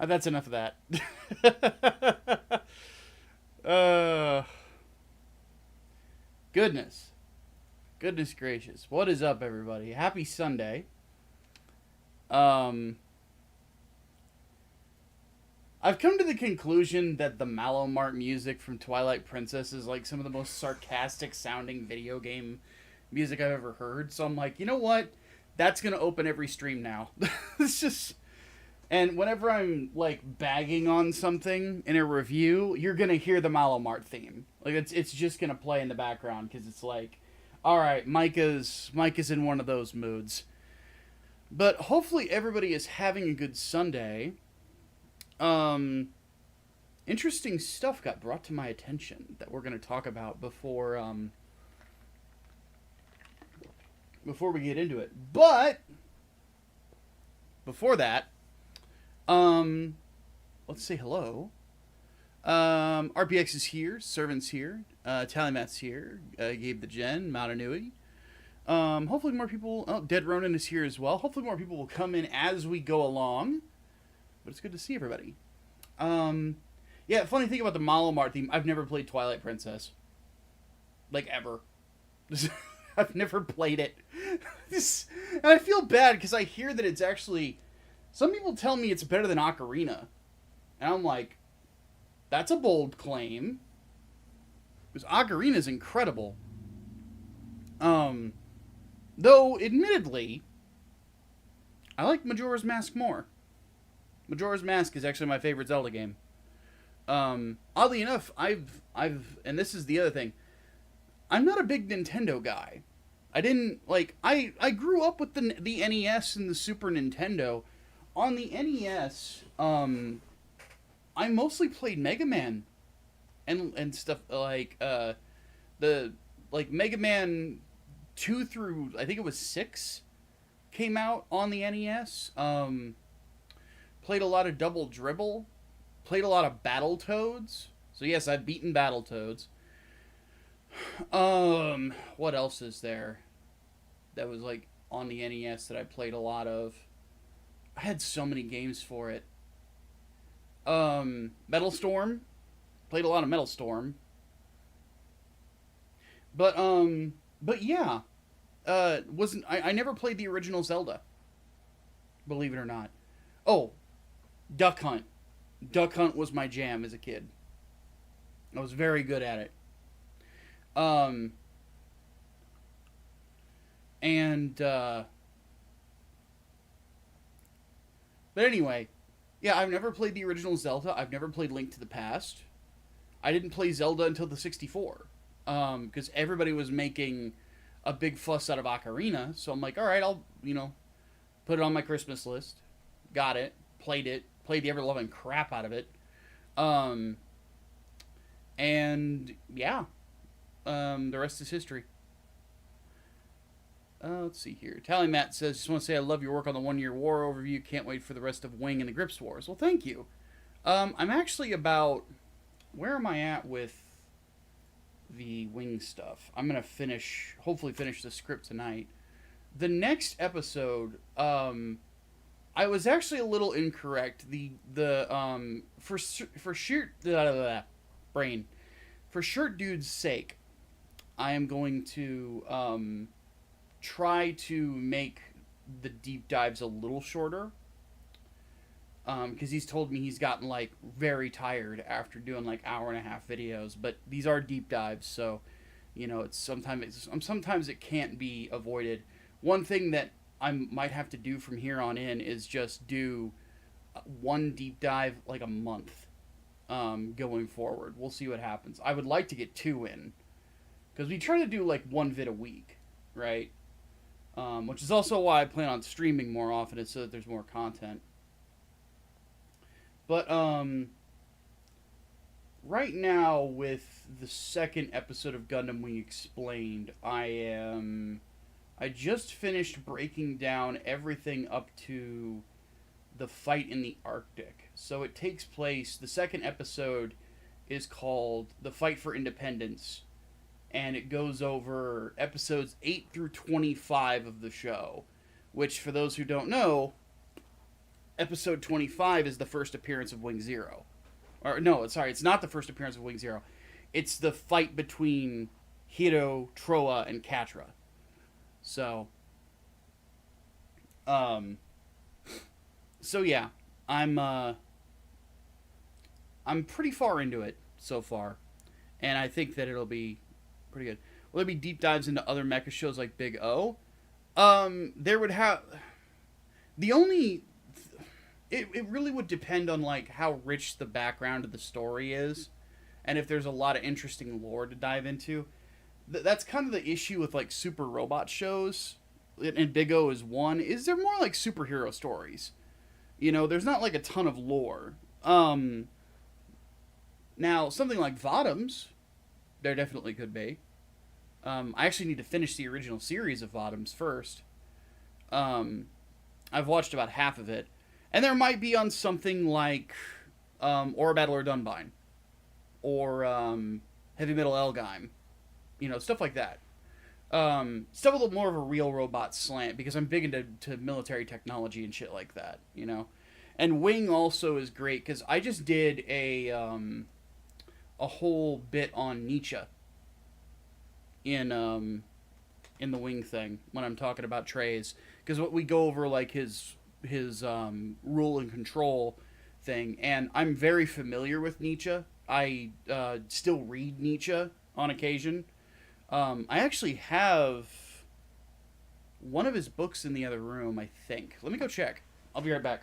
That's enough of that. uh, goodness. Goodness gracious. What is up, everybody? Happy Sunday. I've come to the conclusion that the Mallow Mart music from Twilight Princess is like some of the most sarcastic sounding video game music I've ever heard. So I'm like, you know what? That's going to open every stream now. It's just... And whenever I'm, like, bagging on something in a review, you're going to hear the Mallow Mart theme. Like, it's just going to play in the background, because it's like, alright, Micah's in one of those moods. But hopefully everybody is having a good Sunday. Interesting stuff got brought to my attention that we're going to talk about before we get into it. But, before that, let's say hello. RPX is here, Servant's here, Tallymat's here, Gabe the Gen, Matanui. Hopefully more people, Dead Ronin is here as well. Hopefully more people will come in as we go along. But it's good to see everybody. Yeah, funny thing about the Mallow Mart theme, I've never played Twilight Princess. Like, ever. I've never played it. And I feel bad, because I hear that it's actually... Some people tell me it's better than Ocarina. And I'm like, that's a bold claim. Because Ocarina's incredible. Though, admittedly, I like Majora's Mask more. Majora's Mask is actually my favorite Zelda game. Oddly enough, and this is the other thing, I'm not a big Nintendo guy. I didn't, like, I grew up with the NES and the Super Nintendo. On the NES, I mostly played Mega Man and stuff like Mega Man 2 through I think it was 6 came out on the NES. Played a lot of Double Dribble, played a lot of Battletoads. So yes, I've beaten Battletoads. What else is there that was like on the NES that I played a lot of? I had so many games for it. Metal Storm. Played a lot of Metal Storm. But yeah. I never played the original Zelda. Believe it or not. Oh, Duck Hunt. Duck Hunt was my jam as a kid. I was very good at it. But anyway, yeah, I've never played the original Zelda. I've never played Link to the Past. I didn't play Zelda until the 64. Because everybody was making a big fuss out of Ocarina. So I'm like, alright, I'll, put it on my Christmas list. Got it. Played the ever-loving crap out of it. And, yeah. The rest is history. Let's see here. Tallymat says, just want to say I love your work on the 1 Year War overview. Can't wait for the rest of Wing and the Grips Wars. Well, thank you. I'm actually about... Where am I at with the Wing stuff? I'm going to hopefully finish the script tonight. The next episode, I was actually a little incorrect. For Shirt Dude's sake, I am going to, try to make the deep dives a little shorter, because he's told me he's gotten like very tired after doing like hour-and-a-half videos. But these are deep dives, so it's sometimes it can't be avoided. One thing that I might have to do from here on in is just do one deep dive like a month, going forward. We'll see what happens. I would like to get 2 in, because we try to do like 1 vid a week, right? Which is also why I plan on streaming more often, is so that there's more content. But, right now, with the second episode of Gundam Wing Explained, I just finished breaking down everything up to the fight in the Arctic. So it takes place, the second episode is called The Fight for Independence, and it goes over episodes 8 through 25 of the show, which, for those who don't know, episode 25 is the first appearance of Wing Zero. Or no, sorry, it's not the first appearance of Wing Zero. It's the fight between Hiro, Troa, and Catra. So, um, so yeah, I'm pretty far into it so far, and I think that it'll be pretty good. Will there be deep dives into other mecha shows like Big O? There would have the only. It really would depend on like how rich the background of the story is, and if there's a lot of interesting lore to dive into. That's kind of the issue with like super robot shows, and Big O is one. Is they're more like superhero stories. You know, there's not like a ton of lore. Now something like Vodums, there definitely could be. I actually need to finish the original series of Vodums first. I've watched about half of it. And there might be on something like Aura Battle or Dunbine. Or Heavy Metal Elgime. You know, stuff like that. Stuff a little more of a real robot slant, because I'm big into military technology and shit like that, you know. And Wing also is great, because I just did a whole bit on Nietzsche in the Wing thing when I'm talking about trays, because what we go over like his rule and control thing, and I'm very familiar with Nietzsche. I still read Nietzsche on occasion. I actually have one of his books in the other room, I think. Let me go check. I'll be right back.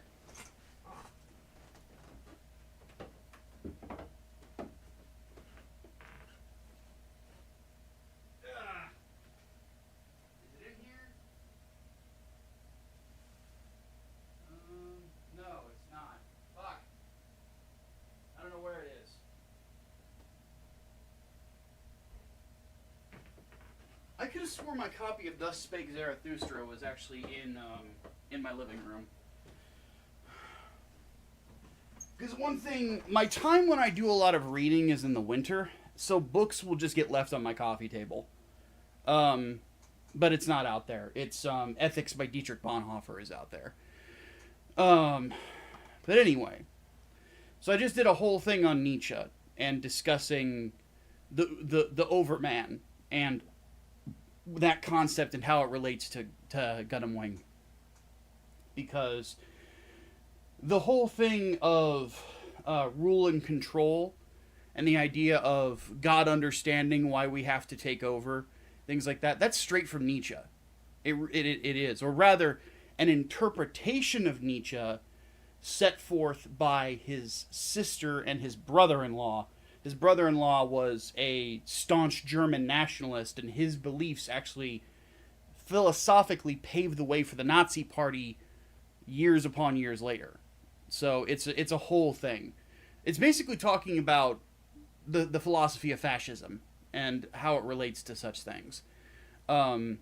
I could have sworn my copy of Thus Spake Zarathustra was actually in my living room. Because one thing, my time when I do a lot of reading is in the winter, so books will just get left on my coffee table. But it's not out there. It's Ethics by Dietrich Bonhoeffer is out there. But anyway, so I just did a whole thing on Nietzsche and discussing the Overman and that concept and how it relates to Gundam Wing. Because the whole thing of rule and control and the idea of God understanding why we have to take over, things like that, that's straight from Nietzsche. It is. Or rather, an interpretation of Nietzsche set forth by his sister and his brother-in-law. His brother-in-law was a staunch German nationalist, and his beliefs actually philosophically paved the way for the Nazi Party years upon years later. So it's a whole thing. It's basically talking about the philosophy of fascism and how it relates to such things. I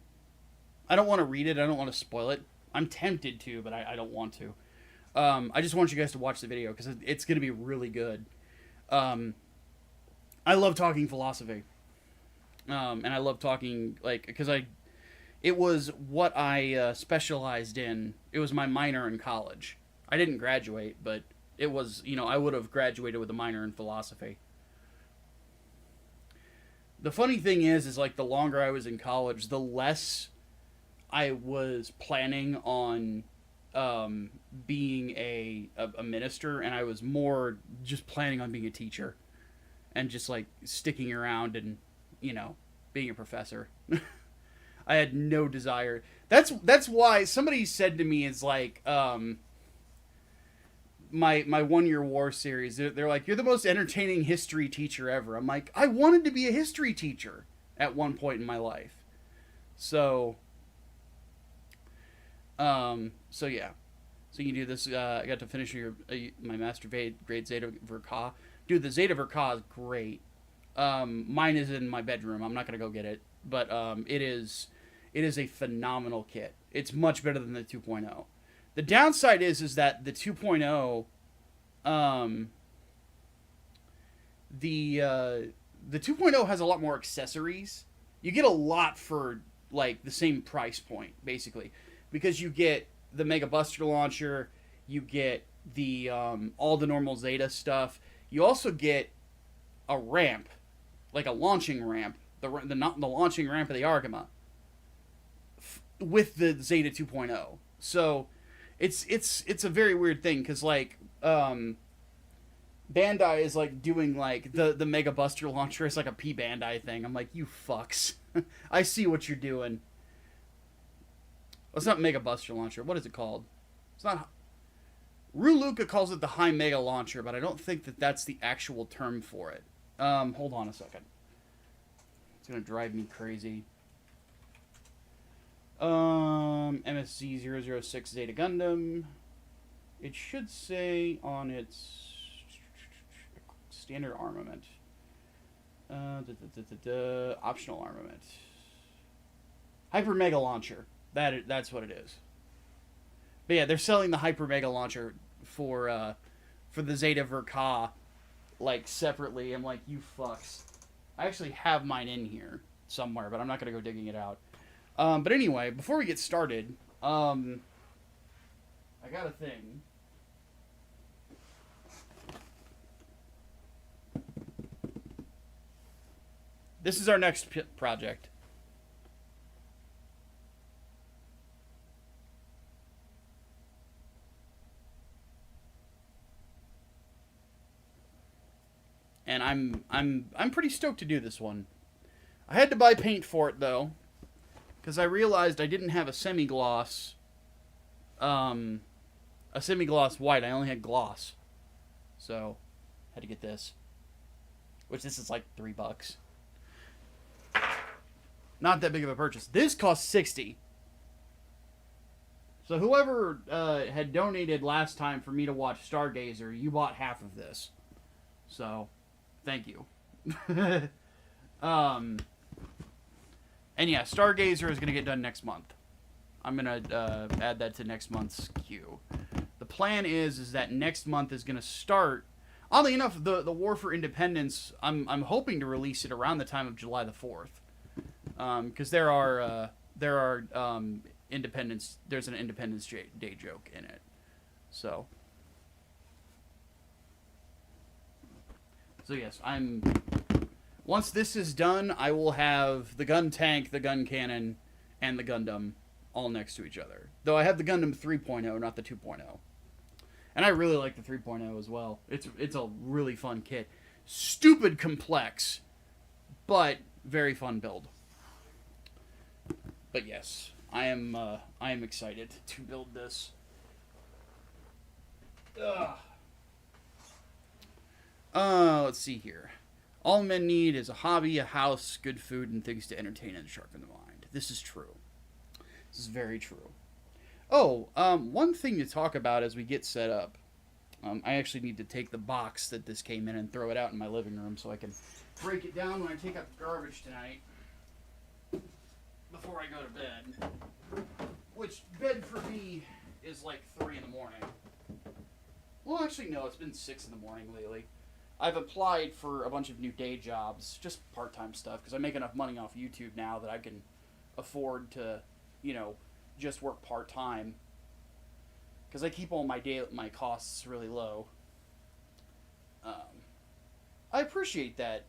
don't want to read it. I don't want to spoil it. I'm tempted to, but I don't want to. I just want you guys to watch the video because it's going to be really good. I love talking philosophy. And I love talking, like, because it was what I specialized in. It was my minor in college. I didn't graduate, but it was, I would have graduated with a minor in philosophy. The funny thing is like, the longer I was in college, the less I was planning on being a minister, and I was more just planning on being a teacher and just like sticking around and being a professor. I had no desire. That's why somebody said to me, is like my 1 year war series, they're like, you're the most entertaining history teacher ever. I'm like, I wanted to be a history teacher at one point in my life. So yeah. So you can do this. I got to finish my master grade Zeta Verka. Dude, the Zeta Verka is great. Mine is in my bedroom. I'm not gonna go get it, but it is a phenomenal kit. It's much better than the 2.0. The downside is that the 2.0, the 2.0 has a lot more accessories. You get a lot for like the same price point, basically, because you get the Mega Buster Launcher, You get the all the normal Zeta stuff. You also get a ramp, like a launching ramp, the launching ramp of the Argama with the Zeta 2.0. So it's a very weird thing because like Bandai is like doing like the Mega Buster launcher is like a P Bandai thing. I'm like, you fucks. I see what you're doing. Well, it's not Mega Buster launcher. What is it called? It's not. Ruluka calls it the High Mega Launcher, but I don't think that that's the actual term for it. Hold on a second. It's gonna drive me crazy. MSZ-006 Zeta Gundam. It should say on its standard armament. Optional armament. Hyper Mega Launcher. That's what it is. But yeah, they're selling the Hyper Mega Launcher for the Zeta Verka, like, separately. I'm like, you fucks. I actually have mine in here somewhere, but I'm not going to go digging it out. But anyway, before we get started, I got a thing. This is our next project. And I'm pretty stoked to do this one. I had to buy paint for it though, because I realized I didn't have a semi-gloss white. I only had gloss. So had to get this. Which this is like $3. Not that big of a purchase. This cost $60. So whoever had donated last time for me to watch Stargazer, you bought half of this. So, thank you. And yeah, Stargazer is going to get done next month. I'm going to add that to next month's queue. The plan is that next month is going to start. Oddly enough, the War for Independence, I'm hoping to release it around the time of July the 4th. Because there are Independence. There's an Independence Day joke in it. So yes, once this is done, I will have the gun tank, the gun cannon, and the Gundam all next to each other. Though I have the Gundam 3.0, not the 2.0. And I really like the 3.0 as well. It's a really fun kit. Stupid complex, but very fun build. But yes, I am excited to build this. Let's see here. All men need is a hobby, a house, good food, and things to entertain and sharpen the mind. This is true. This is very true. Oh, one thing to talk about as we get set up. I actually need to take the box that this came in and throw it out in my living room so I can break it down when I take out the garbage tonight. Before I go to bed. Which, bed for me is like 3 in the morning. Well, actually, no, it's been 6 in the morning lately. I've applied for a bunch of new day jobs, just part-time stuff, because I make enough money off YouTube now that I can afford to, just work part-time. Because I keep all my costs really low. I appreciate that,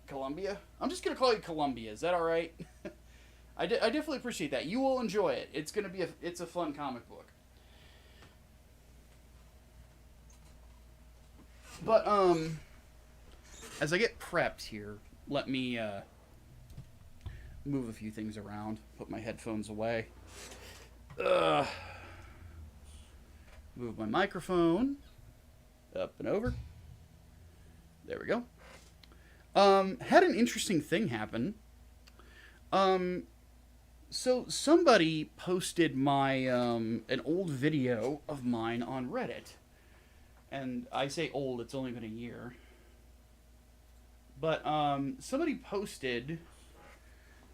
Columbia. I'm just going to call you Columbia. Is that alright? I definitely appreciate that. You will enjoy it. It's going to be it's a fun comic book. But, as I get prepped here, let me, move a few things around. Put my headphones away. Move my microphone. Up and over. There we go. Had an interesting thing happen. So somebody posted my, an old video of mine on Reddit. And I say old, it's only been a year. But, somebody posted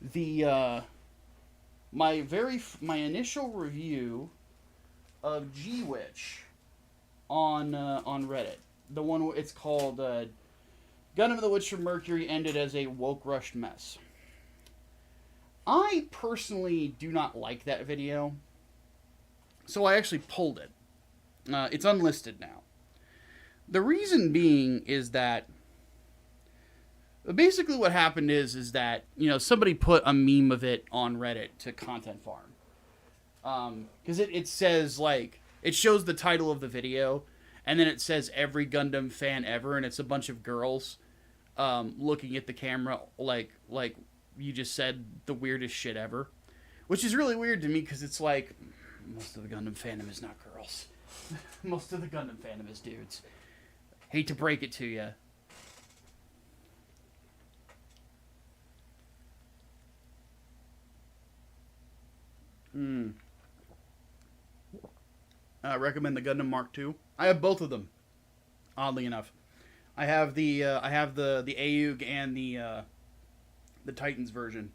the, my initial review of G-Witch on Reddit. The one, it's called, Gundam of the Witch from Mercury ended as a woke-rushed mess. I personally do not like that video, so I actually pulled it. It's unlisted now. The reason being is that basically what happened is that somebody put a meme of it on Reddit to content farm, because it says, like, it shows the title of the video, and then it says every Gundam fan ever, and it's a bunch of girls looking at the camera like you just said, the weirdest shit ever, which is really weird to me because it's like most of the Gundam fandom is not girls. Most of the Gundam fandom is dudes. Hate to break it to you. Recommend the Gundam Mark II. I have both of them. Oddly enough, I have the AUG and the Titans version.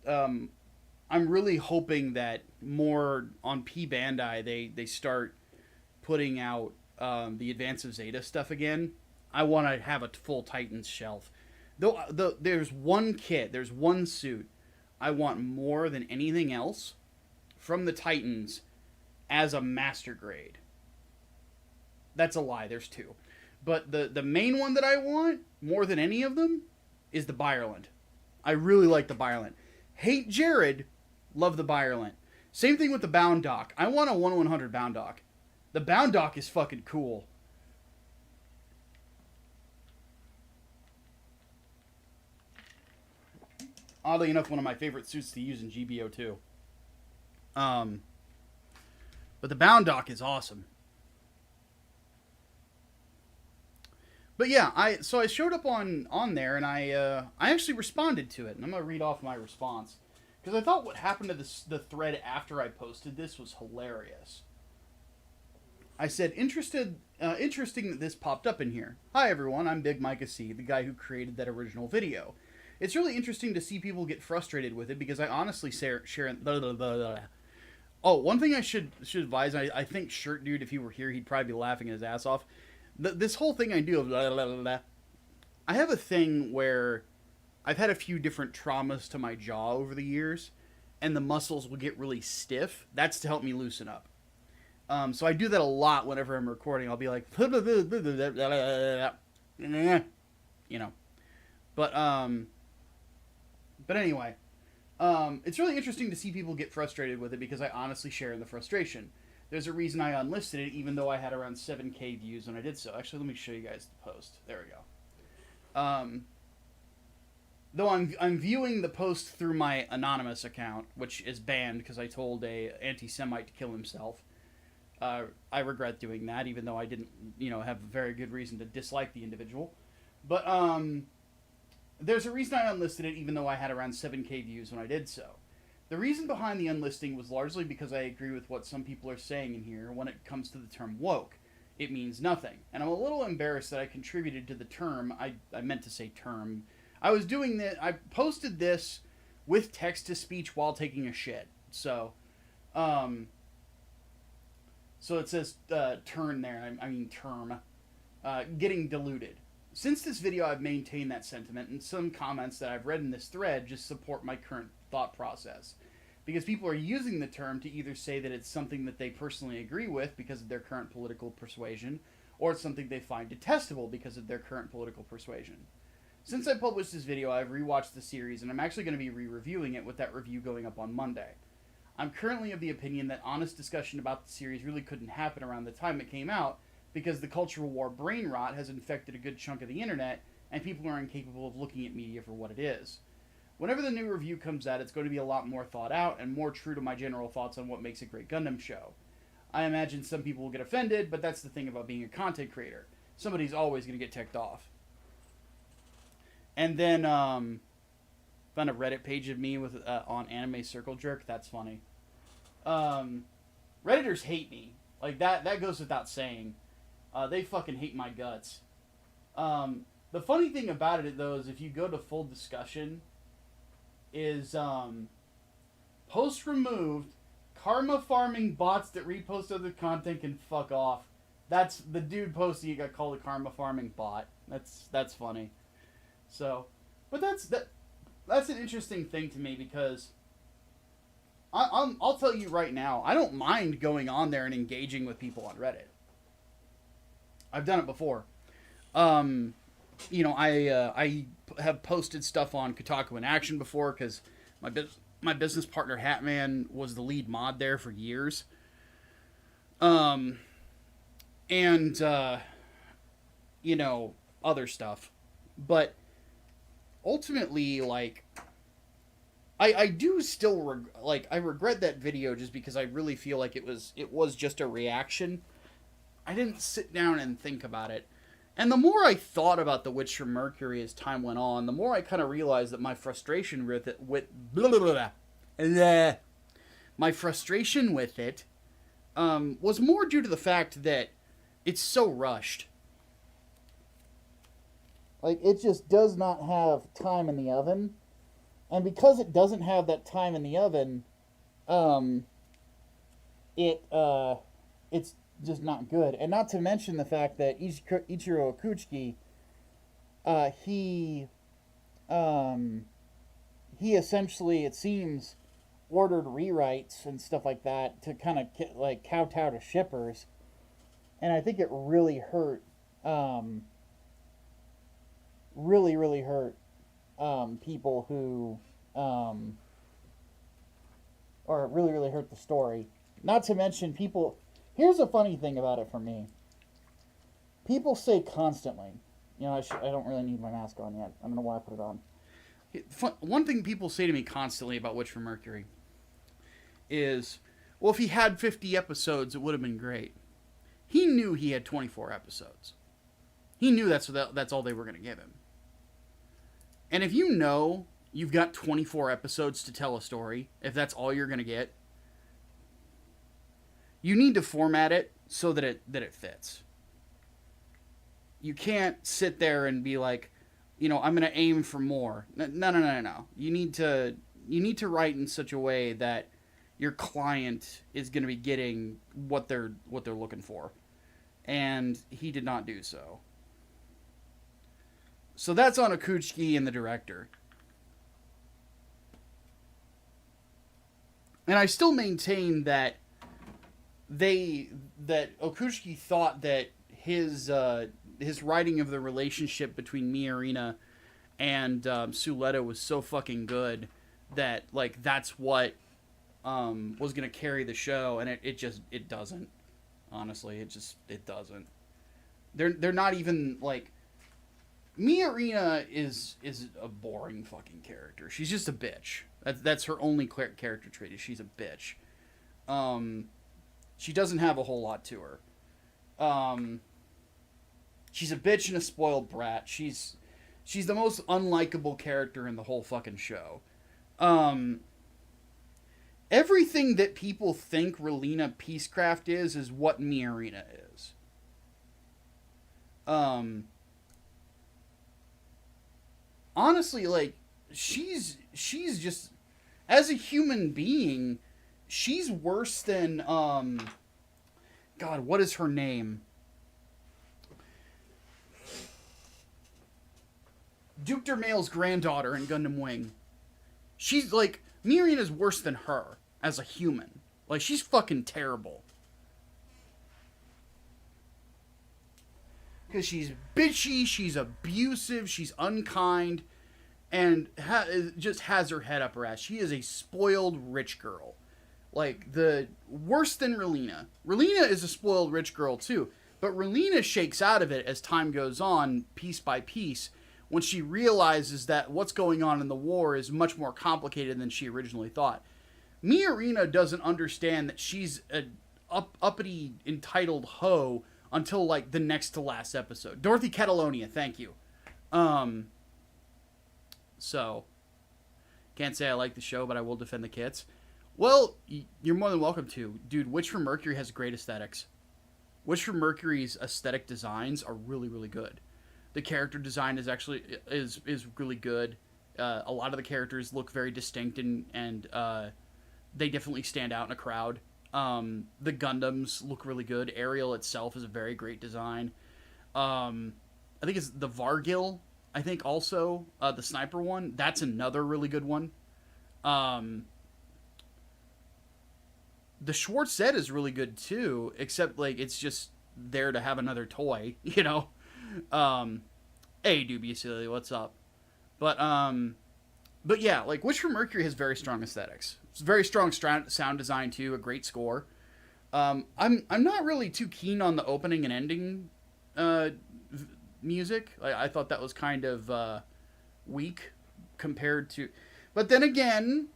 I'm really hoping that more on P Bandai they start putting out the Advance of Zeta stuff again. I want to have a full Titans shelf. Though there's one kit, there's one suit I want more than anything else from the Titans as a master grade. That's a lie, there's two. But the main one that I want more than any of them is the Byerland. I really like the Byerland. Hate Jared, love the Byerland. Same thing with the Bound Dock. I want a 1/100 Bound Dock. The Bound Dock is fucking cool. Oddly enough, one of my favorite suits to use in GBO too. But the Bound Dock is awesome. But yeah, I showed up on there, and I actually responded to it, and I'm gonna read off my response because I thought what happened to the thread after I posted this was hilarious. I said, interesting that this popped up in here. Hi everyone, I'm Big Micah C, the guy who created that original video. It's really interesting to see people get frustrated with it because I honestly share. Blah, blah, blah, blah. Oh, one thing I should advise. I think Shirt Dude, if he were here, he'd probably be laughing his ass off. This whole thing I do of blah, blah, blah, blah, I have a thing where I've had a few different traumas to my jaw over the years, and the muscles will get really stiff. That's to help me loosen up. So I do that a lot whenever I'm recording. I'll be like, But anyway, it's really interesting to see people get frustrated with it because I honestly share in the frustration. There's a reason I unlisted it, even though I had around 7K views when I did so. Actually, let me show you guys the post. There we go. Though I'm viewing the post through my anonymous account, which is banned because I told a anti-Semite to kill himself. I regret doing that, even though I didn't, have a very good reason to dislike the individual. But there's a reason I unlisted it, even though I had around 7K views when I did so. The reason behind the unlisting was largely because I agree with what some people are saying in here when it comes to the term woke. It means nothing. And I'm a little embarrassed that I contributed to the term. I meant to say term. I was doing that. I posted this with text-to-speech while taking a shit. So it says turn there. I mean term. Getting diluted. Since this video, I've maintained that sentiment, and some comments that I've read in this thread just support my current thought process. Because people are using the term to either say that it's something that they personally agree with because of their current political persuasion, or it's something they find detestable because of their current political persuasion. Since I published this video, I've rewatched the series, and I'm actually going to be re-reviewing it with that review going up on Monday. I'm currently of the opinion that honest discussion about the series really couldn't happen around the time it came out, because the cultural war brain rot has infected a good chunk of the internet, and people are incapable of looking at media for what it is. Whenever the new review comes out, it's going to be a lot more thought out and more true to my general thoughts on what makes a great Gundam show. I imagine some people will get offended, but that's the thing about being a content creator. Somebody's always going to get ticked off. And then, found a Reddit page of me with on Anime Circle Jerk. That's funny. Redditors hate me. Like, that goes without saying. They fucking hate my guts. The funny thing about it, though, is if you go to full discussion, is post removed, karma farming bots that repost other content can fuck off. That's the dude posting. You got called a karma farming bot. That's funny. So, but that's an interesting thing to me because I'll tell you right now, I don't mind going on there and engaging with people on Reddit. I've done it before. Um, I have posted stuff on Kotaku in Action before because my business partner Hatman was the lead mod there for years. Um, and other stuff, but ultimately, like, I do still I regret that video just because I really feel like it was just a reaction. I didn't sit down and think about it. And the more I thought about The Witch from Mercury as time went on, the more I kind of realized that my frustration with it, blah, blah, blah, blah, my frustration with it was more due to the fact that it's so rushed. Like, it just does not have time in the oven. And because it doesn't have that time in the oven, it's just not good. And not to mention the fact that Ichiro Okuchiki, he essentially, it seems, ordered rewrites and stuff like that to kind of like kowtow to shippers, and I think it really hurt, really hurt people who, or it really hurt the story. Not to mention people. Here's a funny thing about it for me. People say constantly, I don't really need my mask on yet. I don't know why I put it on. One thing people say to me constantly about Witch from Mercury is, well, if he had 50 episodes, it would have been great. He knew he had 24 episodes. He knew that's all they were going to give him. And if you know you've got 24 episodes to tell a story, if that's all you're going to get, you need to format it so that it fits. You can't sit there and be like, I'm going to aim for more. No. You need to write in such a way that your client is going to be getting what they're looking for. And he did not do so. So that's on Okuchiki and the director. And I still maintain that Okuchiki thought that his writing of the relationship between Miarina and Suletta was so fucking good that, like, that's what was going to carry the show, and it doesn't. Honestly, it doesn't. They're not even, like, Miarina is a boring fucking character. She's just a bitch. That's her only character trait, is she's a bitch. She doesn't have a whole lot to her. She's a bitch and a spoiled brat. She's the most unlikable character in the whole fucking show. Everything that people think Relina Peacecraft is what Miarina is. Honestly, like, she's just, as a human being, she's worse than, God, what is her name? Duke Dermail's granddaughter in Gundam Wing. She's, like, Miarina's worse than her as a human. Like, she's fucking terrible. Because she's bitchy, she's abusive, she's unkind, and just has her head up her ass. She is a spoiled rich girl. Like, the worse than Relina. Relina is a spoiled rich girl too, but Relina shakes out of it as time goes on, piece by piece, when she realizes that what's going on in the war is much more complicated than she originally thought. Miarina doesn't understand that she's an uppity, entitled hoe until, like, the next to last episode. Dorothy Catalonia, thank you. So, can't say I like the show, but I will defend the kits. Well, you're more than welcome to. Dude, Witch from Mercury has great aesthetics. Witch from Mercury's aesthetic designs are really, really good. The character design is really good. A lot of the characters look very distinct and they definitely stand out in a crowd. The Gundams look really good. Ariel itself is a very great design. I think it's the Vargil. I think also the sniper one. That's another really good one. The Schwartz set is really good too, except like it's just there to have another toy, you know. Um, hey, Dubious Silly, what's up? But but yeah, like Wish from Mercury has very strong aesthetics. It's very strong sound design too, a great score. I'm not really too keen on the opening and ending uh, music. I thought that was kind of weak compared to. But then again,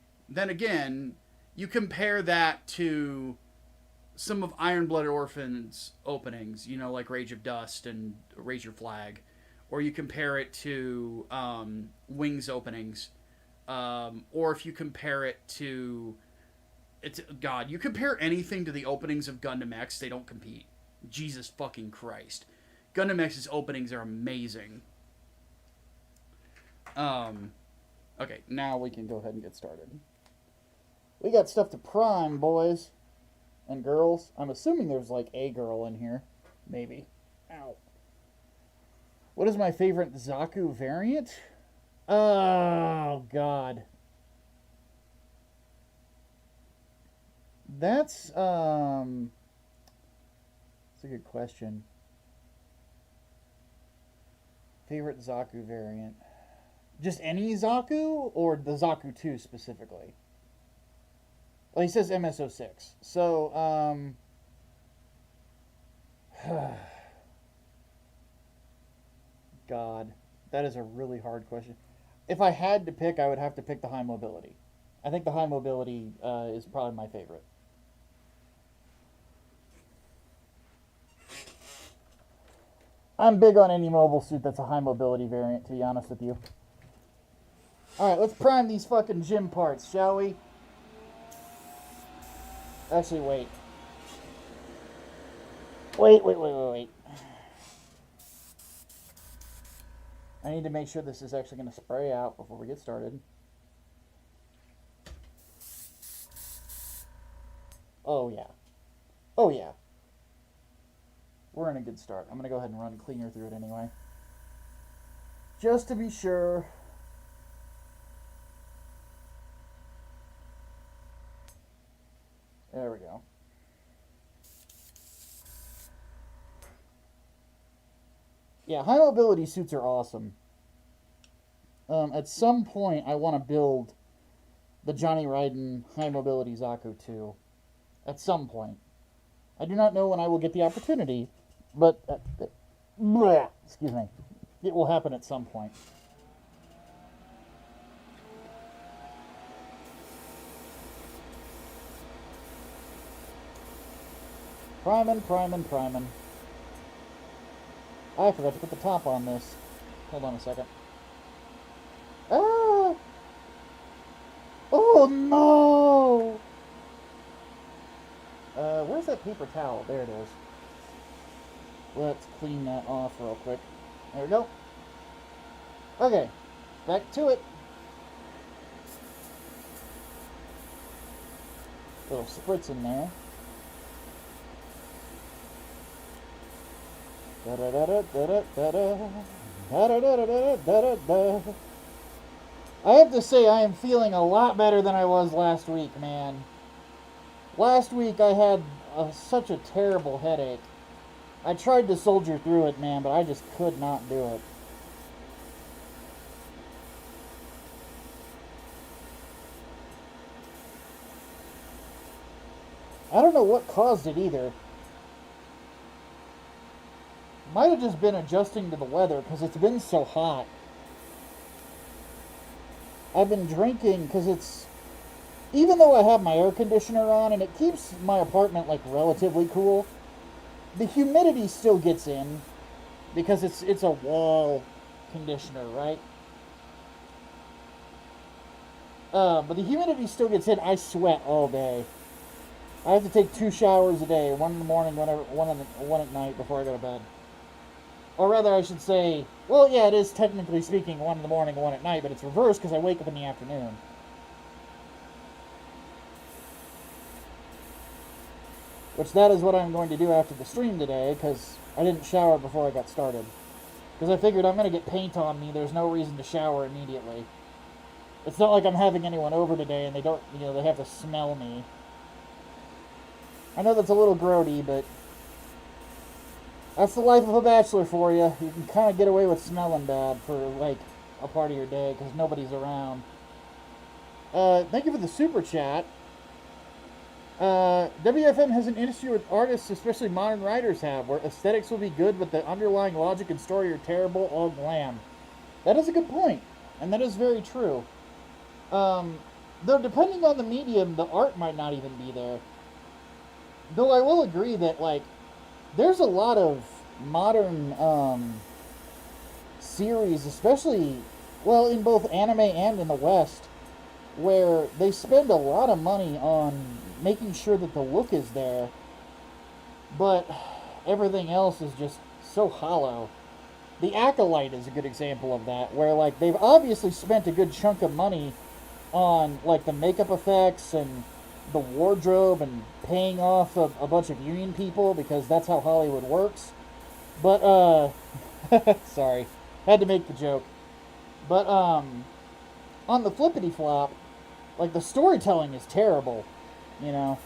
you compare that to some of Iron Blooded Orphan's openings, you know, like Rage of Dust and Raise Your Flag, or you compare it to Wings openings, or if you compare it to it's God, you compare anything to the openings of Gundam X, they don't compete. Jesus fucking Christ, Gundam X's openings are amazing. Um, okay, now we can go ahead and get started. We got stuff to prime, boys and girls. I'm assuming there's like a girl in here. Maybe. Ow. What is my favorite Zaku variant? Oh, God. That's a good question. Favorite Zaku variant? Just any Zaku, or the Zaku 2 specifically? Well, he says MSO6. So, God, that is a really hard question. If I had to pick, I would have to pick the high mobility. I think the high mobility is probably my favorite. I'm big on any mobile suit that's a high mobility variant, to be honest with you. Alright, let's prime these fucking gym parts, shall we? Actually, wait. Wait. I need to make sure this is actually going to spray out before we get started. Oh, yeah. Oh, yeah. We're in a good start. I'm going to go ahead and run cleaner through it anyway. Just to be sure. There we go. Yeah, high mobility suits are awesome. At some point, I want to build the Johnny Raiden high mobility Zaku 2. At some point. I do not know when I will get the opportunity, but excuse me, it will happen at some point. Priming. I forgot to put the top on this. Hold on a second. Ah! Oh no! Where's that paper towel? There it is. Let's clean that off real quick. There we go. Okay, back to it. Little spritz in there. I have to say, I am feeling a lot better than I was last week, man. Last week I had such a terrible headache. I tried to soldier through it, man, but I just could not do it. I don't know what caused it either. Might have just been adjusting to the weather because it's been so hot. I've been drinking because it's... Even though I have my air conditioner on and it keeps my apartment like relatively cool, the humidity still gets in because it's a wall conditioner, right? But the humidity still gets in. I sweat all day. I have to take 2 showers a day, one in the morning, one at night before I go to bed. Or rather, I should say, well, yeah, it is technically speaking 1 in the morning, 1 at night, but it's reversed because I wake up in the afternoon. Which that is what I'm going to do after the stream today, because I didn't shower before I got started. Because I figured I'm going to get paint on me, there's no reason to shower immediately. It's not like I'm having anyone over today and they don't, they have to smell me. I know that's a little grody, but that's the life of a bachelor for you. You can kind of get away with smelling bad for like a part of your day because nobody's around. Thank you for the super chat. WFM has an industry with artists, especially modern writers, have, where aesthetics will be good, but the underlying logic and story are terrible, all glam. That is a good point, and that is very true. Um, though, depending on the medium, the art might not even be there. Though I will agree that, like, there's a lot of modern series, especially, well, in both anime and in the West, where they spend a lot of money on making sure that the look is there, but everything else is just so hollow. The Acolyte is a good example of that, where like they've obviously spent a good chunk of money on like the makeup effects and the wardrobe and paying off a bunch of union people because that's how Hollywood works. But sorry, had to make the joke. But on the flippity flop, like the storytelling is terrible, you know.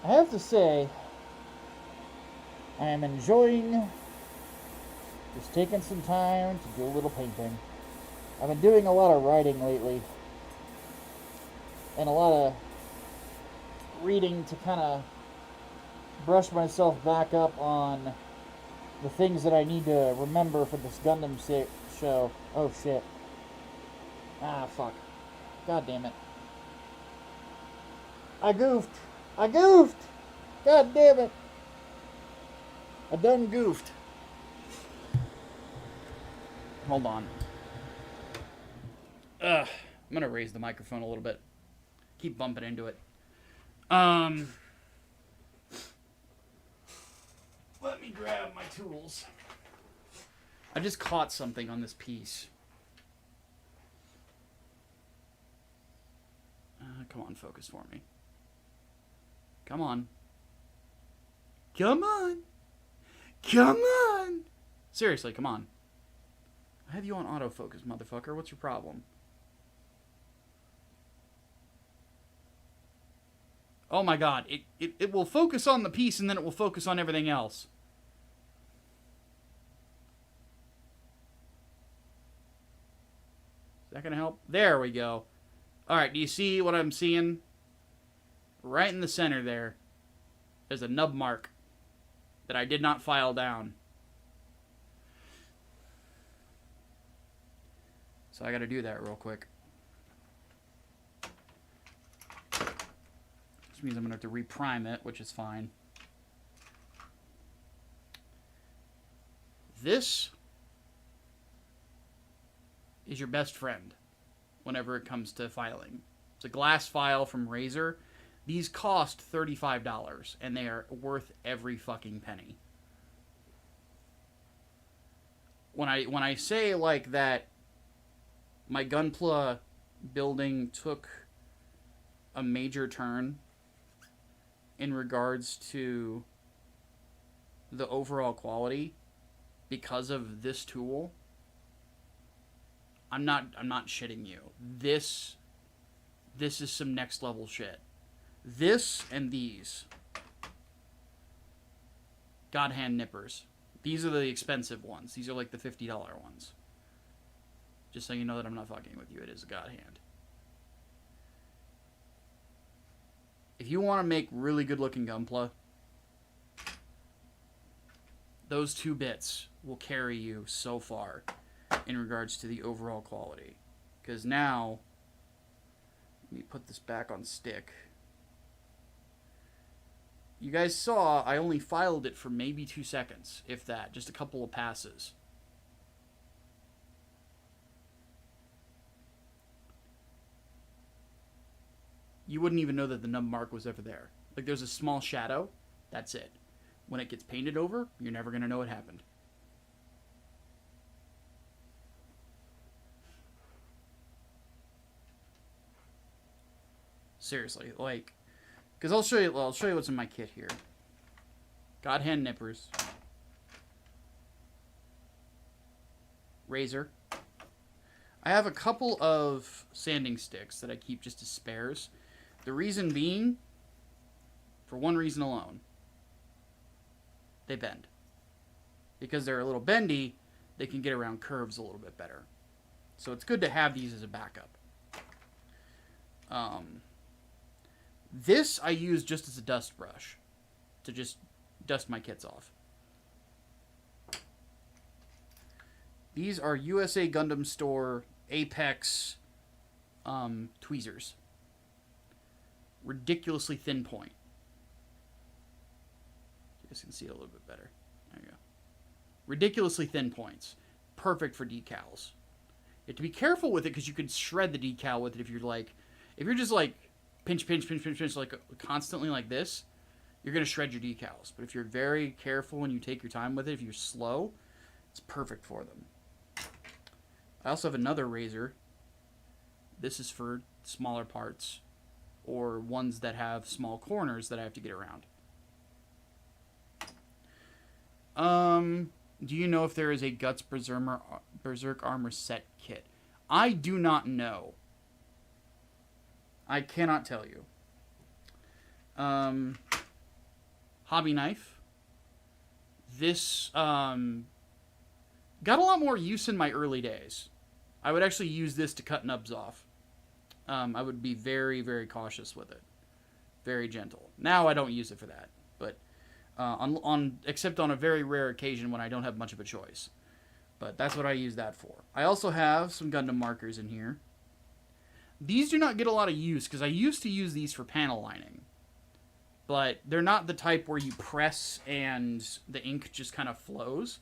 I have to say, I am enjoying just taking some time to do a little painting. I've been doing a lot of writing lately, and a lot of reading to kind of brush myself back up on the things that I need to remember for this Gundam show. Oh shit. Ah, fuck. God damn it. I goofed. I goofed! God damn it. I done goofed. Hold on. I'm gonna raise the microphone a little bit. Keep bumping into it. Let me grab my tools. I just caught something on this piece. Come on, focus for me. Come on. Come on. Come on. Seriously, come on. I have you on autofocus, motherfucker. What's your problem? Oh my god. It will focus on the piece and then it will focus on everything else. Is that gonna help? There we go. Alright, do you see what I'm seeing? Right in the center there. There's a nub mark that I did not file down. So I gotta do that real quick. Which means I'm gonna have to reprime it, which is fine. This is your best friend whenever it comes to filing. It's a glass file from Razer. These cost $35, and they are worth every fucking penny. When I say like that, my Gunpla building took a major turn in regards to the overall quality because of this tool. I'm not shitting you. This is some next level shit. This and these. God hand nippers. These are the expensive ones. These are like the $50 ones. Just so you know that I'm not fucking with you. It is a God hand. If you want to make really good looking Gunpla, those two bits will carry you so far in regards to the overall quality. Because now, let me put this back on stick. You guys saw I only filed it for maybe 2 seconds, if that, just a couple of passes. You wouldn't even know that the nub mark was ever there. Like there's a small shadow, that's it. When it gets painted over, you're never going to know it happened. Seriously, like, because I'll show you what's in my kit here. God hand nippers, razor. I have a couple of sanding sticks that I keep just as spares. The reason being, for one reason alone, they bend. Because they're a little bendy, they can get around curves a little bit better. So it's good to have these as a backup. This I use just as a dust brush to just dust my kits off. These are USA Gundam Store Apex tweezers. Ridiculously thin point. You guys can see it a little bit better. There you go. Ridiculously thin points. Perfect for decals. You have to be careful with it because you could shred the decal with it if you're just like pinch, like constantly like this, you're going to shred your decals. But if you're very careful and you take your time with it, if you're slow, it's perfect for them. I also have another razor. This is for smaller parts or ones that have small corners that I have to get around. Do you know if there is a Guts Berserk Armor set kit? I do not know. I cannot tell you. Hobby knife. This got a lot more use in my early days. I would actually use this to cut nubs off. I would be very, very cautious with it. Very gentle. Now I don't use it for that, but except on a very rare occasion when I don't have much of a choice. But that's what I use that for. I also have some Gundam markers in here. These do not get a lot of use because I used to use these for panel lining. But they're not the type where you press and the ink just kind of flows.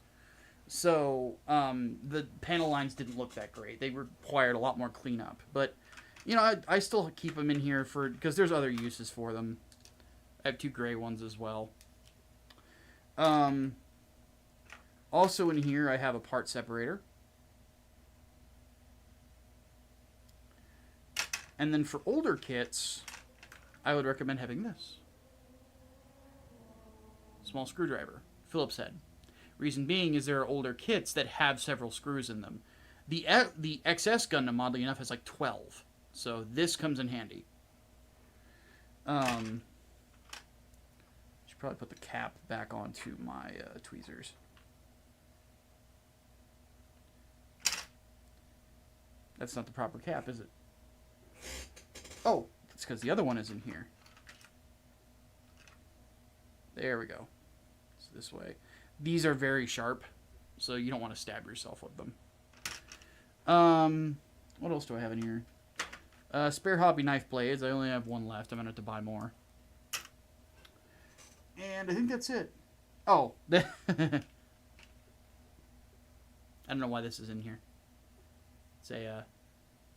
So the panel lines didn't look that great. They required a lot more cleanup. But, you know, I still keep them in here because there's other uses for them. I have 2 gray ones as well. Also in here I have a part separator. And then for older kits, I would recommend having this. Small screwdriver, Phillips head. Reason being is there are older kits that have several screws in them. The XS Gundam, oddly enough, has like 12. So this comes in handy. Should probably put the cap back onto my tweezers. That's not the proper cap, is it? Oh, it's because the other one is in here. There we go. It's this way. These are very sharp, so you don't want to stab yourself with them. What else do I have in here? Spare hobby knife blades. I only have 1 left. I'm going to have to buy more. And I think that's it. Oh. I don't know why this is in here. It's a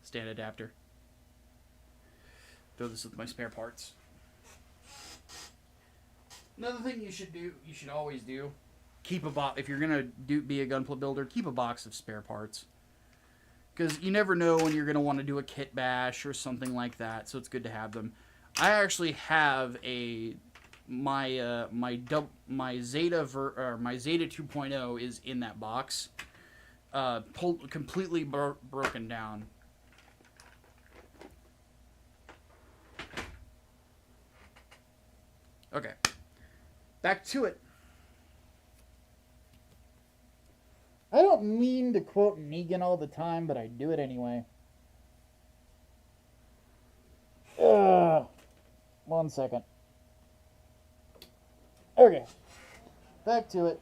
stand adapter. Throw this with my spare parts. Another thing you should always do, keep a box. If you're gonna be a gunpla builder, keep a box of spare parts, because you never know when you're gonna want to do a kit bash or something like that. So it's good to have them. I actually have my Zeta 2.0 is in that box, completely broken down. Okay, back to it. I don't mean to quote Negan all the time, but I do it anyway. Ugh. 1 second. Okay, back to it.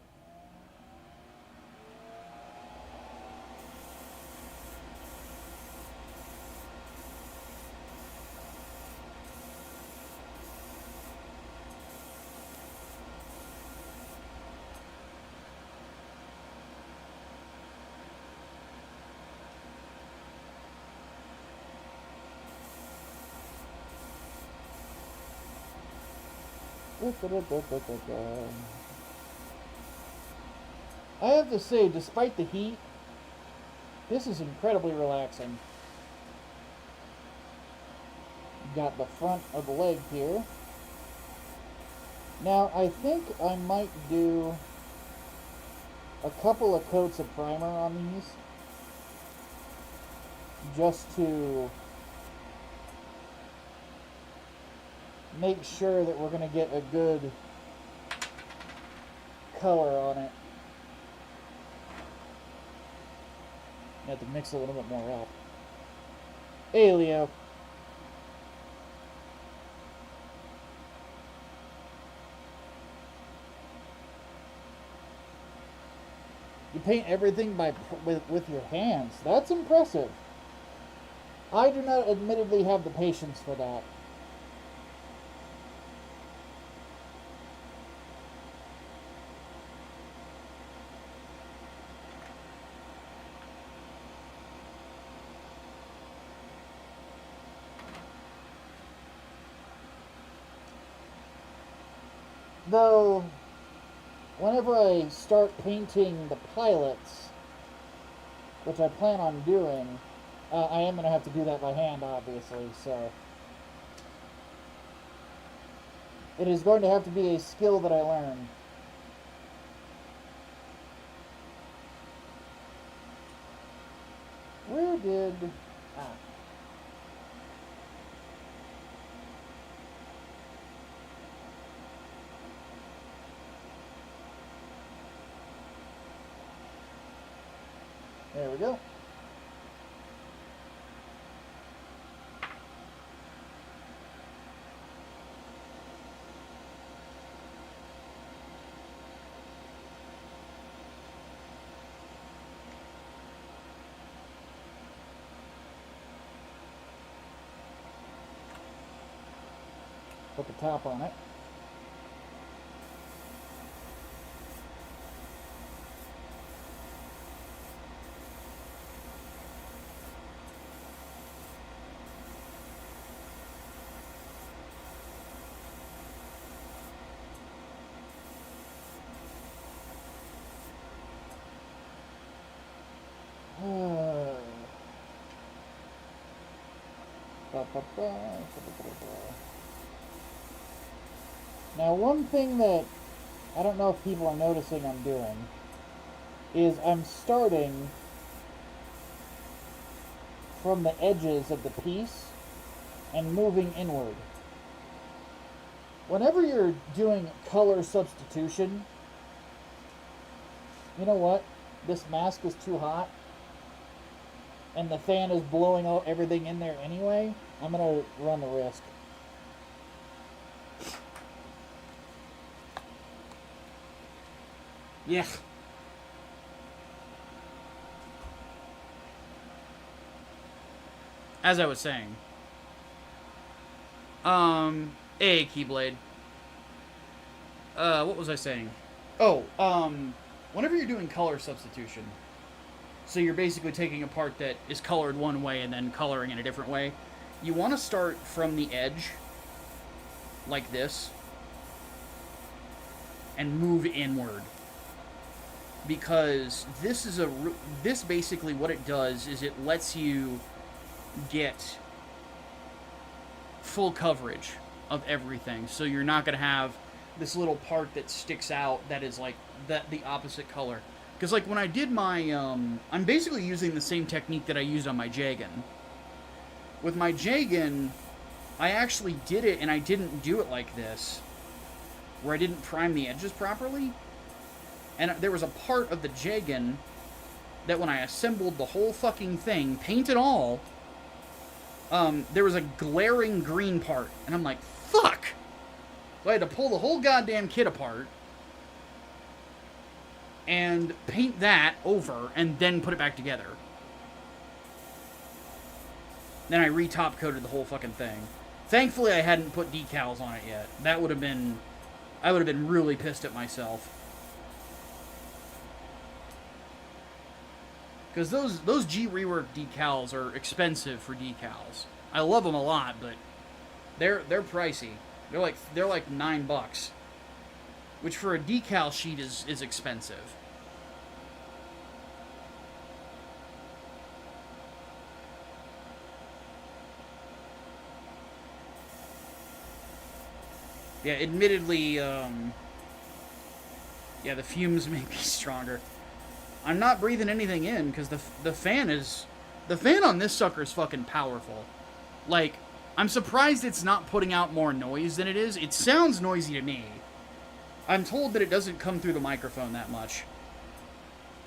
I have to say, despite the heat, this is incredibly relaxing. got the front of the leg here. Now, I think I might do a couple of coats of primer on these, just to make sure that we're going to get a good color on it. I have to mix a little bit more up. Hey, Leo. You paint everything with your hands. That's impressive. I do not admittedly have the patience for that. Though, whenever I start painting the pilots, which I plan on doing, I am going to have to do that by hand, obviously, so it is going to have to be a skill that I learn. Where did... There we go. Put the top on it. Now, one thing that I don't know if people are noticing I'm doing is I'm starting from the edges of the piece and moving inward. Whenever you're doing color substitution, you know what? This mask is too hot and the fan is blowing out everything in there anyway. I'm going to run the risk. Yeah. As I was saying. Hey, Keyblade. What was I saying? Oh, whenever you're doing color substitution, so you're basically taking a part that is colored one way and then coloring in a different way, you want to start from the edge, like this, and move inward. Because this basically what it does is it lets you get full coverage of everything. So you're not going to have this little part that sticks out that is like the opposite color. Because like when I did my, I'm basically using the same technique that I used on my Jagan. With my Jagan, I actually did it and I didn't do it like this, where I didn't prime the edges properly. And there was a part of the Jagan that when I assembled the whole fucking thing, paint it all, there was a glaring green part. And I'm like, fuck! So I had to pull the whole goddamn kit apart and paint that over and then put it back together. Then I re-top coated the whole fucking thing. Thankfully I hadn't put decals on it yet. That would have been... I would have been really pissed at myself. Because those G-Rework decals are expensive for decals. I love them a lot, but they're pricey. They're like $9, which for a decal sheet is expensive. Yeah, admittedly, yeah, the fumes make me stronger. I'm not breathing anything in because the fan on this sucker is fucking powerful. Like, I'm surprised it's not putting out more noise than it is. It sounds noisy to me. I'm told that it doesn't come through the microphone that much.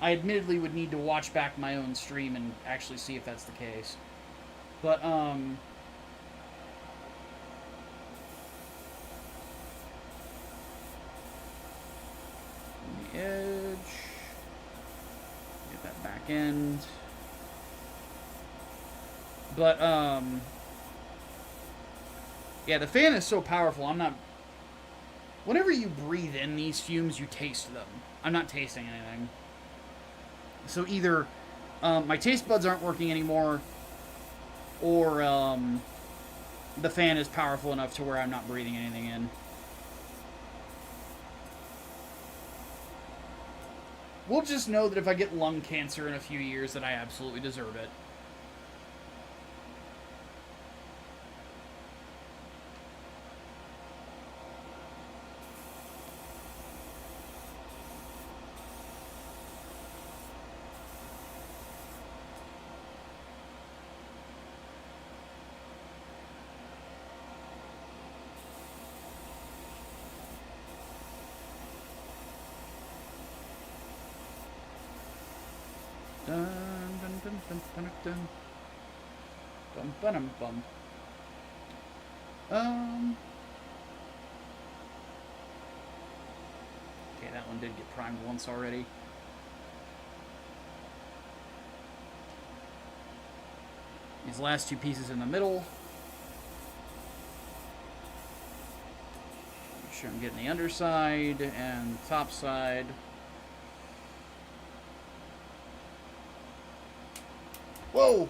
I admittedly would need to watch back my own stream and actually see if that's the case. But, the edge. Get that back end. But, yeah, the fan is so powerful, I'm not... Whenever you breathe in these fumes, you taste them. I'm not tasting anything. So either my taste buds aren't working anymore, or the fan is powerful enough to where I'm not breathing anything in. We'll just know that if I get lung cancer in a few years, that I absolutely deserve it. Dun, dun, dun, dun, dun, dun. Bum, bum, bum. Okay, that one did get primed once already. These last two pieces in the middle. Make sure I'm getting the underside and top side. Whoa!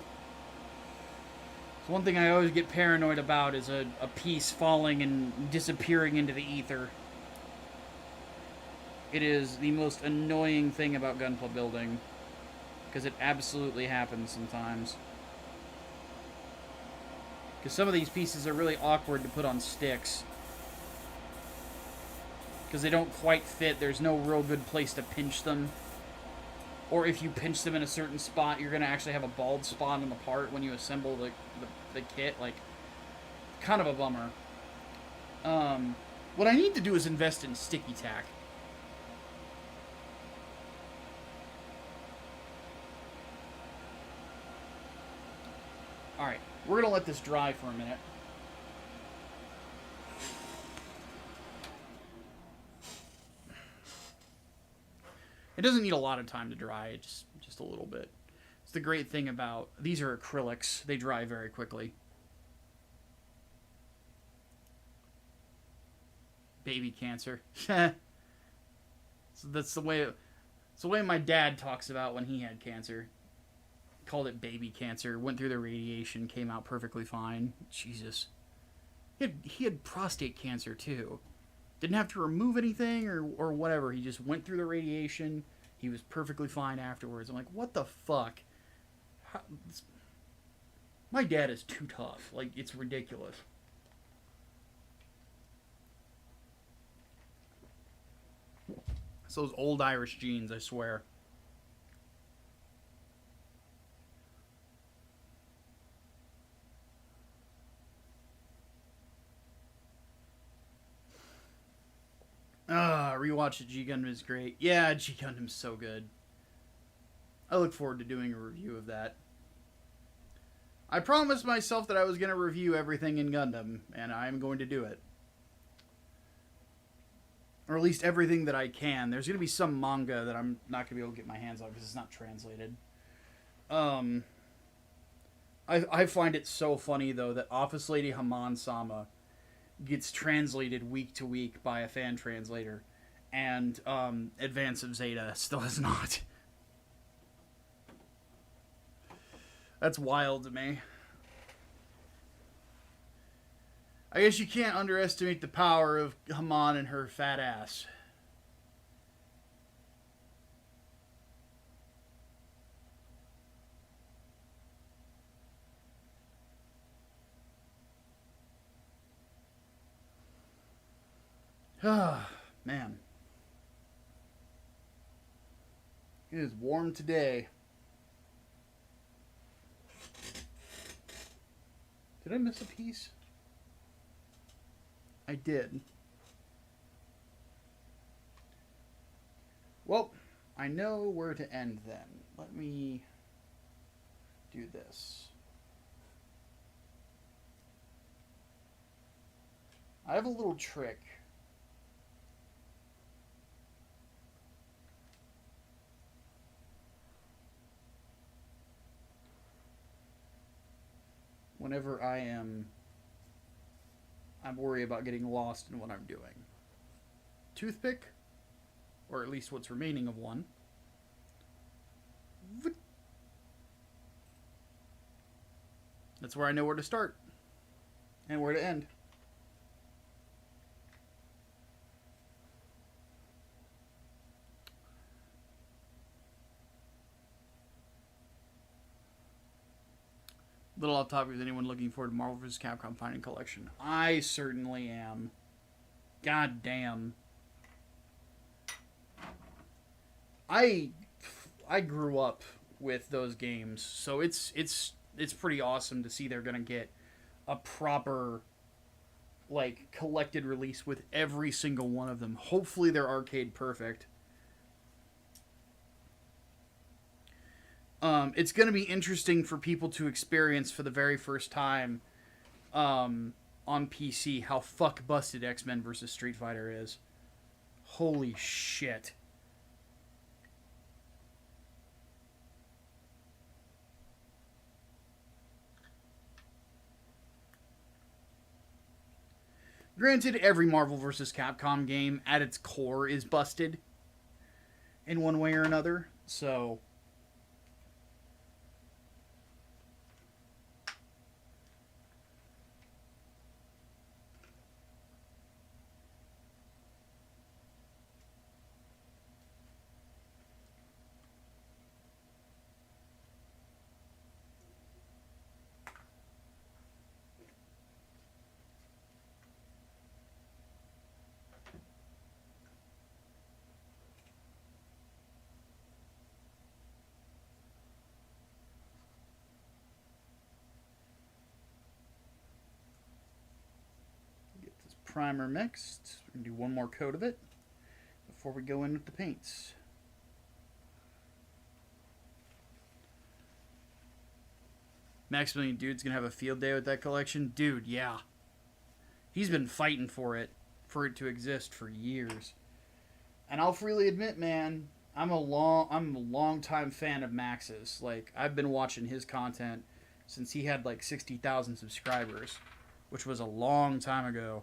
So one thing I always get paranoid about is a piece falling and disappearing into the ether. It is the most annoying thing about gunpla building, because it absolutely happens sometimes. Because some of these pieces are really awkward to put on sticks. Because they don't quite fit, there's no real good place to pinch them. Or if you pinch them in a certain spot, you're going to actually have a bald spot on the part when you assemble the kit. Like, kind of a bummer. What I need to do is invest in sticky tack. Alright, we're going to let this dry for a minute. It doesn't need a lot of time to dry, just a little bit. It's the great thing about... These are acrylics. They dry very quickly. Baby cancer. So that's the way... It's the way my dad talks about when he had cancer. Called it baby cancer. Went through the radiation, came out perfectly fine. Jesus. He had prostate cancer, too. Didn't have to remove anything or whatever. He just went through the radiation. He was perfectly fine afterwards. I'm like, what the fuck? My dad is too tough. Like, it's ridiculous. It's those old Irish genes, I swear. Rewatch G Gundam is great. Yeah, G Gundam's so good. I look forward to doing a review of that. I promised myself that I was going to review everything in Gundam, and I'm going to do it. Or at least everything that I can. There's going to be some manga that I'm not going to be able to get my hands on because it's not translated. I find it so funny, though, that Office Lady Haman-sama gets translated week to week by a fan translator, and Advance of Zeta still has not. That's wild to me. I guess you can't underestimate the power of Haman and her fat ass. Ah, man. It is warm today. Did I miss a piece? I did. Well, I know where to end then. Let me do this. I have a little trick. Whenever I worry about getting lost in what I'm doing. Toothpick, or at least what's remaining of one. That's where I know where to start and where to end. Little off topic, is anyone looking forward to Marvel vs. Capcom Finding Collection? I certainly am. God damn. I grew up with those games, so it's pretty awesome to see they're gonna get a proper like collected release with every single one of them. Hopefully they're arcade perfect. It's going to be interesting for people to experience for the very first time on PC how fuck busted X-Men vs. Street Fighter is. Holy shit. Granted, every Marvel vs. Capcom game at its core is busted in one way or another, so... primer mixed. We're going to do one more coat of it before we go in with the paints. Maximilian Dude's going to have a field day with that collection. Dude, yeah. He's been fighting for it to exist for years. And I'll freely admit, man, I'm a long time fan of Max's. Like, I've been watching his content since he had like 60,000 subscribers, which was a long time ago.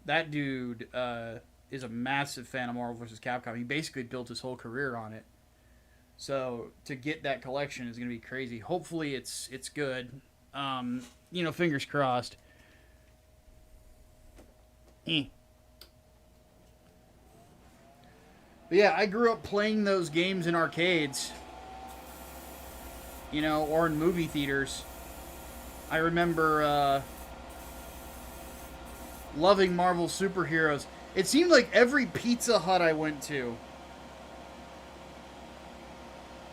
That dude is a massive fan of Marvel vs. Capcom. He basically built his whole career on it. So to get that collection is going to be crazy. Hopefully it's good. Fingers crossed. But yeah, I grew up playing those games in arcades. Or in movie theaters. I remember loving Marvel superheroes. It seemed like every Pizza Hut I went to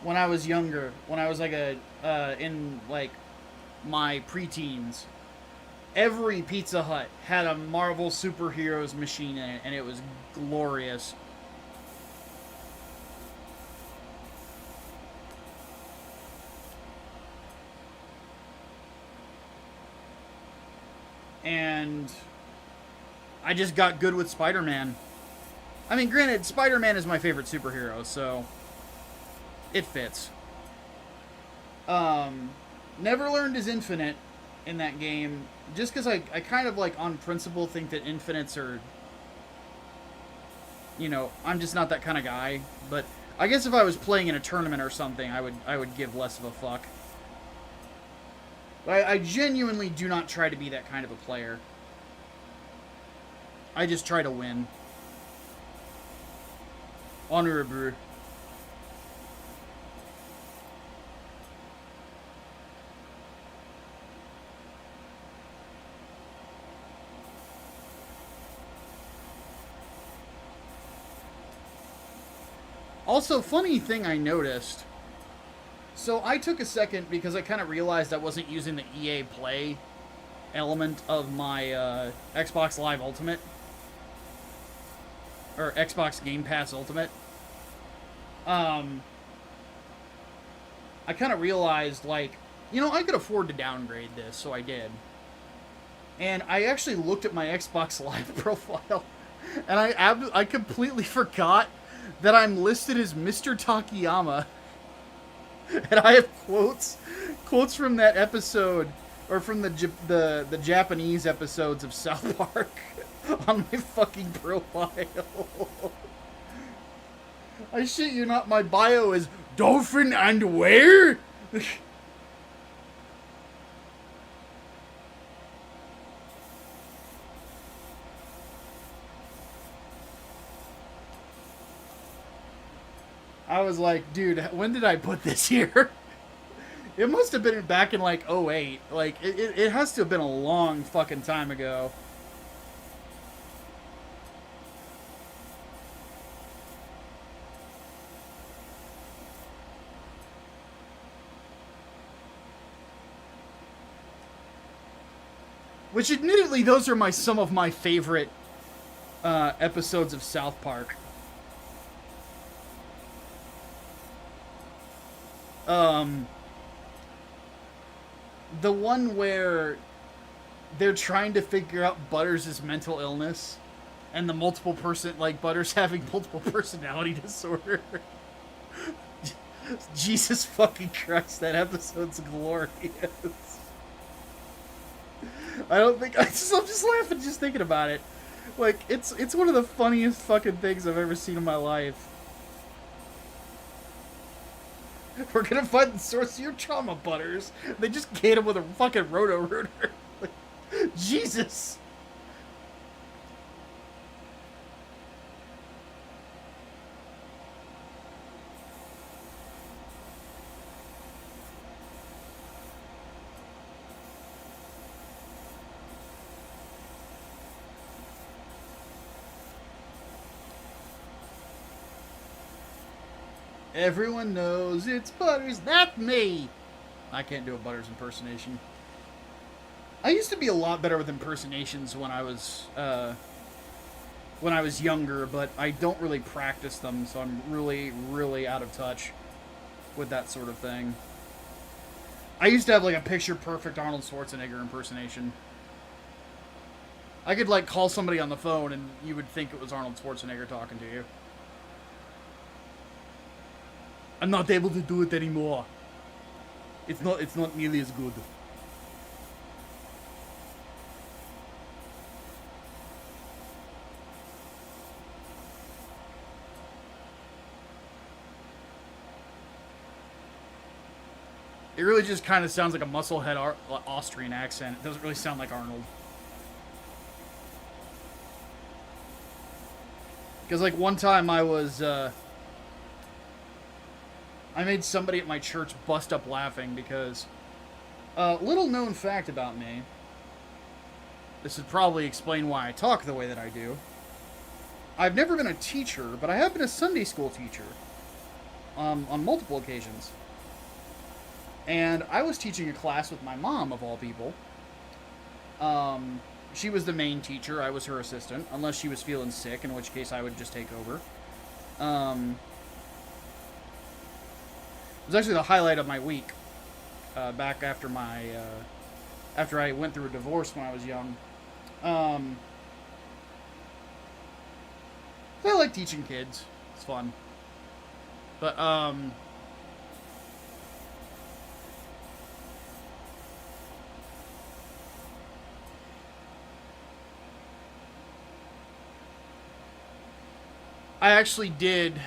when I was younger, when I was like in like my preteens, every Pizza Hut had a Marvel superheroes machine in it, and it was glorious. And I just got good with Spider-Man. I mean, granted, Spider-Man is my favorite superhero, so it fits. Never learned his infinite in that game, just because I kind of, like, on principle think that infinites are, I'm just not that kind of guy. But I guess if I was playing in a tournament or something, I would give less of a fuck. I genuinely do not try to be that kind of a player. I just try to win. Honorable. Also, funny thing I noticed. So I took a second because I kind of realized I wasn't using the EA Play element of my Xbox Live Ultimate. Or Xbox Game Pass Ultimate. I kind of realized, like, I could afford to downgrade this, so I did. And I actually looked at my Xbox Live profile, and I completely forgot that I'm listed as Mr. Takayama. And I have quotes from that episode, or from the Japanese episodes of South Park on my fucking profile. I shit you not, my bio is Dolphin and where? I was like, dude, when did I put this here? It must have been back in like '08. Like, it has to have been a long fucking time ago. Which, admittedly, those are some of my favorite episodes of South Park. The one where they're trying to figure out Butters' mental illness, and the Butters having multiple personality disorder. Jesus fucking Christ, that episode's glorious. I'm just laughing just thinking about it. Like, it's one of the funniest fucking things I've ever seen in my life. We're gonna find the source of your trauma, Butters. They just hit him with a fucking roto-rooter. Like, Jesus. Everyone knows it's Butters, not me. I can't do a Butters impersonation. I used to be a lot better with impersonations when I was younger, but I don't really practice them, so I'm really, really out of touch with that sort of thing. I used to have like a picture-perfect Arnold Schwarzenegger impersonation. I could like call somebody on the phone and you would think it was Arnold Schwarzenegger talking to you. I'm not able to do it anymore. It's not nearly as good. It really just kind of sounds like a musclehead Austrian accent. It doesn't really sound like Arnold. Because like one time I made somebody at my church bust up laughing because, little known fact about me, this would probably explain why I talk the way that I do. I've never been a teacher, but I have been a Sunday school teacher, on multiple occasions. And I was teaching a class with my mom, of all people. She was the main teacher, I was her assistant, unless she was feeling sick, in which case I would just take over. It was actually the highlight of my week, back after after I went through a divorce when I was young. I like teaching kids. It's fun. But, I actually did.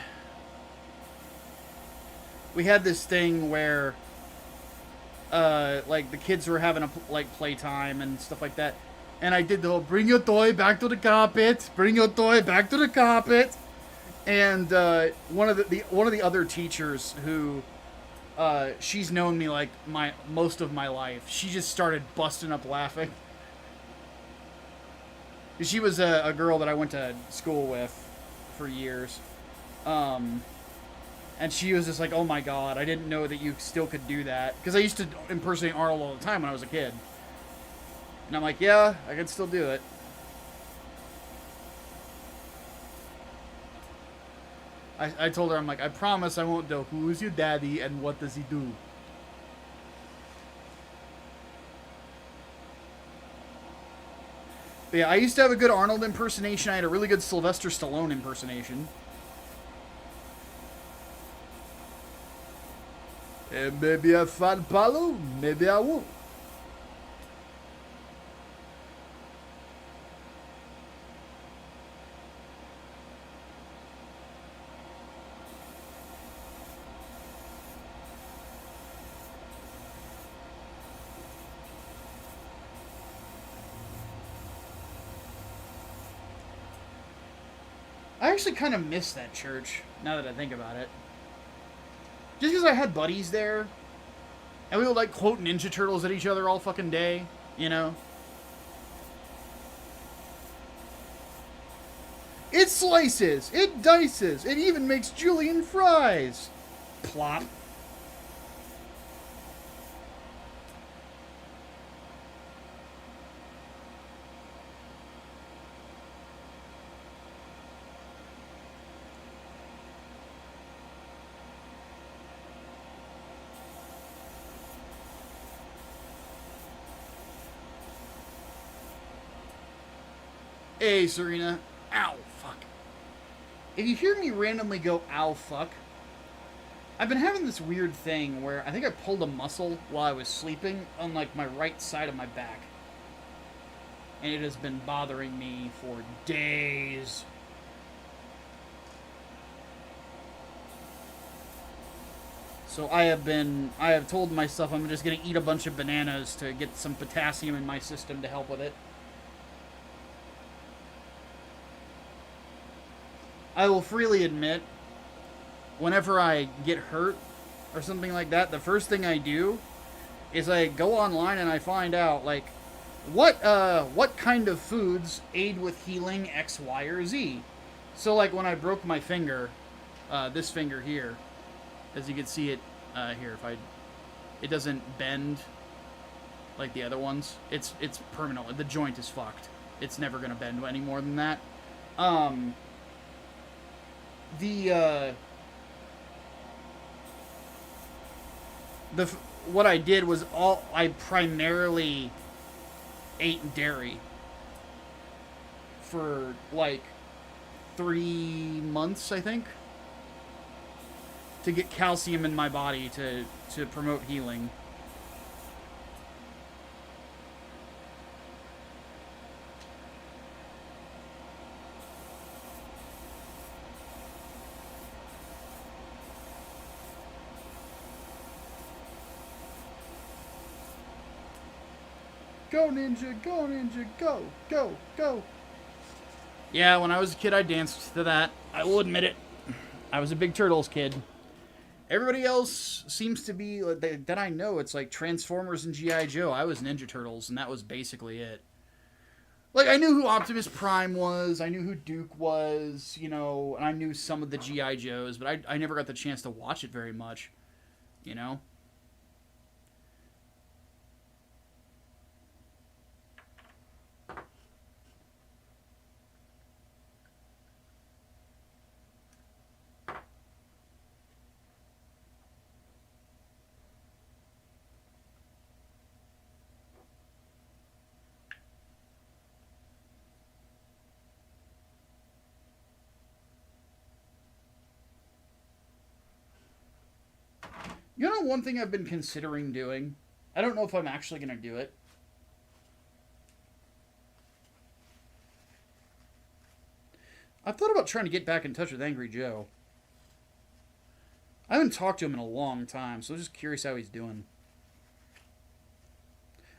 We had this thing where, like, the kids were having playtime and stuff like that. And I did the whole, bring your toy back to the carpet, bring your toy back to the carpet. And, one of the other teachers who, she's known me, like, most of my life, she just started busting up laughing. She was a girl that I went to school with for years. And she was just like, oh my god, I didn't know that you still could do that. Because I used to impersonate Arnold all the time when I was a kid. And I'm like, yeah, I can still do it. I told her, I'm like, I promise I won't do who's your daddy and what does he do. But yeah, I used to have a good Arnold impersonation. I had a really good Sylvester Stallone impersonation. And maybe I find Paulo, maybe I won't. I actually kind of miss that church, now that I think about it. Just because I had buddies there, and we would like quote Ninja Turtles at each other all fucking day, you know? It slices, it dices, it even makes julienne fries. Plop. Hey, Serena. Ow, fuck. If you hear me randomly go, ow, fuck, I've been having this weird thing where I think I pulled a muscle while I was sleeping on, like, my right side of my back. And it has been bothering me for days. So I have told myself I'm just going to eat a bunch of bananas to get some potassium in my system to help with it. I will freely admit, whenever I get hurt or something like that, the first thing I do is I go online and I find out, like, what kind of foods aid with healing X, Y, or Z. So, like, when I broke my finger, this finger here, as you can see it here, it doesn't bend like the other ones. It's permanent. The joint is fucked. It's never gonna bend any more than that. What I did was I primarily ate dairy for like 3 months, I think, to get calcium in my body to promote healing. Go, ninja, go, ninja, go, go, go. Yeah, when I was a kid, I danced to that. I will admit it. I was a big Turtles kid. Everybody else seems to be, that I know, it's like Transformers and G.I. Joe. I was Ninja Turtles, and that was basically it. Like, I knew who Optimus Prime was, I knew who Duke was, you know, and I knew some of the G.I. Joes, but I never got the chance to watch it very much, you know? You know, one thing I've been considering doing? I don't know if I'm actually going to do it. I've thought about trying to get back in touch with Angry Joe. I haven't talked to him in a long time, so I'm just curious how he's doing.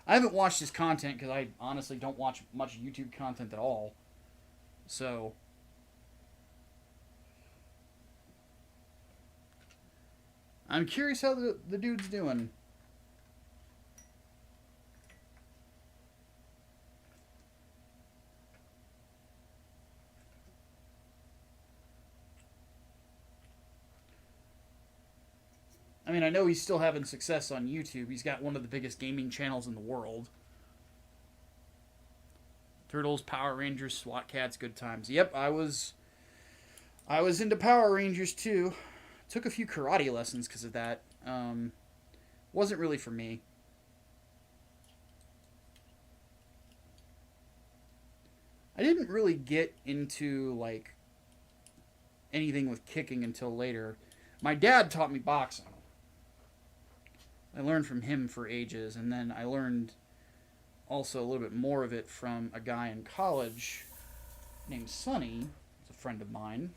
I haven't watched his content because I honestly don't watch much YouTube content at all. So I'm curious how the dude's doing. I mean, I know he's still having success on YouTube. He's got one of the biggest gaming channels in the world. Turtles, Power Rangers, SWAT Cats, good times. Yep, I was into Power Rangers too. Took a few karate lessons because of that. Wasn't really for me. I didn't really get into like anything with kicking until later. My dad taught me boxing. I learned from him for ages, and then I learned also a little bit more of it from a guy in college named Sonny. He's a friend of mine.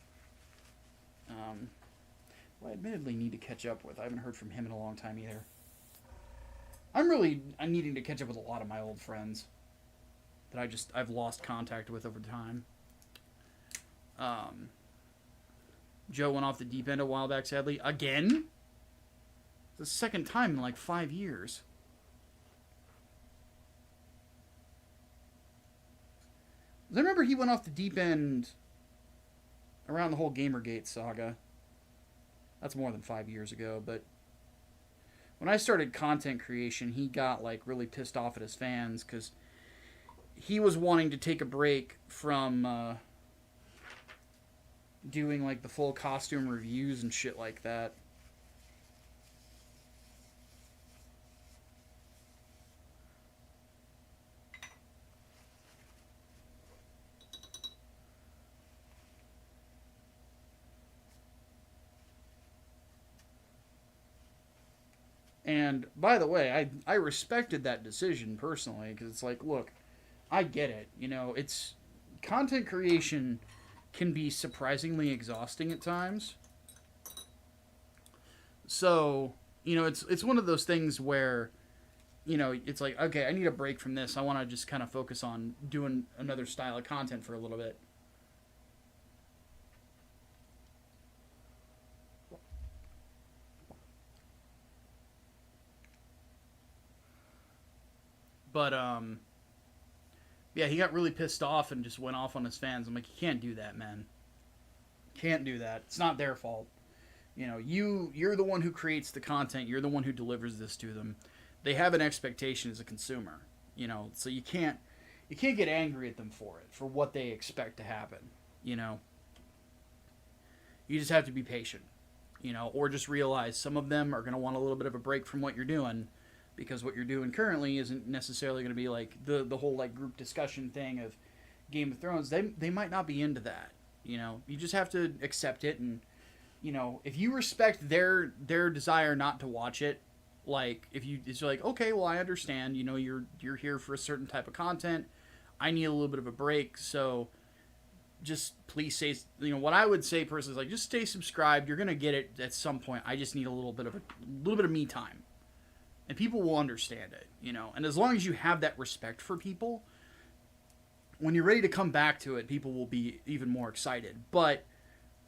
Who I admittedly need to catch up with. I haven't heard from him in a long time either. I'm needing to catch up with a lot of my old friends that I've lost contact with over time. Joe went off the deep end a while back, sadly. Again? It's the second time in like 5 years. 'Cause I remember he went off the deep end around the whole Gamergate saga. That's more than 5 years ago, but when I started content creation, he got like really pissed off at his fans because he was wanting to take a break from doing like the full costume reviews and shit like that. And by the way, I respected that decision personally because it's like, look, I get it. You know, it's content creation can be surprisingly exhausting at times. So, you know, it's one of those things where, you know, it's like, okay, I need a break from this. I want to just kind of focus on doing another style of content for a little bit. But yeah, he got really pissed off and just went off on his fans. I'm like, you can't do that, man. Can't do that. It's not their fault. You know, you're the one who creates the content. You're the one who delivers this to them. They have an expectation as a consumer. You know, so you can't get angry at them for it, for what they expect to happen. You know, you just have to be patient. You know, or just realize some of them are going to want a little bit of a break from what you're doing. Because what you're doing currently isn't necessarily going to be like the whole like group discussion thing of Game of Thrones. They might not be into that. You know, you just have to accept it, and you know, if you respect their desire not to watch it, like if you it's like, okay, well, I understand. You know, you're here for a certain type of content. I need a little bit of a break, so just please say, you know, what I would say personally is like, just stay subscribed. You're gonna get it at some point. I just need a little bit of me time. And people will understand it, you know. And as long as you have that respect for people, when you're ready to come back to it, people will be even more excited. But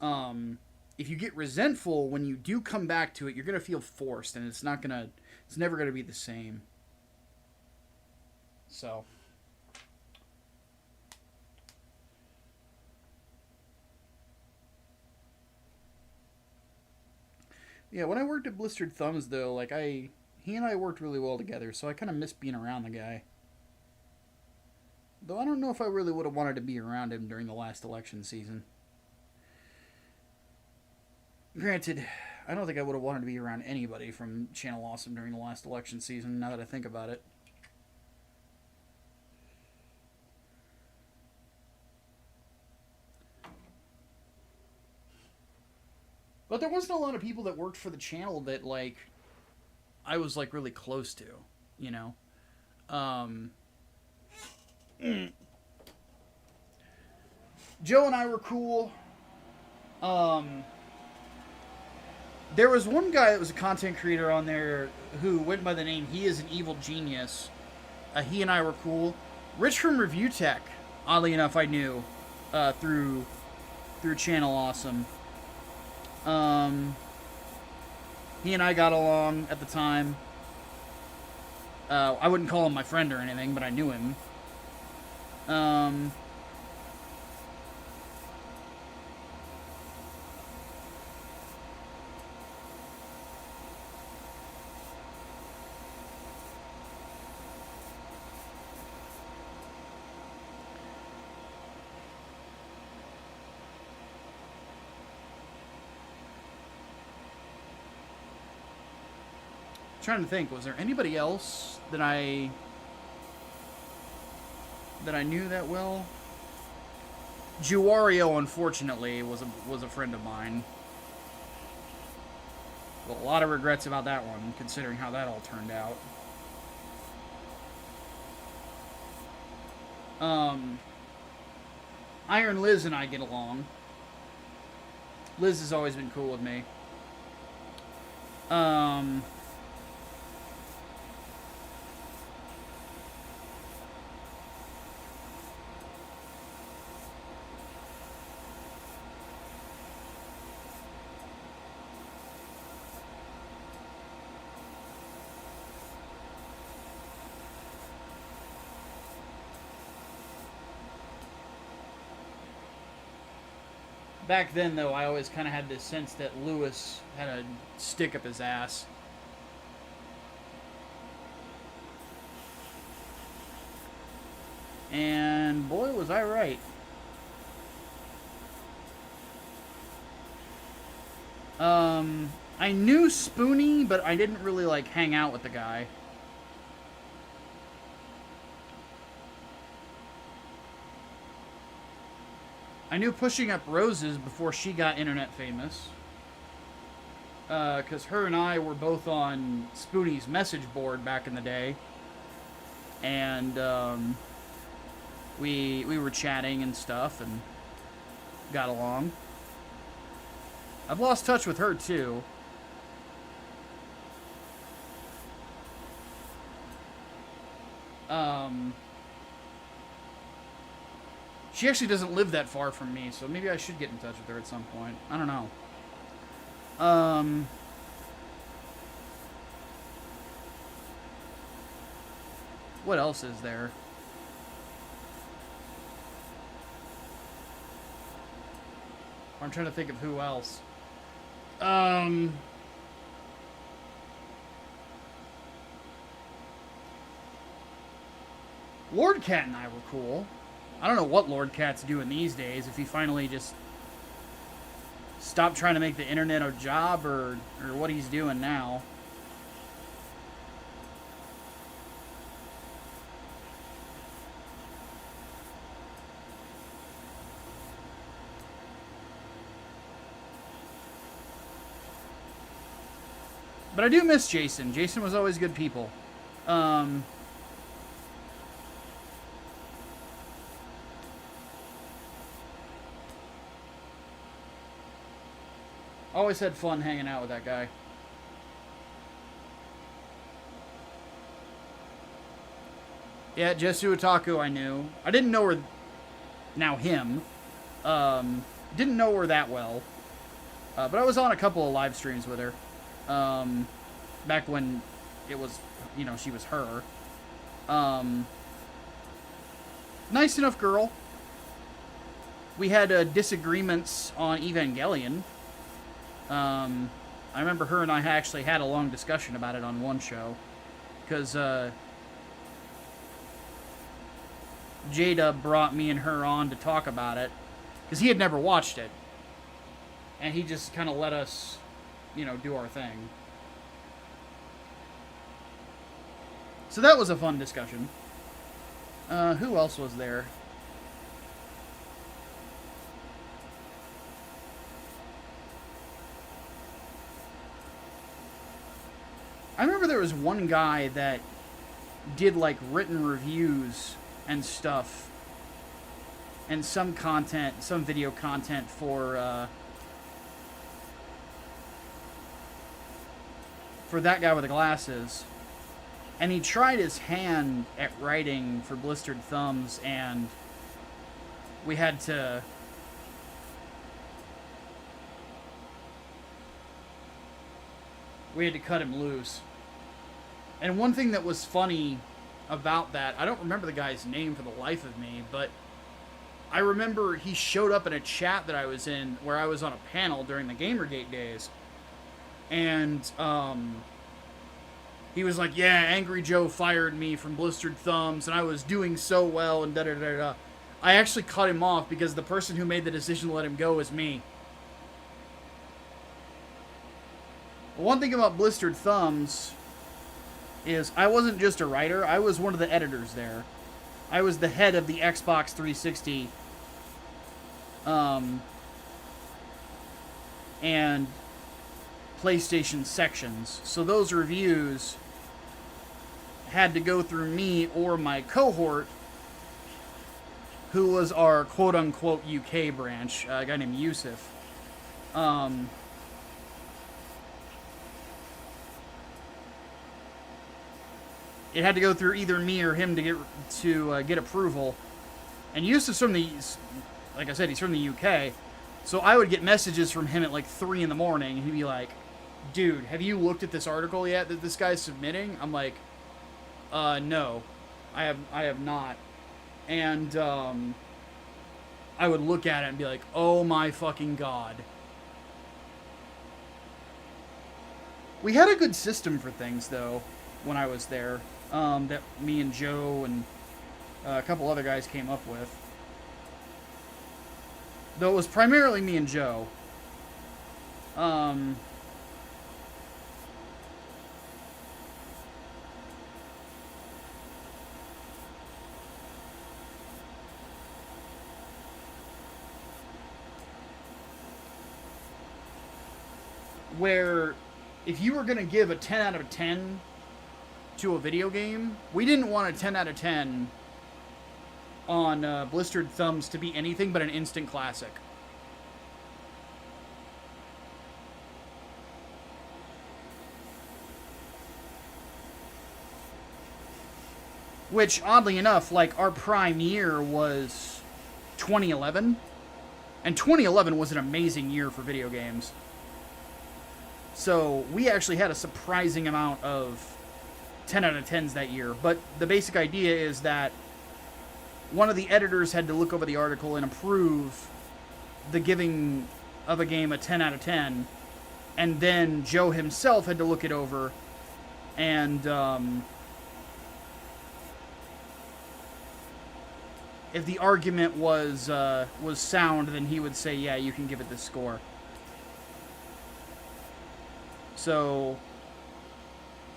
if you get resentful when you do come back to it, you're gonna feel forced, and it's never gonna be the same. So. Yeah, when I worked at Blistered Thumbs, though, like he and I worked really well together, so I kind of miss being around the guy. Though I don't know if I really would have wanted to be around him during the last election season. Granted, I don't think I would have wanted to be around anybody from Channel Awesome during the last election season, now that I think about it. But there wasn't a lot of people that worked for the channel that, like, I was like really close to, you know. Joe and I were cool. There was one guy that was a content creator on there who went by the name He Is an Evil Genius. He and I were cool. Rich from Review Tech, oddly enough, I knew through Channel Awesome. He and I got along at the time. I wouldn't call him my friend or anything, but I knew him. trying to think, was there anybody else that I knew that well? Juario, unfortunately, was a friend of mine. Well, a lot of regrets about that one, considering how that all turned out. Iron Liz and I get along. Liz has always been cool with me. Back then, though, I always kind of had this sense that Lewis had a stick up his ass. And boy, was I right. I knew Spoonie, but I didn't really, like, hang out with the guy. I knew Pushing Up Roses before she got internet famous. Because her and I were both on Spoonie's message board back in the day. And we were chatting and stuff and got along. I've lost touch with her too. She actually doesn't live that far from me, so maybe I should get in touch with her at some point. I don't know. What else is there? I'm trying to think of who else. Lord Cat and I were cool. I don't know what Lord Cat's doing these days, if he finally just stopped trying to make the internet a job or what he's doing now. But I do miss Jason. Jason was always good people. Always had fun hanging out with that guy. Yeah, Jesu Otaku I knew. I didn't know her... Now him. Didn't know her that well. But I was on a couple of live streams with her. Back when it was, you know, she was her. Nice enough girl. We had disagreements on Evangelion. I remember her and I actually had a long discussion about it on one show. Because, Jada brought me and her on to talk about it. Because he had never watched it. And he just kind of let us, you know, do our thing. So that was a fun discussion. Who else was there? I remember there was one guy that did, like, written reviews and stuff. And some content, some video content for that guy with the glasses. And he tried his hand at writing for Blistered Thumbs, and we had to... we had to cut him loose. And one thing that was funny about that, I don't remember the guy's name for the life of me, but I remember he showed up in a chat that I was in where I was on a panel during the Gamergate days. And he was like, yeah, Angry Joe fired me from Blistered Thumbs, and I was doing so well, and da-da-da-da. I actually cut him off because the person who made the decision to let him go is me. One thing about Blistered Thumbs is I wasn't just a writer, I was one of the editors there. I was the head of the Xbox 360 and PlayStation sections. So those reviews had to go through me or my cohort, who was our quote-unquote UK branch, a guy named Yusuf. It had to go through either me or him to get approval. And Yusuf's from the, like I said, he's from the UK. So I would get messages from him at like 3 in the morning, and he'd be like, dude, have you looked at this article yet that this guy's submitting? I'm like, no, I have not. And I would look at it and be like, oh my fucking god. We had a good system for things, though, when I was there, that me and Joe and a couple other guys came up with. Though it was primarily me and Joe. Where if you were going to give a 10 out of 10 to a video game, we didn't want a 10 out of 10 on Blistered Thumbs to be anything but an instant classic. Which, oddly enough, like, our prime year was 2011. And 2011 was an amazing year for video games. So we actually had a surprising amount of 10 out of 10s that year. But the basic idea is that one of the editors had to look over the article and approve the giving of a game a 10 out of 10. And then Joe himself had to look it over and if the argument was sound, then he would say, yeah, you can give it this score. So,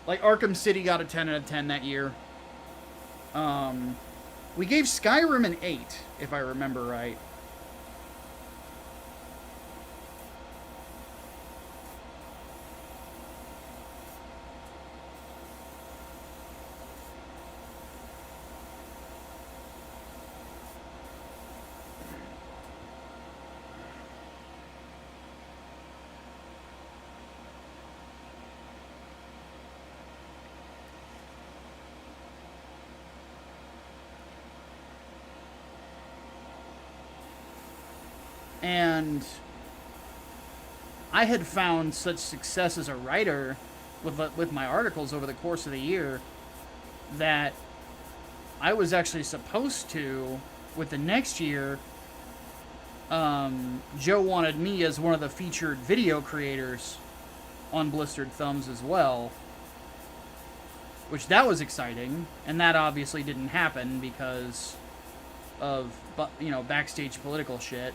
like, Arkham City got a 10 out of 10 that year. We gave Skyrim an 8, if I remember right. And I had found such success as a writer with my articles over the course of the year that I was actually supposed to, with the next year, Joe wanted me as one of the featured video creators on Blistered Thumbs as well, which that was exciting, and that obviously didn't happen because of, you know, backstage political shit.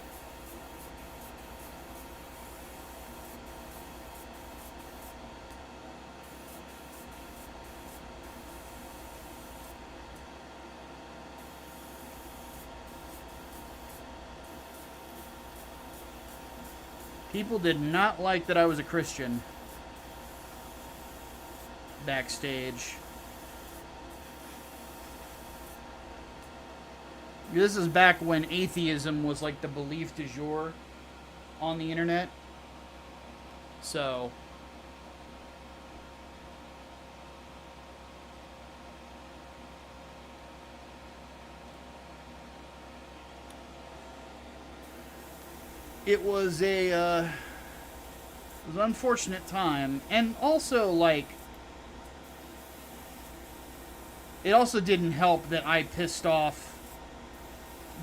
People did not like that I was a Christian backstage. This is back when atheism was like the belief du jour on the internet. So it was an unfortunate time, and also, like, it also didn't help that I pissed off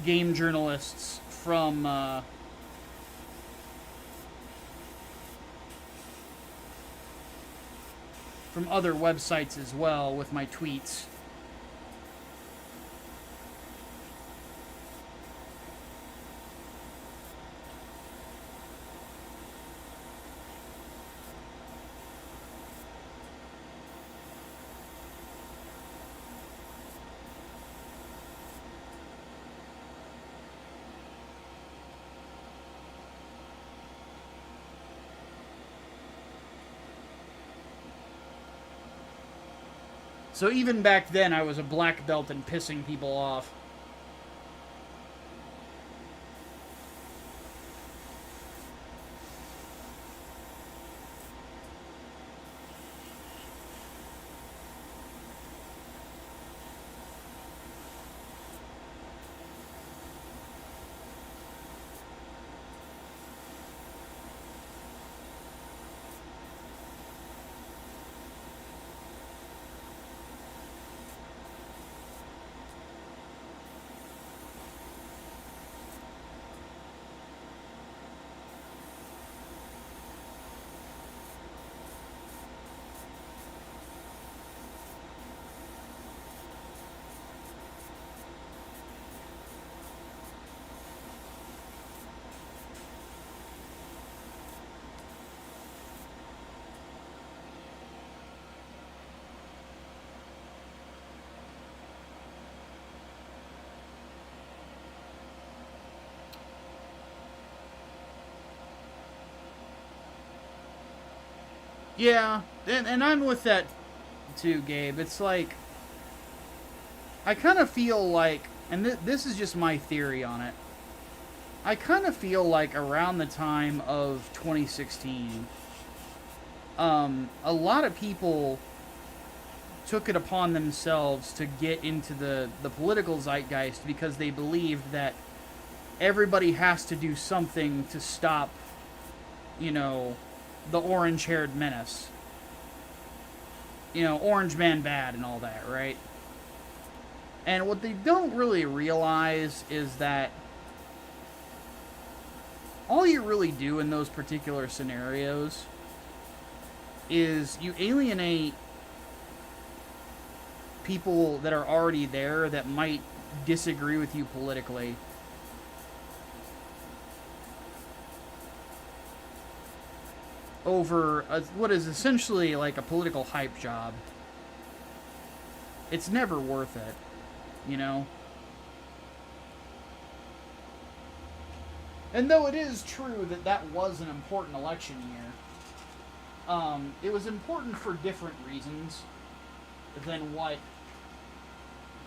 game journalists from other websites as well with my tweets. So even back then, I was a black belt and pissing people off. Yeah, and I'm with that too, Gabe. It's like, I kind of feel like, and this is just my theory on it, I kind of feel like around the time of 2016, a lot of people took it upon themselves to get into the political zeitgeist because they believed that everybody has to do something to stop, you know, the orange-haired menace. You know, Orange Man bad and all that, right? And what they don't really realize is that all you really do in those particular scenarios is you alienate people that are already there that might disagree with you politically. Over what is essentially like a political hype job. It's never worth it, you know? And though it is true that that was an important election year, it was important for different reasons than what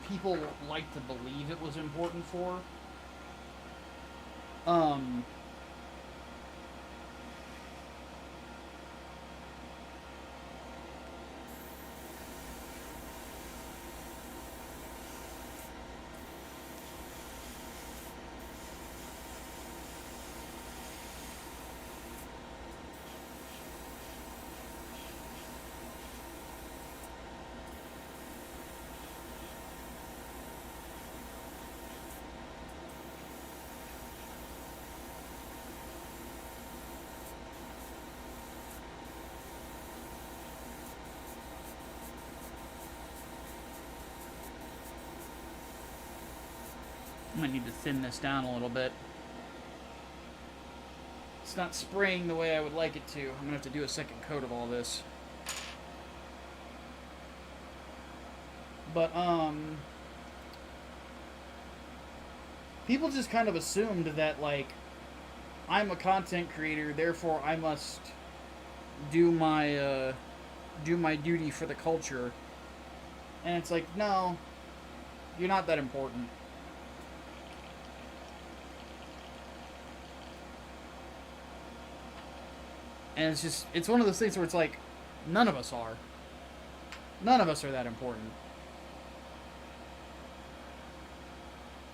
people like to believe it was important for. I might need to thin this down a little bit. It's not spraying the way I would like it to. I'm gonna have to do a second coat of all this. But, people just kind of assumed that, like, I'm a content creator, therefore I must do my duty for the culture. And it's like, no, you're not that important. And it's just, it's one of those things where it's like, none of us are. None of us are that important.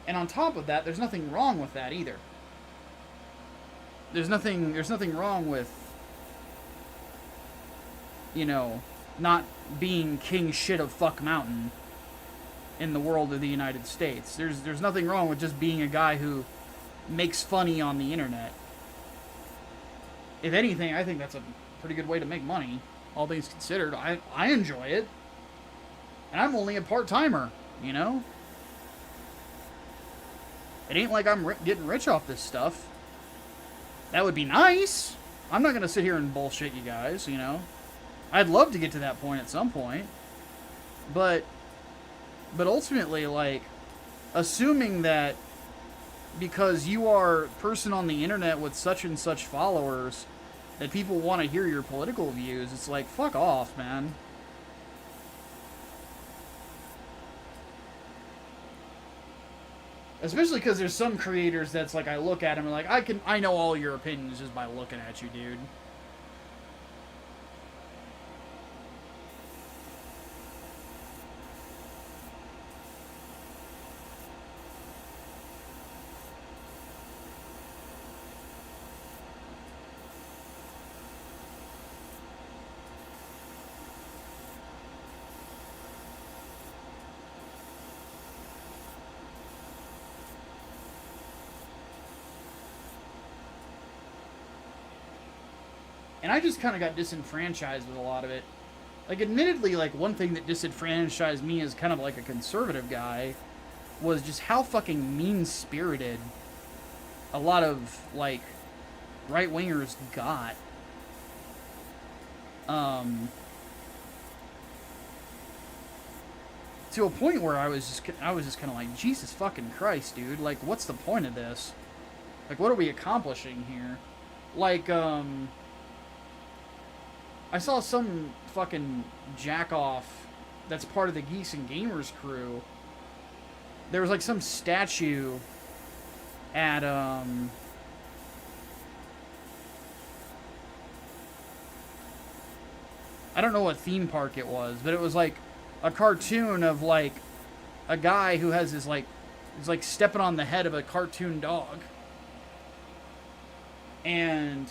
And on top of that, there's nothing wrong with that either. There's nothing wrong with, you know, not being king shit of fuck mountain in the world of the United States. There's nothing wrong with just being a guy who makes funny on the internet. If anything, I think that's a pretty good way to make money, all things considered. I enjoy it. And I'm only a part-timer, you know? It ain't like I'm getting rich off this stuff. That would be nice. I'm not going to sit here and bullshit you guys, you know? I'd love to get to that point at some point. But ultimately, like, assuming that because you are a person on the internet with such and such followers that people want to hear your political views, it's like, fuck off, man. Especially because there's some creators that's like, I look at them and like, I know all your opinions just by looking at you, dude. And I just kind of got disenfranchised with a lot of it. Like, admittedly, like, one thing that disenfranchised me as kind of like a conservative guy was just how fucking mean-spirited a lot of, like, right-wingers got. To a point where I was just kind of like, Jesus fucking Christ, dude. Like, what's the point of this? Like, what are we accomplishing here? Like, I saw some fucking jack-off that's part of the Geeks and Gamers crew. There was, like, some statue at, I don't know what theme park it was, but it was, like, a cartoon of, like, a guy who has his, like, he's, like, stepping on the head of a cartoon dog. And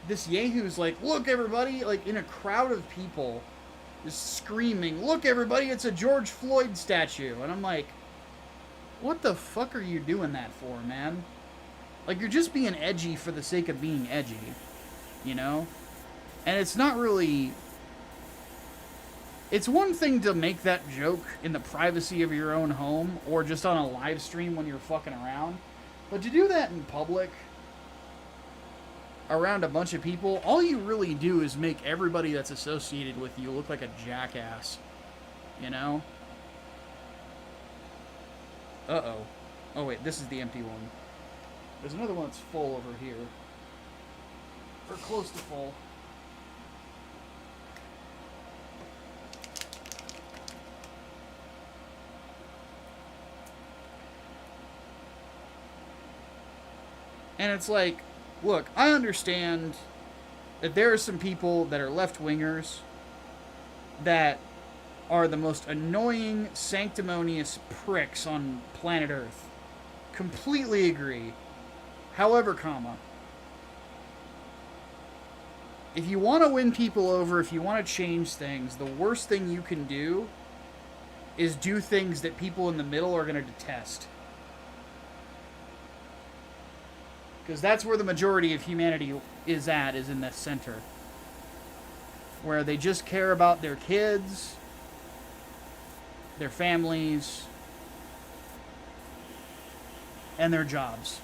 this Yahoo's like, look, everybody, like, in a crowd of people, just screaming, look, everybody, it's a George Floyd statue. And I'm like, what the fuck are you doing that for, man? Like, you're just being edgy for the sake of being edgy, you know? And it's not really... It's one thing to make that joke in the privacy of your own home, or just on a live stream when you're fucking around. But to do that in public, around a bunch of people, all you really do is make everybody that's associated with you look like a jackass. You know? Uh-oh. Oh, wait, this is the empty one. There's another one that's full over here. Or close to full. And it's like, look, I understand that there are some people that are left-wingers that are the most annoying, sanctimonious pricks on planet Earth. Completely agree. However, if you want to win people over, if you want to change things, the worst thing you can do is do things that people in the middle are going to detest. Because that's where the majority of humanity is in the center. Where they just care about their kids, their families, and their jobs.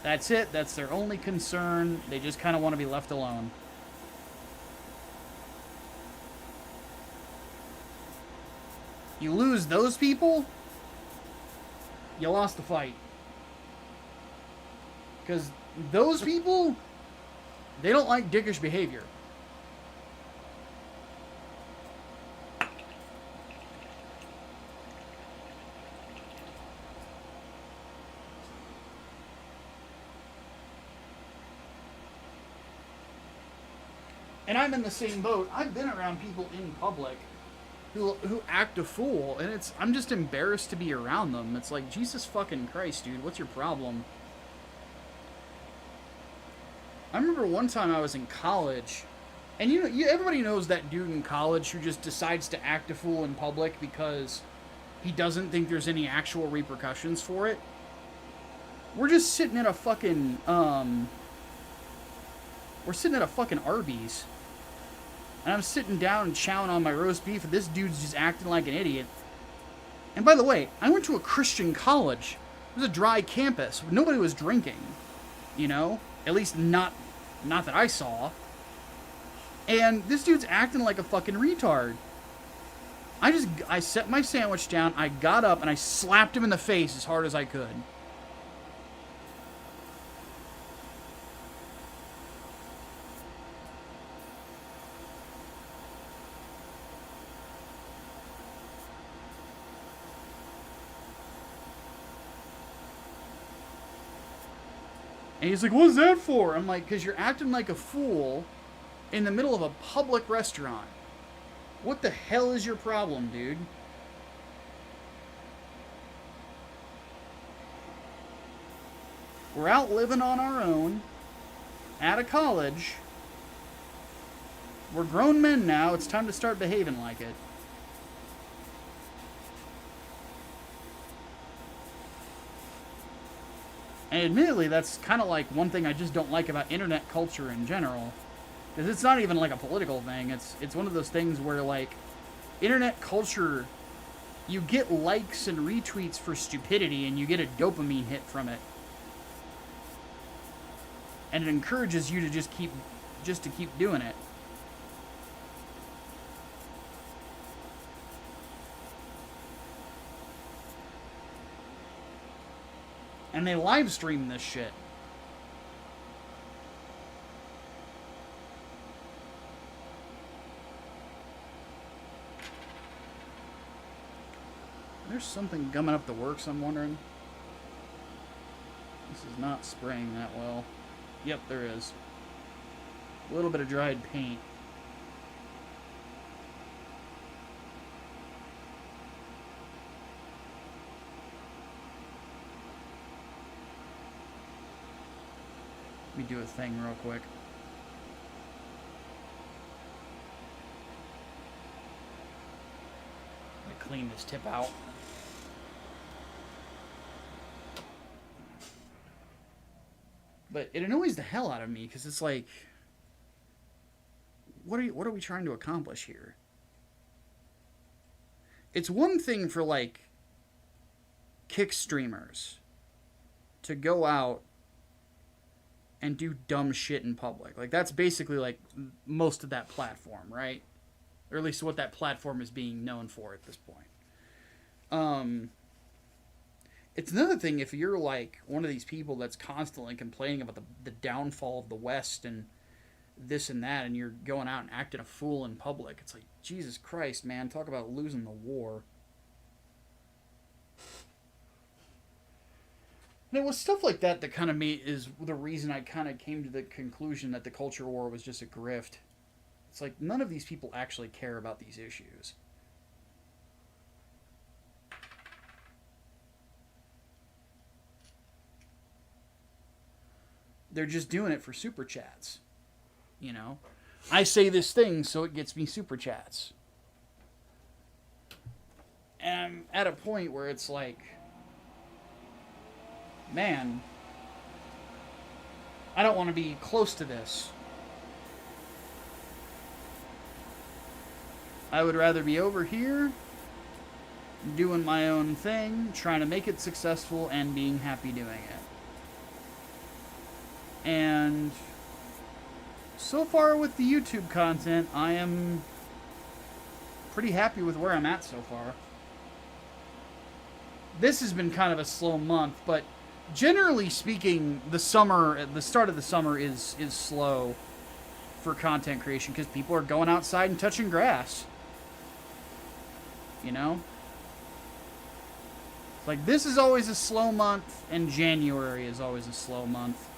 That's it. That's their only concern. They just kind of want to be left alone. You lose those people, you lost the fight. Because those people, they don't like dickish behavior. And I'm in the same boat. I've been around people in public who act a fool, and I'm just embarrassed to be around them. It's like, Jesus fucking Christ, dude, what's your problem? I remember one time I was in college, and everybody knows that dude in college who just decides to act a fool in public because he doesn't think there's any actual repercussions for it. We're just sitting at a fucking, we're sitting at a fucking Arby's, and I'm sitting down and chowing on my roast beef, and this dude's just acting like an idiot. And by the way, I went to a Christian college. It was a dry campus. Nobody was drinking, you know? At least not that I saw. And this dude's acting like a fucking retard. I set my sandwich down, I got up, and I slapped him in the face as hard as I could. And he's like, what's that for? I'm like, because you're acting like a fool in the middle of a public restaurant. What the hell is your problem, dude? We're out living on our own, out of college. We're grown men now. It's time to start behaving like it. And admittedly, that's kind of like one thing I just don't like about internet culture in general. Because it's not even like a political thing. It's one of those things where, like, internet culture, you get likes and retweets for stupidity and you get a dopamine hit from it. And it encourages you to just keep doing it. And they live stream this shit. There's something gumming up the works, I'm wondering. This is not spraying that well. Yep, there is. A little bit of dried paint. Let me do a thing real quick. Let me clean this tip out. But it annoys the hell out of me because it's like, what are we trying to accomplish here? It's one thing for like kick streamers to go out and do dumb shit in public. Like, that's basically like most of that platform, right? Or at least what that platform is being known for at this point. It's another thing if you're like one of these people that's constantly complaining about the downfall of the West and this and that, and you're going out and acting a fool in public. It's like, Jesus Christ, man, talk about losing the war. And it was stuff like that that kind of is the reason I kind of came to the conclusion that the culture war was just a grift. It's like, none of these people actually care about these issues. They're just doing it for super chats. You know? I say this thing, so it gets me super chats. And I'm at a point where it's like, man, I don't want to be close to this. I would rather be over here, doing my own thing, trying to make it successful, and being happy doing it. And so far with the YouTube content, I am pretty happy with where I'm at so far. This has been kind of a slow month, but generally speaking, the start of the summer is slow for content creation because people are going outside and touching grass. You know? Like, this is always a slow month, and January is always a slow month.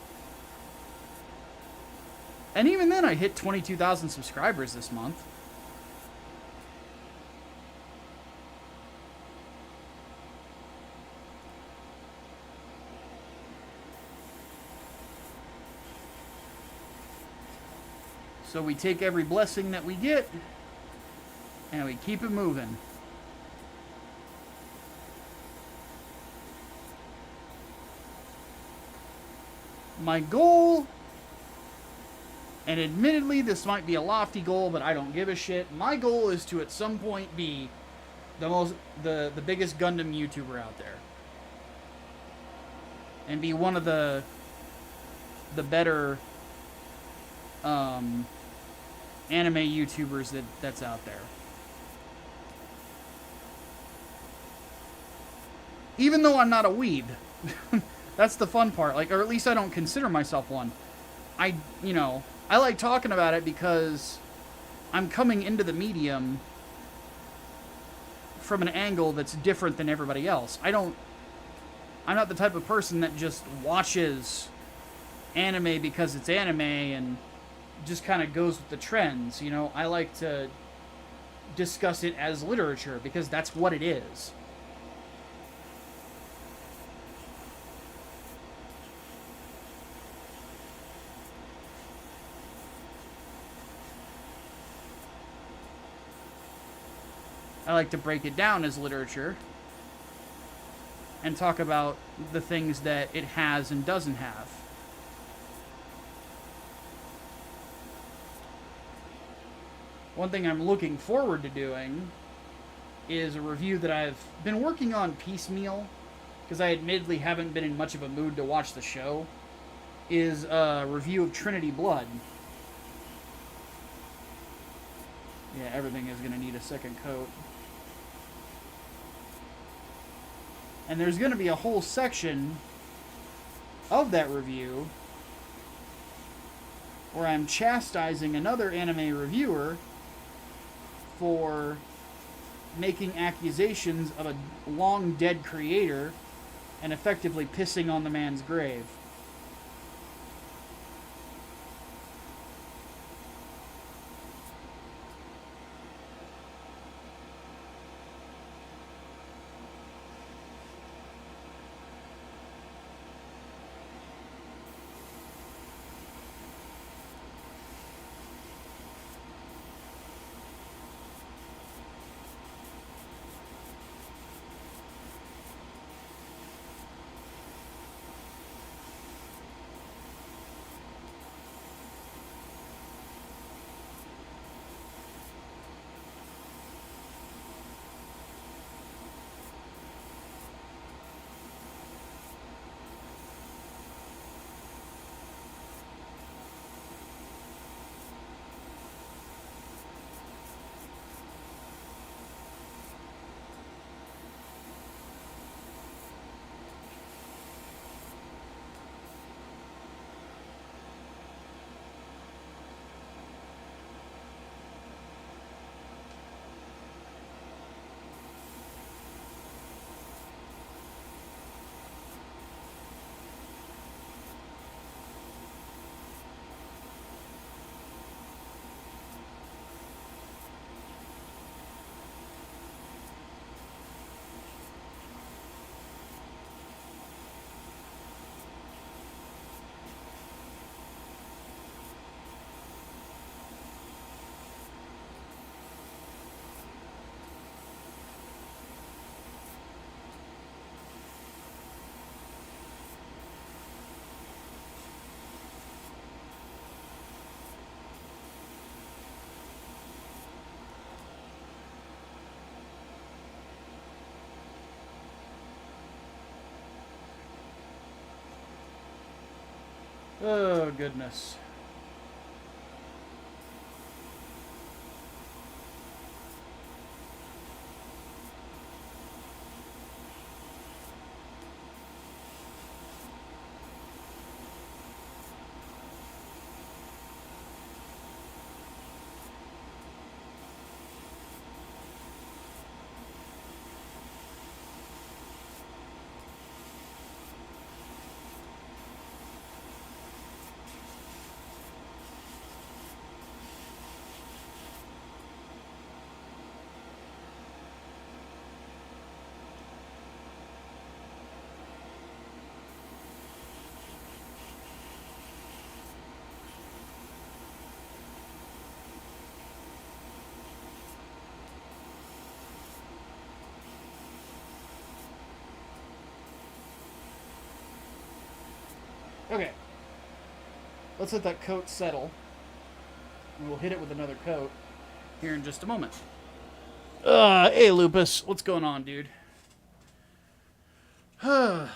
And even then, I hit 22,000 subscribers this month. So we take every blessing that we get, and we keep it moving. My goal, and admittedly this might be a lofty goal, but I don't give a shit. My goal is to at some point be the biggest Gundam YouTuber out there. And be one of the better anime YouTubers that's out there. Even though I'm not a weeb. That's the fun part. Like, or at least I don't consider myself one. I like talking about it because I'm coming into the medium from an angle that's different than everybody else. I'm not the type of person that just watches anime because it's anime and just kind of goes with the trends. You know, I like to discuss it as literature because that's what it is. I like to break it down as literature and talk about the things that it has and doesn't have. One thing I'm looking forward to doing is a review that I've been working on piecemeal, because I admittedly haven't been in much of a mood to watch the show, is a review of Trinity Blood. Yeah, everything is going to need a second coat. And there's going to be a whole section of that review where I'm chastising another anime reviewer for making accusations of a long dead creator and effectively pissing on the man's grave. Oh, goodness. Okay. Let's let that coat settle. And we'll hit it with another coat here in just a moment. Hey, Lupus. What's going on, dude? Not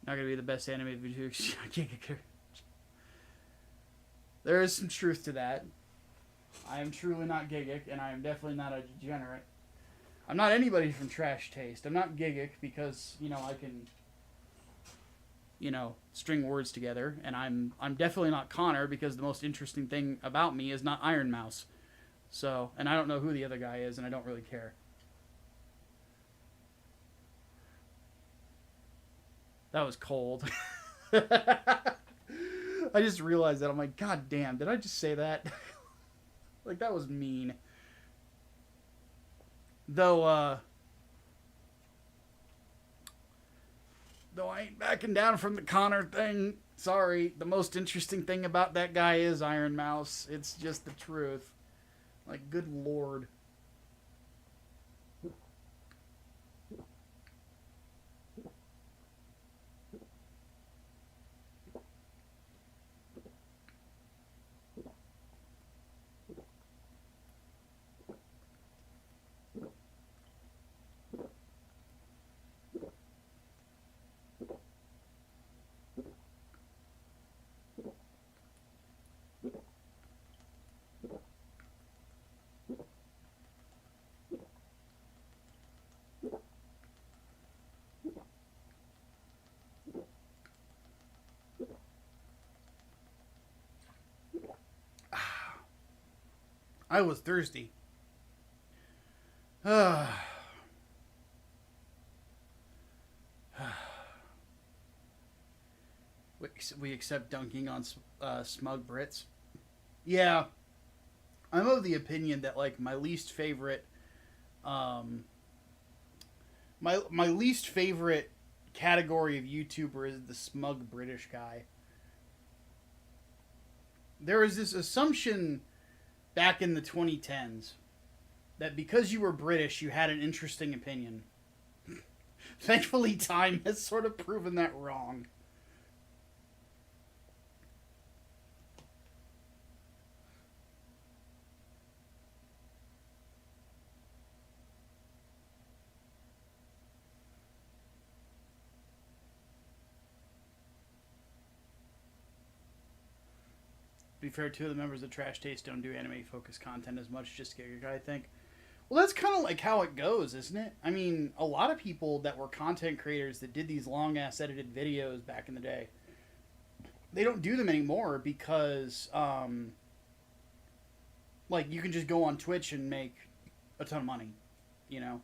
gonna be the best anime video. There is some truth to that. I am truly not Gigic, and I am definitely not a degenerate. I'm not anybody from Trash Taste. I'm not Gigic because, you know, I can, you know, string words together, and I'm definitely not Connor because the most interesting thing about me is not Iron Mouse. So, and I don't know who the other guy is, and I don't really care. That was cold. I just realized that. I'm like, God damn, did I just say that? Like, that was mean. Though, though I ain't backing down from the Connor thing. Sorry, the most interesting thing about that guy is Iron Mouse. It's just the truth. Like, good lord. I was thirsty. We accept dunking on smug Brits. Yeah, I'm of the opinion that like my least favorite, my least favorite category of YouTuber is the smug British guy. There was this assumption back in the 2010s that because you were British, you had an interesting opinion. Thankfully, time has sort of proven that wrong. To be fair, two of the members of Trash Taste don't do anime-focused content as much, just to get your guy, I think. Well, that's kind of like how it goes, isn't it? I mean, a lot of people that were content creators that did these long-ass edited videos back in the day, they don't do them anymore because, like, you can just go on Twitch and make a ton of money, you know?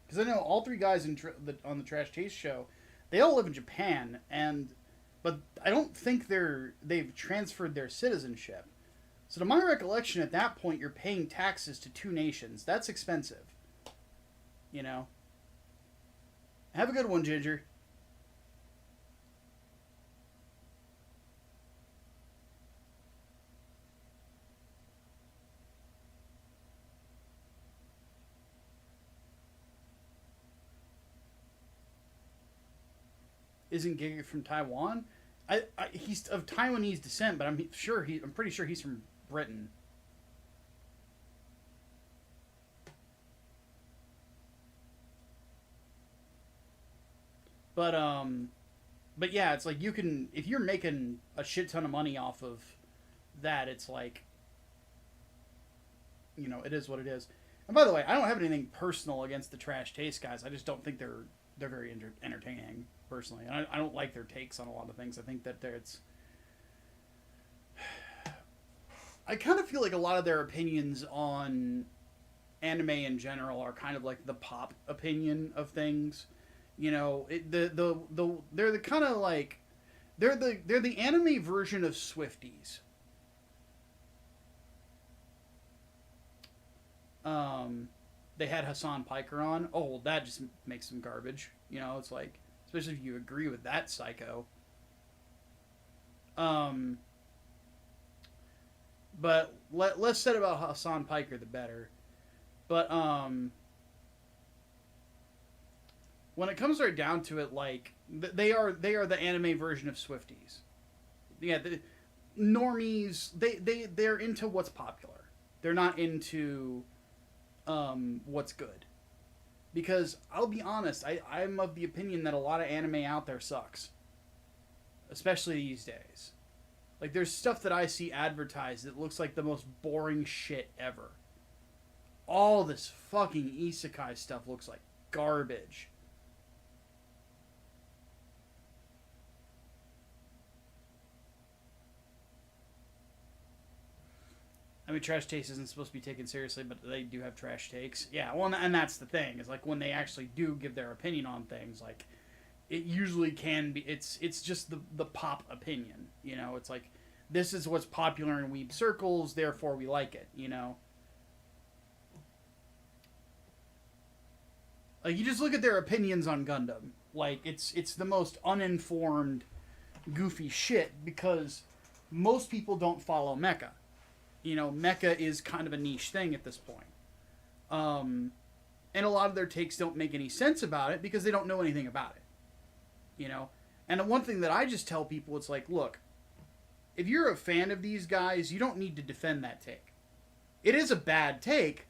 Because I know all three guys on the Trash Taste show, they all live in Japan, but I don't think they've transferred their citizenship. So to my recollection, at that point, you're paying taxes to two nations. That's expensive. You know? Have a good one, Ginger. Isn't Giga from Taiwan? He's of Taiwanese descent, but I'm pretty sure he's from Britain. But but yeah, it's like you can if you're making a shit ton of money off of that, it's like it is what it is. And by the way, I don't have anything personal against the Trash Taste guys. I just don't think they're very entertaining personally. And I don't like their takes on a lot of things. I think that I kind of feel like a lot of their opinions on anime in general are kind of like the pop opinion of things. They're the kind of like they're the anime version of Swifties. They had Hassan Piker on. Oh, well, that just makes them garbage. It's like, especially if you agree with that psycho. But less said about Hassan Piker, the better. But when it comes right down to it, like they are the anime version of Swifties. Yeah, the normies. They're into what's popular. They're not into what's good. Because I'll be honest, I'm of the opinion that a lot of anime out there sucks. Especially these days. Like, there's stuff that I see advertised that looks like the most boring shit ever. All this fucking isekai stuff looks like garbage. I mean, Trash Taste isn't supposed to be taken seriously, but they do have trash takes. Yeah, well, and that's the thing. Is like when they actually do give their opinion on things, like it usually can be. It's just the pop opinion. You know, it's like this is what's popular in weeb circles, therefore we like it. You know, like you just look at their opinions on Gundam. Like it's the most uninformed, goofy shit because most people don't follow mecha. You know, mecha is kind of a niche thing at this point. And a lot of their takes don't make any sense about it because they don't know anything about it. You know? And one thing that I just tell people, it's like, look, if you're a fan of these guys, you don't need to defend that take. It is a bad take,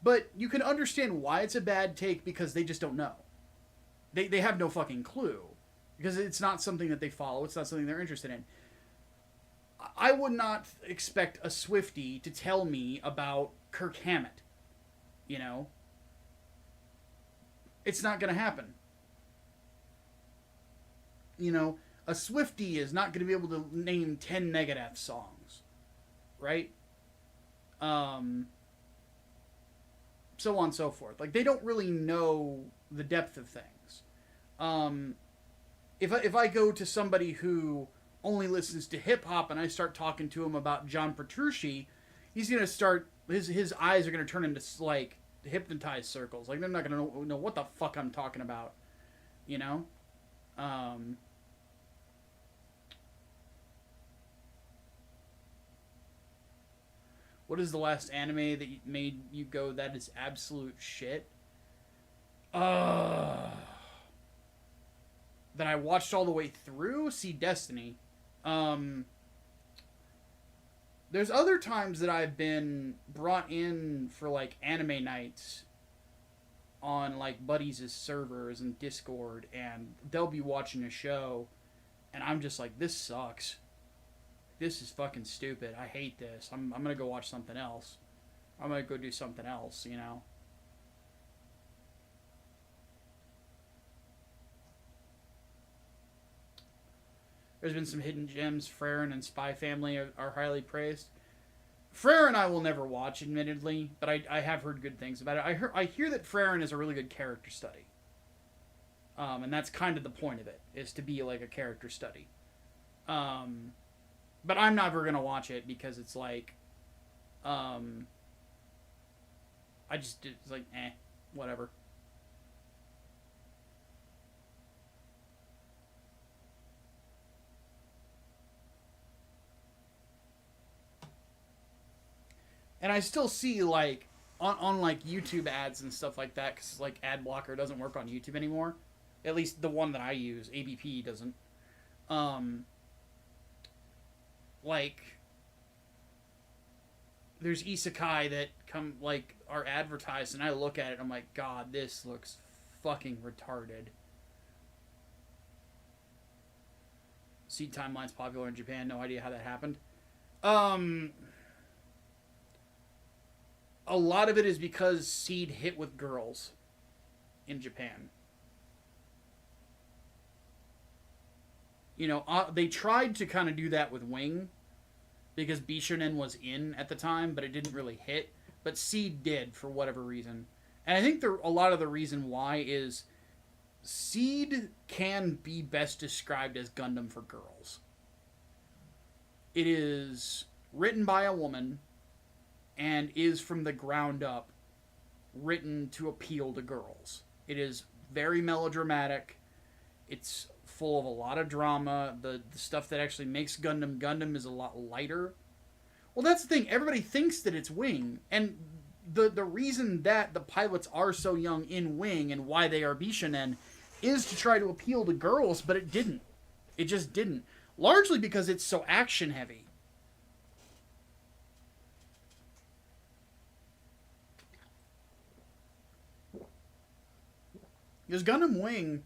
but you can understand why it's a bad take because they just don't know. They have no fucking clue. Because it's not something that they follow. It's not something they're interested in. I would not expect a Swiftie to tell me about Kirk Hammett. You know? It's not going to happen. You know, a Swiftie is not going to be able to name 10 Megadeth songs. Right? So on and so forth. Like, they don't really know the depth of things. If I go to somebody who only listens to hip-hop and I start talking to him about John Petrucci, he's going to start... His eyes are going to turn into, like, hypnotized circles. Like, they're not going to know what the fuck I'm talking about. You know? What is the last anime that made you go, that is absolute shit? That I watched all the way through? See Destiny. There's other times that I've been brought in for, like, anime nights on, like, buddies' servers and Discord, and they'll be watching a show, and I'm just like, this sucks. This is fucking stupid. I hate this. I'm gonna go watch something else. I'm gonna go do something else, you know? There's been some hidden gems. Freyren and Spy Family are highly praised. Freyren I will never watch, admittedly, but I have heard good things about it. I hear that Freyren is a really good character study. And that's kind of the point of it, is to be like a character study. But I'm never going to watch it because it's like... it's like, whatever. And I still see, like, on like, YouTube ads and stuff like that, because, like, ad blocker doesn't work on YouTube anymore. At least the one that I use. ABP doesn't. Like, there's isekai that are advertised, and I look at it, and I'm like, God, this looks fucking retarded. Seed Timeline's popular in Japan. No idea how that happened. A lot of it is because Seed hit with girls in Japan. You know, they tried to kind of do that with Wing because Bishonen was in at the time, but it didn't really hit. But Seed did for whatever reason. And I think a lot of the reason why is Seed can be best described as Gundam for girls. It is written by a woman and is from the ground up written to appeal to girls. It is very melodramatic. It's full of a lot of drama. The stuff that actually makes Gundam is a lot lighter. Well, that's the thing. Everybody thinks that it's Wing. And the reason that the pilots are so young in Wing and why they are Bishonen is to try to appeal to girls, but it didn't. It just didn't. Largely because it's so action heavy. Because Gundam Wing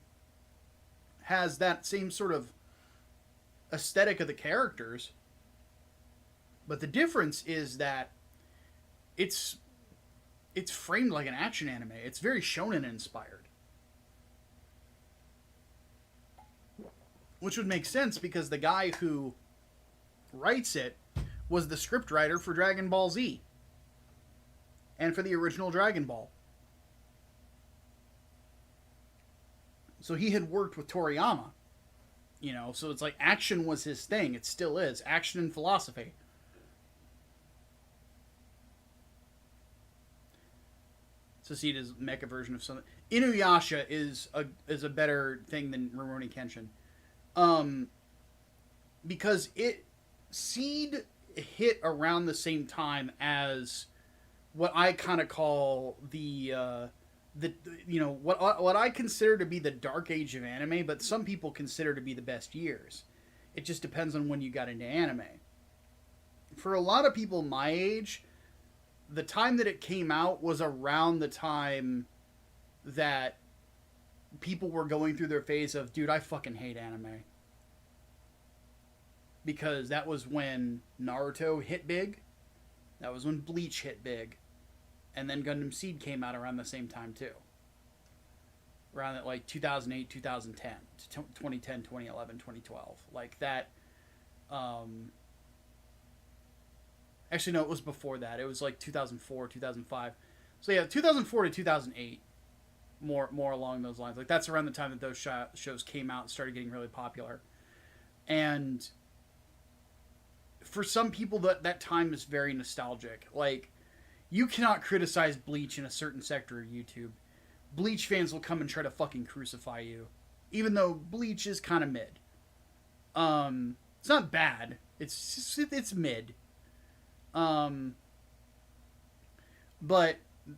has that same sort of aesthetic of the characters, but the difference is that it's framed like an action anime. It's very shonen inspired, which would make sense because the guy who writes it was the script writer for Dragon Ball Z and for the original Dragon Ball. So he had worked with Toriyama, you know, so it's like action was his thing. It still is. Action and philosophy. Succeed's mecha version of something. Inuyasha is a better thing than Rurouni Kenshin. Um, because it Seed hit around the same time as what I kind of call the you know what I consider to be the dark age of anime, but some people consider to be the best years. It just depends on when you got into anime. For a lot of people my age, the time that it came out was around the time that people were going through their phase of, dude, I fucking hate anime. Because that was when Naruto hit big, that was when Bleach hit big, and then Gundam Seed came out around the same time too. Around that, like 2008, 2010, 2010, 2011, 2012. Like that. Actually, no, it was before that. It was like 2004, 2005. So yeah, 2004 to 2008. More along those lines. Like that's around the time that those shows came out and started getting really popular. And for some people, that time is very nostalgic. Like, you cannot criticize Bleach in a certain sector of YouTube. Bleach fans will come and try to fucking crucify you, even though Bleach is kind of mid. It's not bad. It's mid. But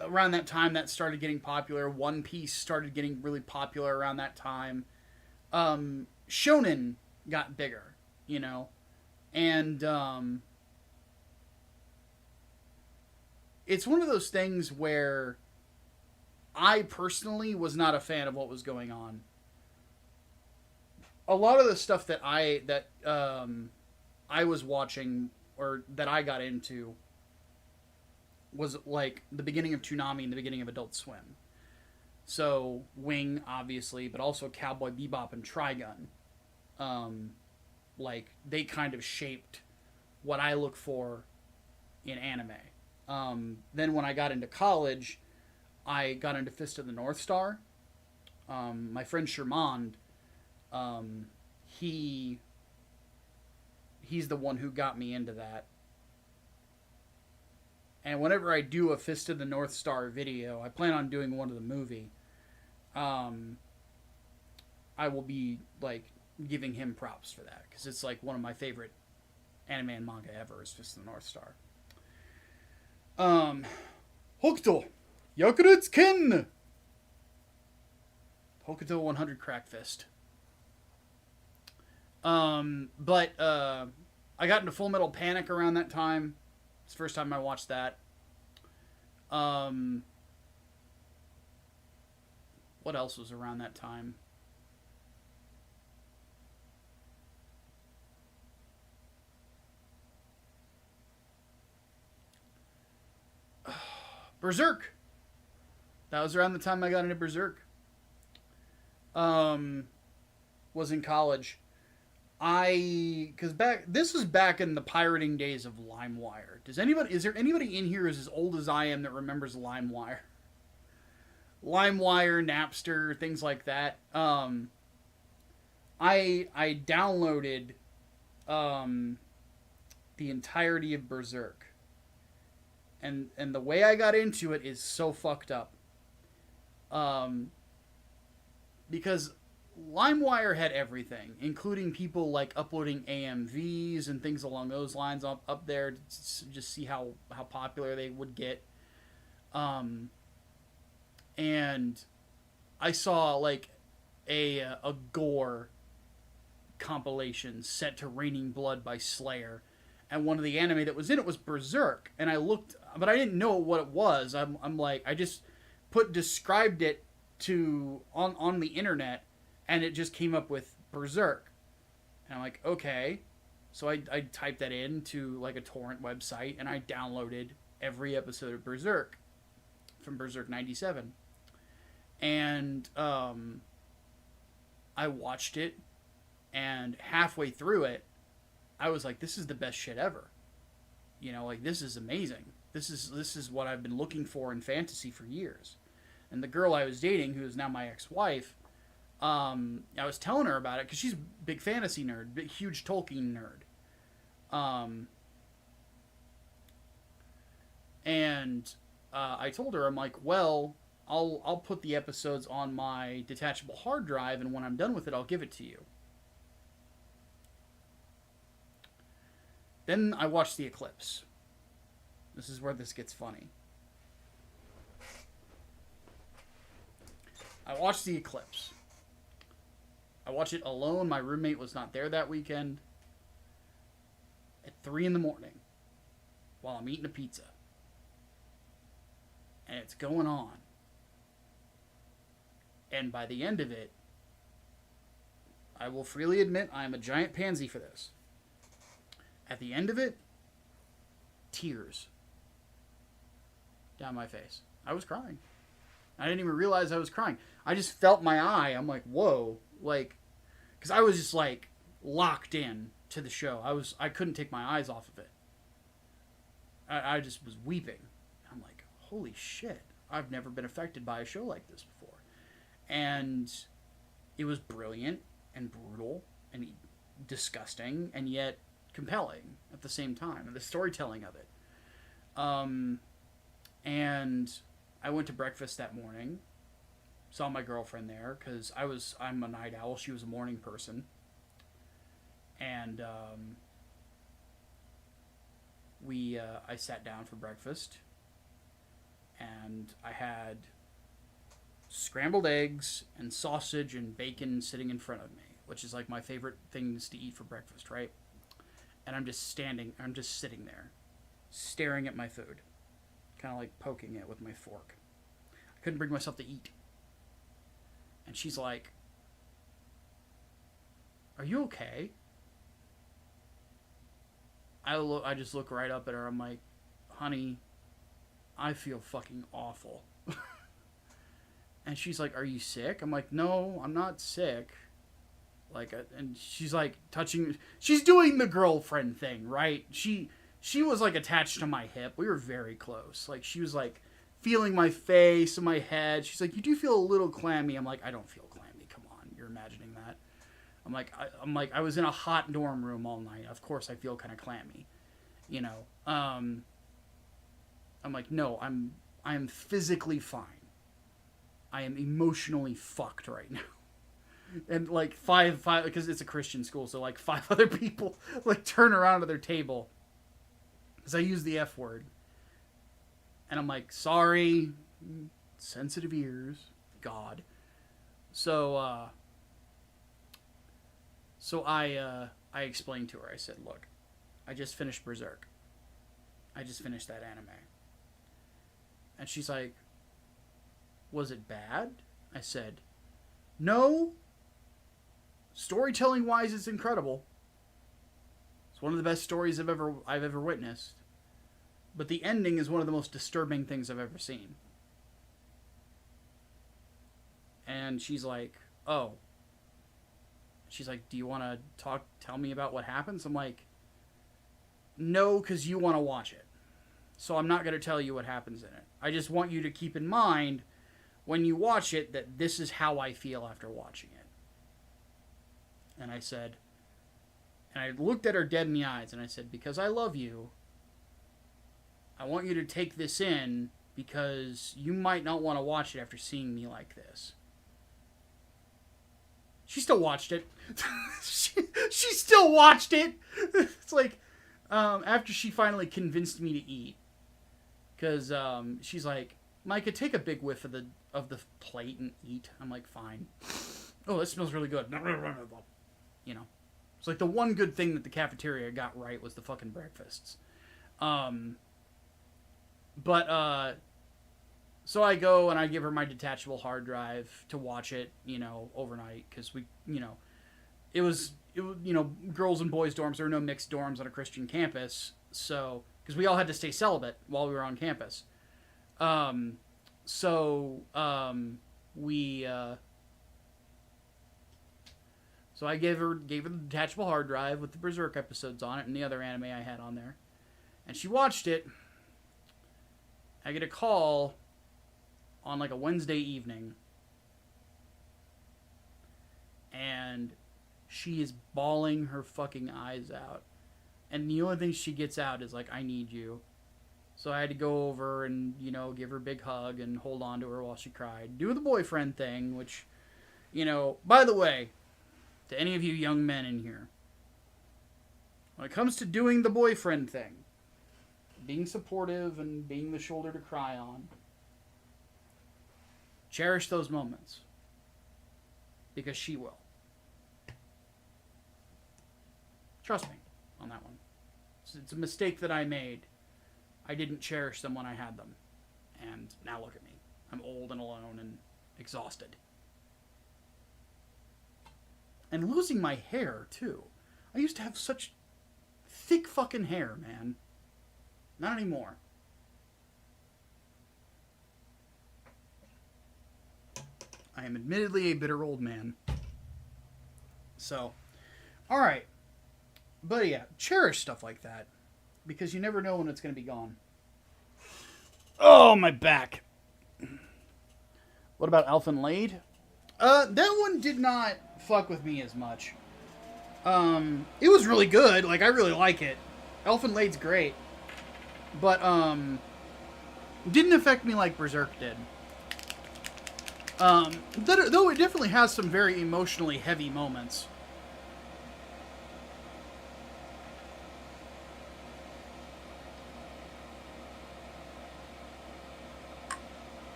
around that time, that started getting popular. One Piece started getting really popular around that time. Shonen got bigger, you know, and it's one of those things where I personally was not a fan of what was going on. A lot of the stuff that I was watching or that I got into was like the beginning of Toonami and the beginning of Adult Swim. So Wing, obviously, but also Cowboy Bebop and Trigun. Like they kind of shaped what I look for in anime. Then when I got into college, I got into Fist of the North Star. My friend Shermond, he's the one who got me into that. And whenever I do a Fist of the North Star video, I plan on doing one of the movie. I will be like giving him props for that because it's like one of my favorite anime and manga ever is Fist of the North Star. Hokuto Yakurutsuken Hokuto 100 Crack Fist. But I got into Full Metal Panic around that time. It's the first time I watched that. What else was around that time? Berserk. That was around the time I got into Berserk. Was in college. This was back in the pirating days of LimeWire. Is there anybody in here who's as old as I am that remembers LimeWire? LimeWire, Napster, things like that. I downloaded the entirety of Berserk. And the way I got into it is so fucked up. Because LimeWire had everything, including people like uploading AMVs and things along those lines up there to just see how popular they would get. And I saw like a gore compilation set to Raining Blood by Slayer, and one of the anime that was in it was Berserk, and I looked, but I didn't know what it was. I'm like, I just described it on the internet, and it just came up with Berserk. And I'm like, okay. So I typed that into like a torrent website, and I downloaded every episode of Berserk from Berserk 97. And I watched it, and halfway through it, I was like, this is the best shit ever. You know, like, this is amazing. This is what I've been looking for in fantasy for years. And the girl I was dating, who is now my ex-wife, I was telling her about it because she's a big fantasy nerd, big, huge Tolkien nerd. And I told her, I'm like, well, I'll put the episodes on my detachable hard drive, and when I'm done with it, I'll give it to you. Then I watched The Eclipse. This is where this gets funny. I watched The Eclipse. I watched it alone. My roommate was not there that weekend. At 3 in the morning, while I'm eating a pizza. And it's going on. And by the end of it, I will freely admit I am a giant pansy for this. At the end of it, tears down my face. I was crying. I didn't even realize I was crying. I just felt my eye. I'm like, whoa. Like, because I was just like locked in to the show. I couldn't take my eyes off of it. I just was weeping. I'm like, holy shit. I've never been affected by a show like this before. And it was brilliant and brutal and disgusting and yet compelling at the same time. And the storytelling of it. And I went to breakfast that morning. Saw my girlfriend there because I'm a night owl. She was a morning person. And I sat down for breakfast. And I had scrambled eggs and sausage and bacon sitting in front of me, which is like my favorite things to eat for breakfast, right? And I'm just sitting there, staring at my food, kind of like poking it with my fork. I couldn't bring myself to eat. And she's like, "Are you okay?" I just look right up at her. I'm like, "Honey, I feel fucking awful." And she's like, "Are you sick?" I'm like, "No, I'm not sick." And she's like she's doing the girlfriend thing, right? She was like attached to my hip. We were very close. Like she was like feeling my face and my head. She's like, "You do feel a little clammy." I'm like, "I don't feel clammy. Come on, you're imagining that." I'm like, I was in a hot dorm room all night. Of course, I feel kind of clammy, you know. I'm like, "No, I am physically fine. I am emotionally fucked right now." And like five, because it's a Christian school, so like 5 other people like turn around to their table because I use the F word, and I'm like, "Sorry, sensitive ears, God." So I explained to her. I said, "Look, I just finished Berserk. I just finished that anime." And she's like, "Was it bad?" I said, "No. Storytelling wise, it's incredible. It's one of the best stories I've ever witnessed. But the ending is one of the most disturbing things I've ever seen." And she's like, "Oh." She's like, "Do you want to tell me about what happens?" I'm like, "No, because you want to watch it. So I'm not going to tell you what happens in it. I just want you to keep in mind when you watch it that this is how I feel after watching it." And I said, and I looked at her dead in the eyes and I said, "Because I love you, I want you to take this in because you might not want to watch it after seeing me like this." She still watched it. she still watched it. It's like, after she finally convinced me to eat, because she's like, "Micah, take a big whiff of the plate and eat." I'm like, "Fine." "Oh, this smells really good." You know, it's like the one good thing that the cafeteria got right was the fucking breakfasts. So I go and I give her my detachable hard drive to watch it, you know, overnight, because it was girls and boys dorms. There were no mixed dorms on a Christian campus, so because we all had to stay celibate while we were on campus. So I gave her the detachable hard drive with the Berserk episodes on it and the other anime I had on there, and she watched it. I get a call on like a Wednesday evening and she is bawling her fucking eyes out. And the only thing she gets out is like, I need you. So I had to go over and, you know, give her a big hug and hold on to her while she cried. Do the boyfriend thing, which, you know, by the way, to any of you young men in here, when it comes to doing the boyfriend thing, being supportive and being the shoulder to cry on, cherish those moments. Because she will. Trust me on that one. It's a mistake that I made. I didn't cherish them when I had them. And now look at me. I'm old and alone and exhausted. And losing my hair, too. I used to have such thick fucking hair, man. Not anymore. I am admittedly a bitter old man. So, alright. But yeah, cherish stuff like that. Because you never know when it's going to be gone. Oh, my back. What about Elfin Lade? That one did not fuck with me as much. It was really good. Like, I really like it. Elfin Lade's great. But, didn't affect me like Berserk did. Though it definitely has some very emotionally heavy moments.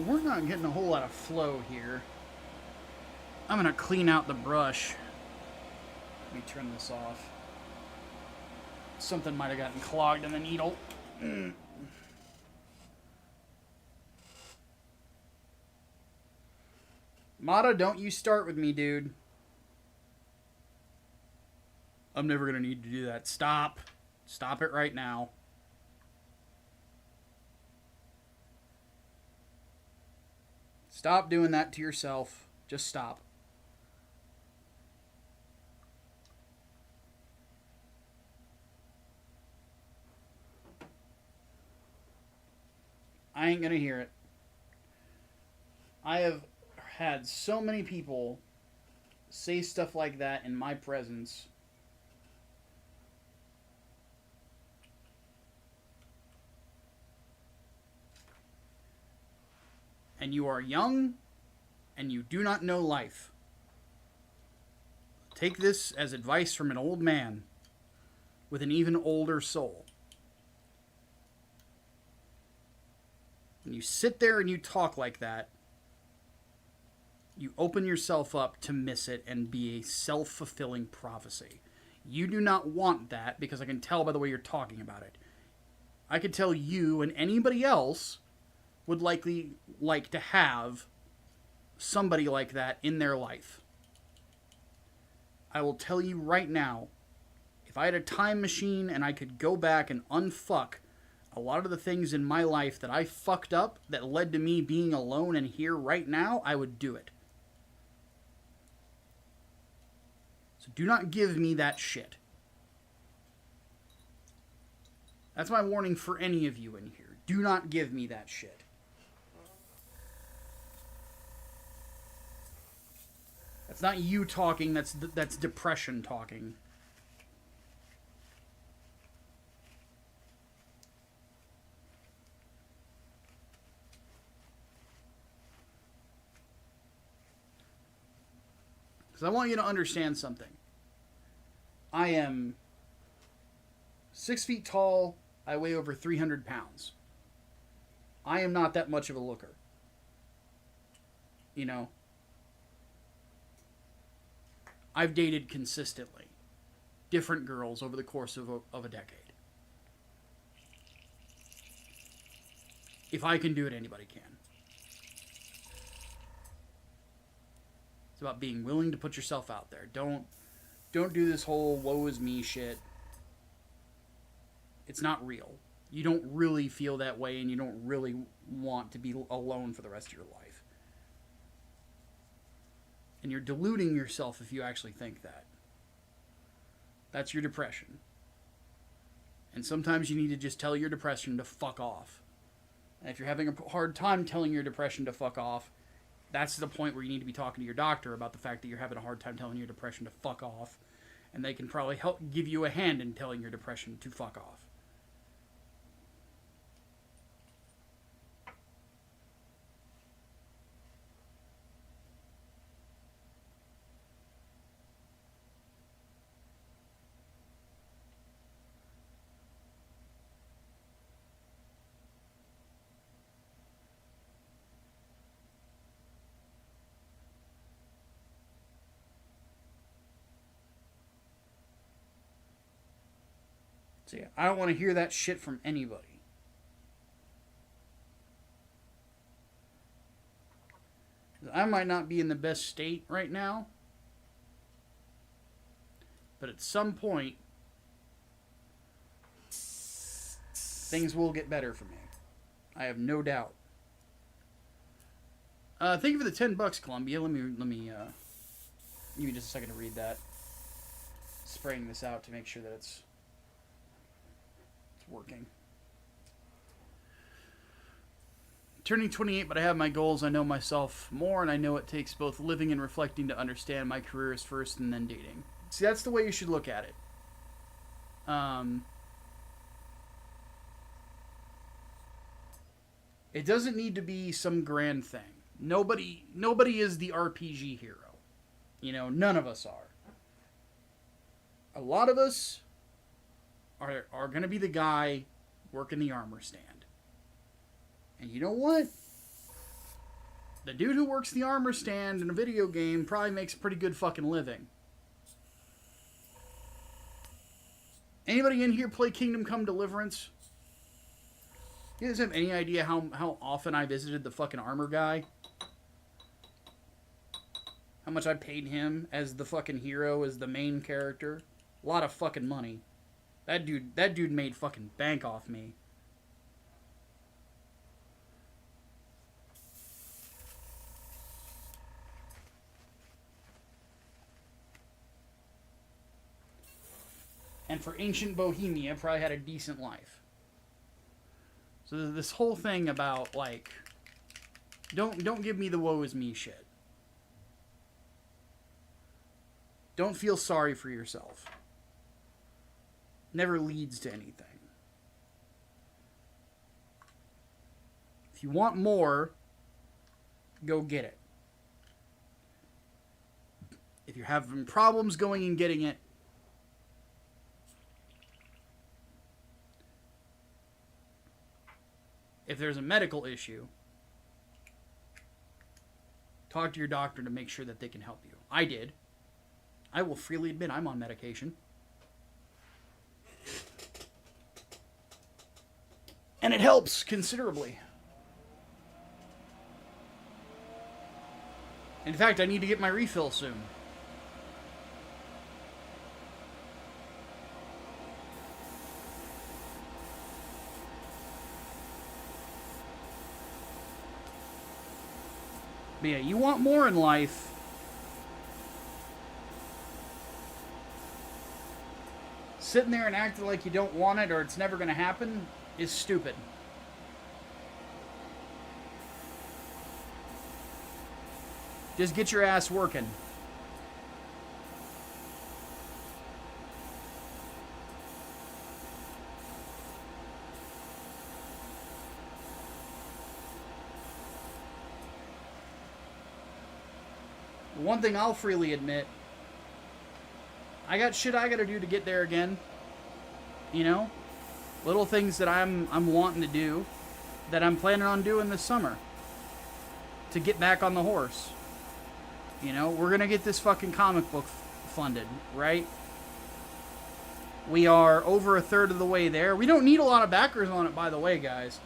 We're not getting a whole lot of flow here. I'm gonna clean out the brush. Let me turn this off. Something might have gotten clogged in the needle. Mata, don't you start with me, dude. I'm never gonna need to do that. Stop. Stop it right now. Stop doing that to yourself. Just stop. I ain't gonna hear it. I have had so many people say stuff like that in my presence. And you are young, and you do not know life. Take this as advice from an old man with an even older soul. When you sit there and you talk like that, you open yourself up to miss it and be a self-fulfilling prophecy. You do not want that because I can tell by the way you're talking about it. I could tell you and anybody else would likely like to have somebody like that in their life. I will tell you right now, if I had a time machine and I could go back and unfuck a lot of the things in my life that I fucked up that led to me being alone and here right now, I would do it. So do not give me that shit. That's my warning for any of you in here. Do not give me that shit. That's not you talking, that's depression talking. Because I want you to understand something. I am 6 feet tall. I weigh over 300 pounds. I am not that much of a looker. You know? I've dated consistently different girls over the course of a decade. If I can do it, anybody can. It's about being willing to put yourself out there. Don't do this whole woe is me shit. It's not real. You don't really feel that way, and you don't really want to be alone for the rest of your life. And you're deluding yourself if you actually think that. That's your depression. And sometimes you need to just tell your depression to fuck off. And if you're having a hard time telling your depression to fuck off, that's the point where you need to be talking to your doctor about the fact that you're having a hard time telling your depression to fuck off. And they can probably help give you a hand in telling your depression to fuck off. So yeah, I don't want to hear that shit from anybody. I might not be in the best state right now, but at some point, things will get better for me. I have no doubt. Thank you for the $10, Columbia. Let me give me just a second to read that. Spraying this out to make sure that it's working. Turning 28, but I have my goals. I know myself more, and I know it takes both living and reflecting to understand my career is first and then dating. See, that's the way you should look at it. It doesn't need to be some grand thing. Nobody is the RPG hero. You know, none of us are. A lot of us are going to be the guy working the armor stand. And you know what? The dude who works the armor stand in a video game probably makes a pretty good fucking living. Anybody in here play Kingdom Come Deliverance? You guys have any idea how often I visited the fucking armor guy? How much I paid him as the fucking hero, as the main character? A lot of fucking money. That dude made fucking bank off me. And for ancient Bohemia, probably had a decent life. So this whole thing about, like, don't give me the woe is me shit. Don't feel sorry for yourself. Never leads to anything. If you want more, go get it. If you're having problems going and getting it, if there's a medical issue, talk to your doctor to make sure that they can help you. I did. I will freely admit I'm on medication. And it helps considerably. In fact, I need to get my refill soon. But yeah, you want more in life. Sitting there and acting like you don't want it or it's never going to happen is stupid. Just get your ass working. One thing I'll freely admit, I got shit I gotta do to get there again. You know? Little things that I'm wanting to do that I'm planning on doing this summer to get back on the horse. You know, we're gonna get this fucking comic book funded, right? We are over a third of the way there. We don't need a lot of backers on it, by the way, guys.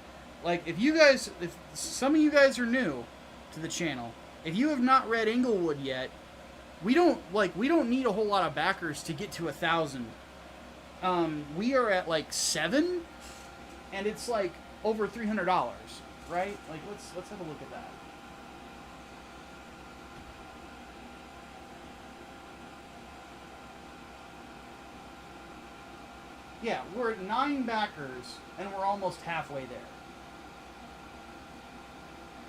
Like, if some of you guys are new to the channel, if you have not read Englewood yet, we don't need a whole lot of backers to get to 1,000. We are at like 7, and it's like over $300, right? Like let's have a look at that. Yeah, we're at 9 backers, and we're almost halfway there.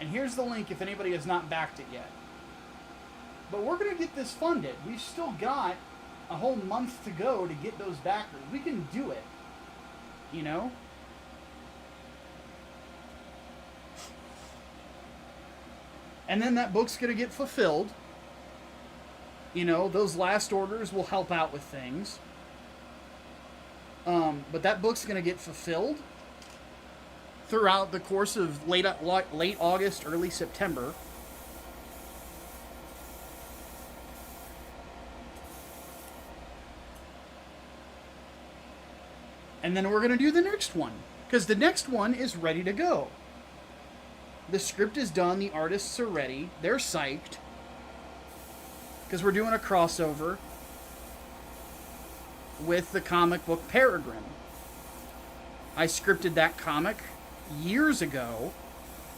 And here's the link if anybody has not backed it yet. But we're going to get this funded. We've still got a whole month to go to get those backers. We can do it. You know? And then that book's going to get fulfilled. You know, those last orders will help out with things. But that book's going to get fulfilled throughout the course of late August, early September. And then we're going to do the next one, because the next one is ready to go. The script is done, the artists are ready, they're psyched, because we're doing a crossover with the comic book Peregrine. I scripted that comic years ago,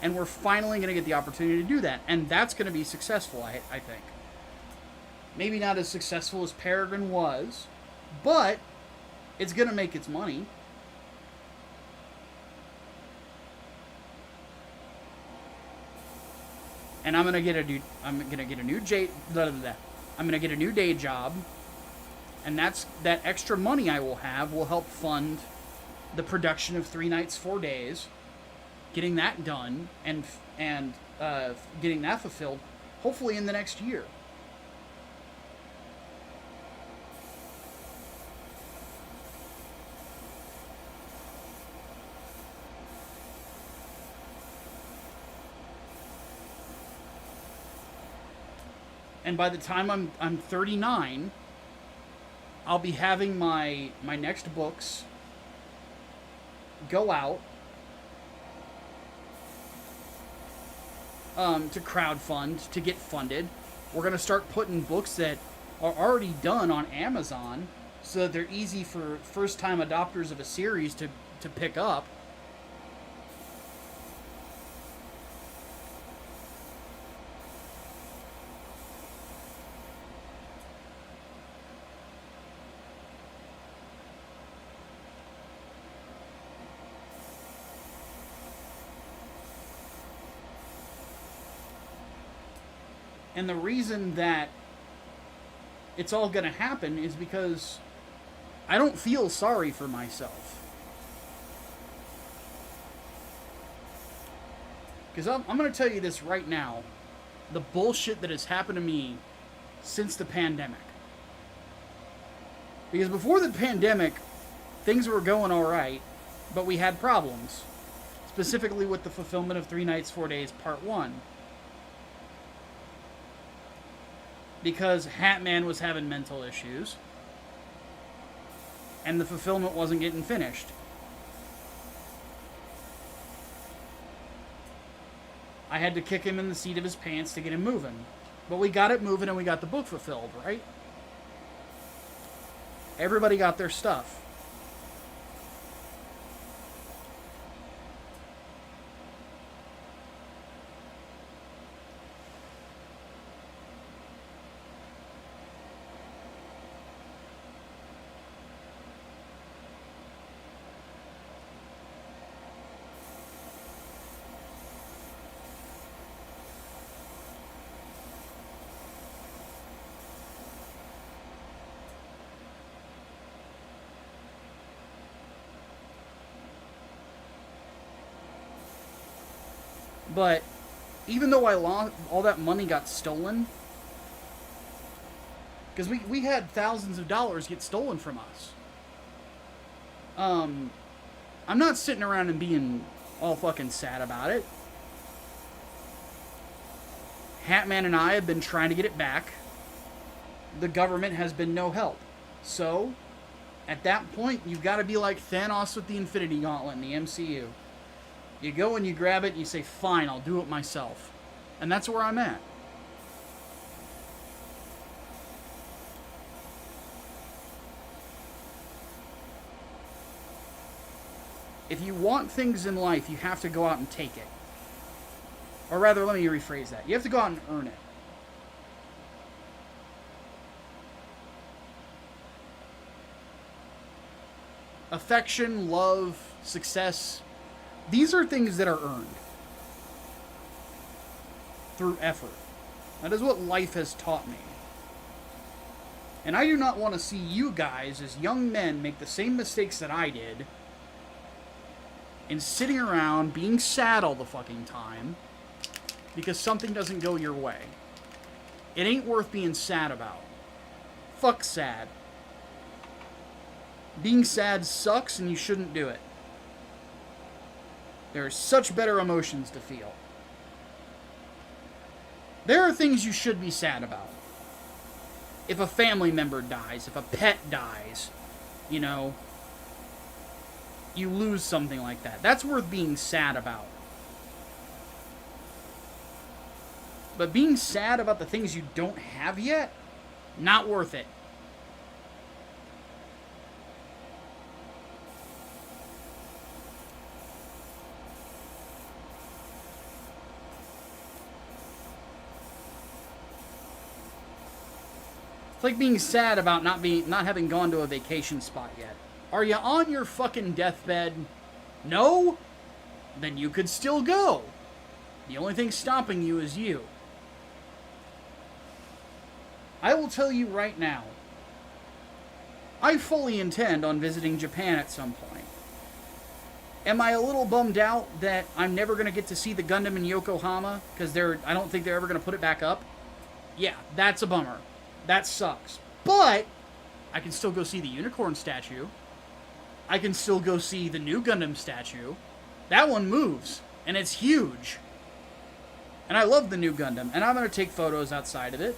and we're finally going to get the opportunity to do that. And that's going to be successful, I think. Maybe not as successful as Peregrine was, but it's going to make its money. And I'm going to get a new day job. And that extra money I will have will help fund the production of 3 Nights, 4 Days, getting that done, and getting that fulfilled, hopefully in the next year. And by the time I'm 39, I'll be having my next books go out to crowdfund, to get funded. We're going to start putting books that are already done on Amazon so that they're easy for first-time adopters of a series to pick up. And the reason that it's all going to happen is because I don't feel sorry for myself. Because I'm going to tell you this right now. The bullshit that has happened to me since the pandemic. Because before the pandemic, things were going alright, but we had problems. Specifically with the fulfillment of 3 Nights, 4 Days, Part 1. Because Hatman was having mental issues, and the fulfillment wasn't getting finished. I had to kick him in the seat of his pants to get him moving. But we got it moving and we got the book fulfilled, right? Everybody got their stuff. But even though I lost, all that money got stolen, because we had thousands of dollars get stolen from us. I'm not sitting around and being all fucking sad about it. Hatman and I have been trying to get it back. The government has been no help. So, at that point, you've got to be like Thanos with the Infinity Gauntlet in the MCU. You go and you grab it and you say, fine, I'll do it myself. And that's where I'm at. If you want things in life, you have to go out and take it. Or rather, let me rephrase that. You have to go out and earn it. Affection, love, success, these are things that are earned through effort. That is what life has taught me. And I do not want to see you guys, as young men, make the same mistakes that I did in sitting around being sad all the fucking time because something doesn't go your way. It ain't worth being sad about. Fuck sad. Being sad sucks and you shouldn't do it. There are such better emotions to feel. There are things you should be sad about. If a family member dies, if a pet dies, you know, you lose something like that. That's worth being sad about. But being sad about the things you don't have yet, not worth it. It's like being sad about not having gone to a vacation spot yet. Are you on your fucking deathbed? No? Then you could still go. The only thing stopping you is you. I will tell you right now, I fully intend on visiting Japan at some point. Am I a little bummed out that I'm never going to get to see the Gundam in Yokohama? Because I don't think they're ever going to put it back up? Yeah, that's a bummer. That sucks. But I can still go see the unicorn statue. I can still go see the new Gundam statue. That one moves, and it's huge. And I love the new Gundam, and I'm going to take photos outside of it.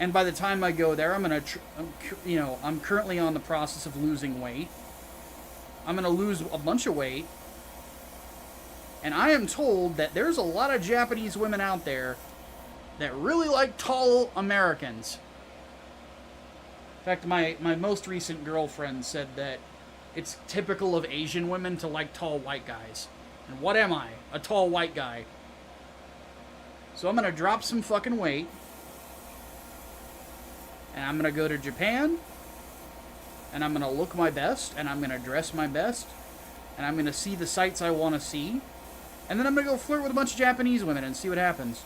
And by the time I go there, I'm currently on the process of losing weight. I'm going to lose a bunch of weight. And I am told that there's a lot of Japanese women out there that really like tall Americans. In fact, my most recent girlfriend said that it's typical of Asian women to like tall white guys. And what am I? A tall white guy. So I'm going to drop some fucking weight. And I'm going to go to Japan. And I'm going to look my best. And I'm going to dress my best. And I'm going to see the sights I want to see. And then I'm going to go flirt with a bunch of Japanese women and see what happens.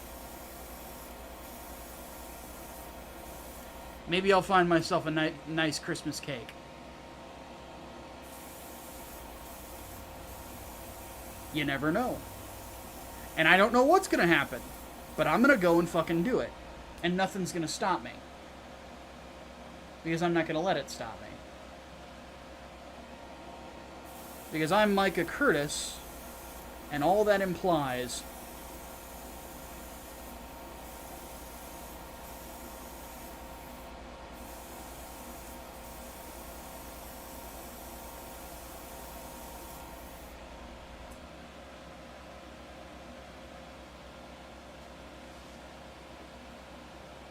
Maybe I'll find myself a nice Christmas cake. You never know. And I don't know what's going to happen. But I'm going to go and fucking do it. And nothing's going to stop me. Because I'm not going to let it stop me. Because I'm Micah Curtis. And all that implies...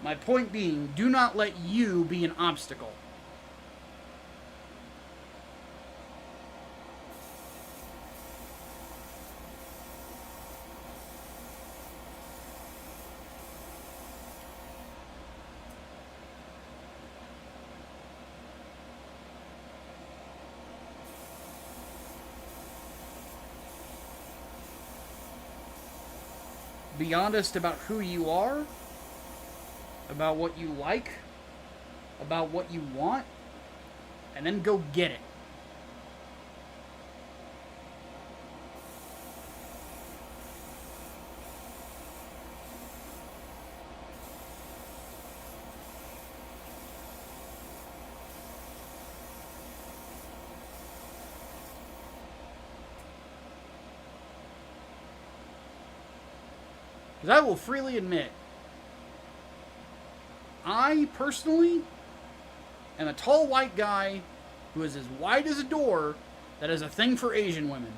My point being, do not let you be an obstacle. Be honest about who you are, about what you like, about what you want, and then go get it. Because I will freely admit, I, personally, am a tall white guy who is as wide as a door that is a thing for Asian women.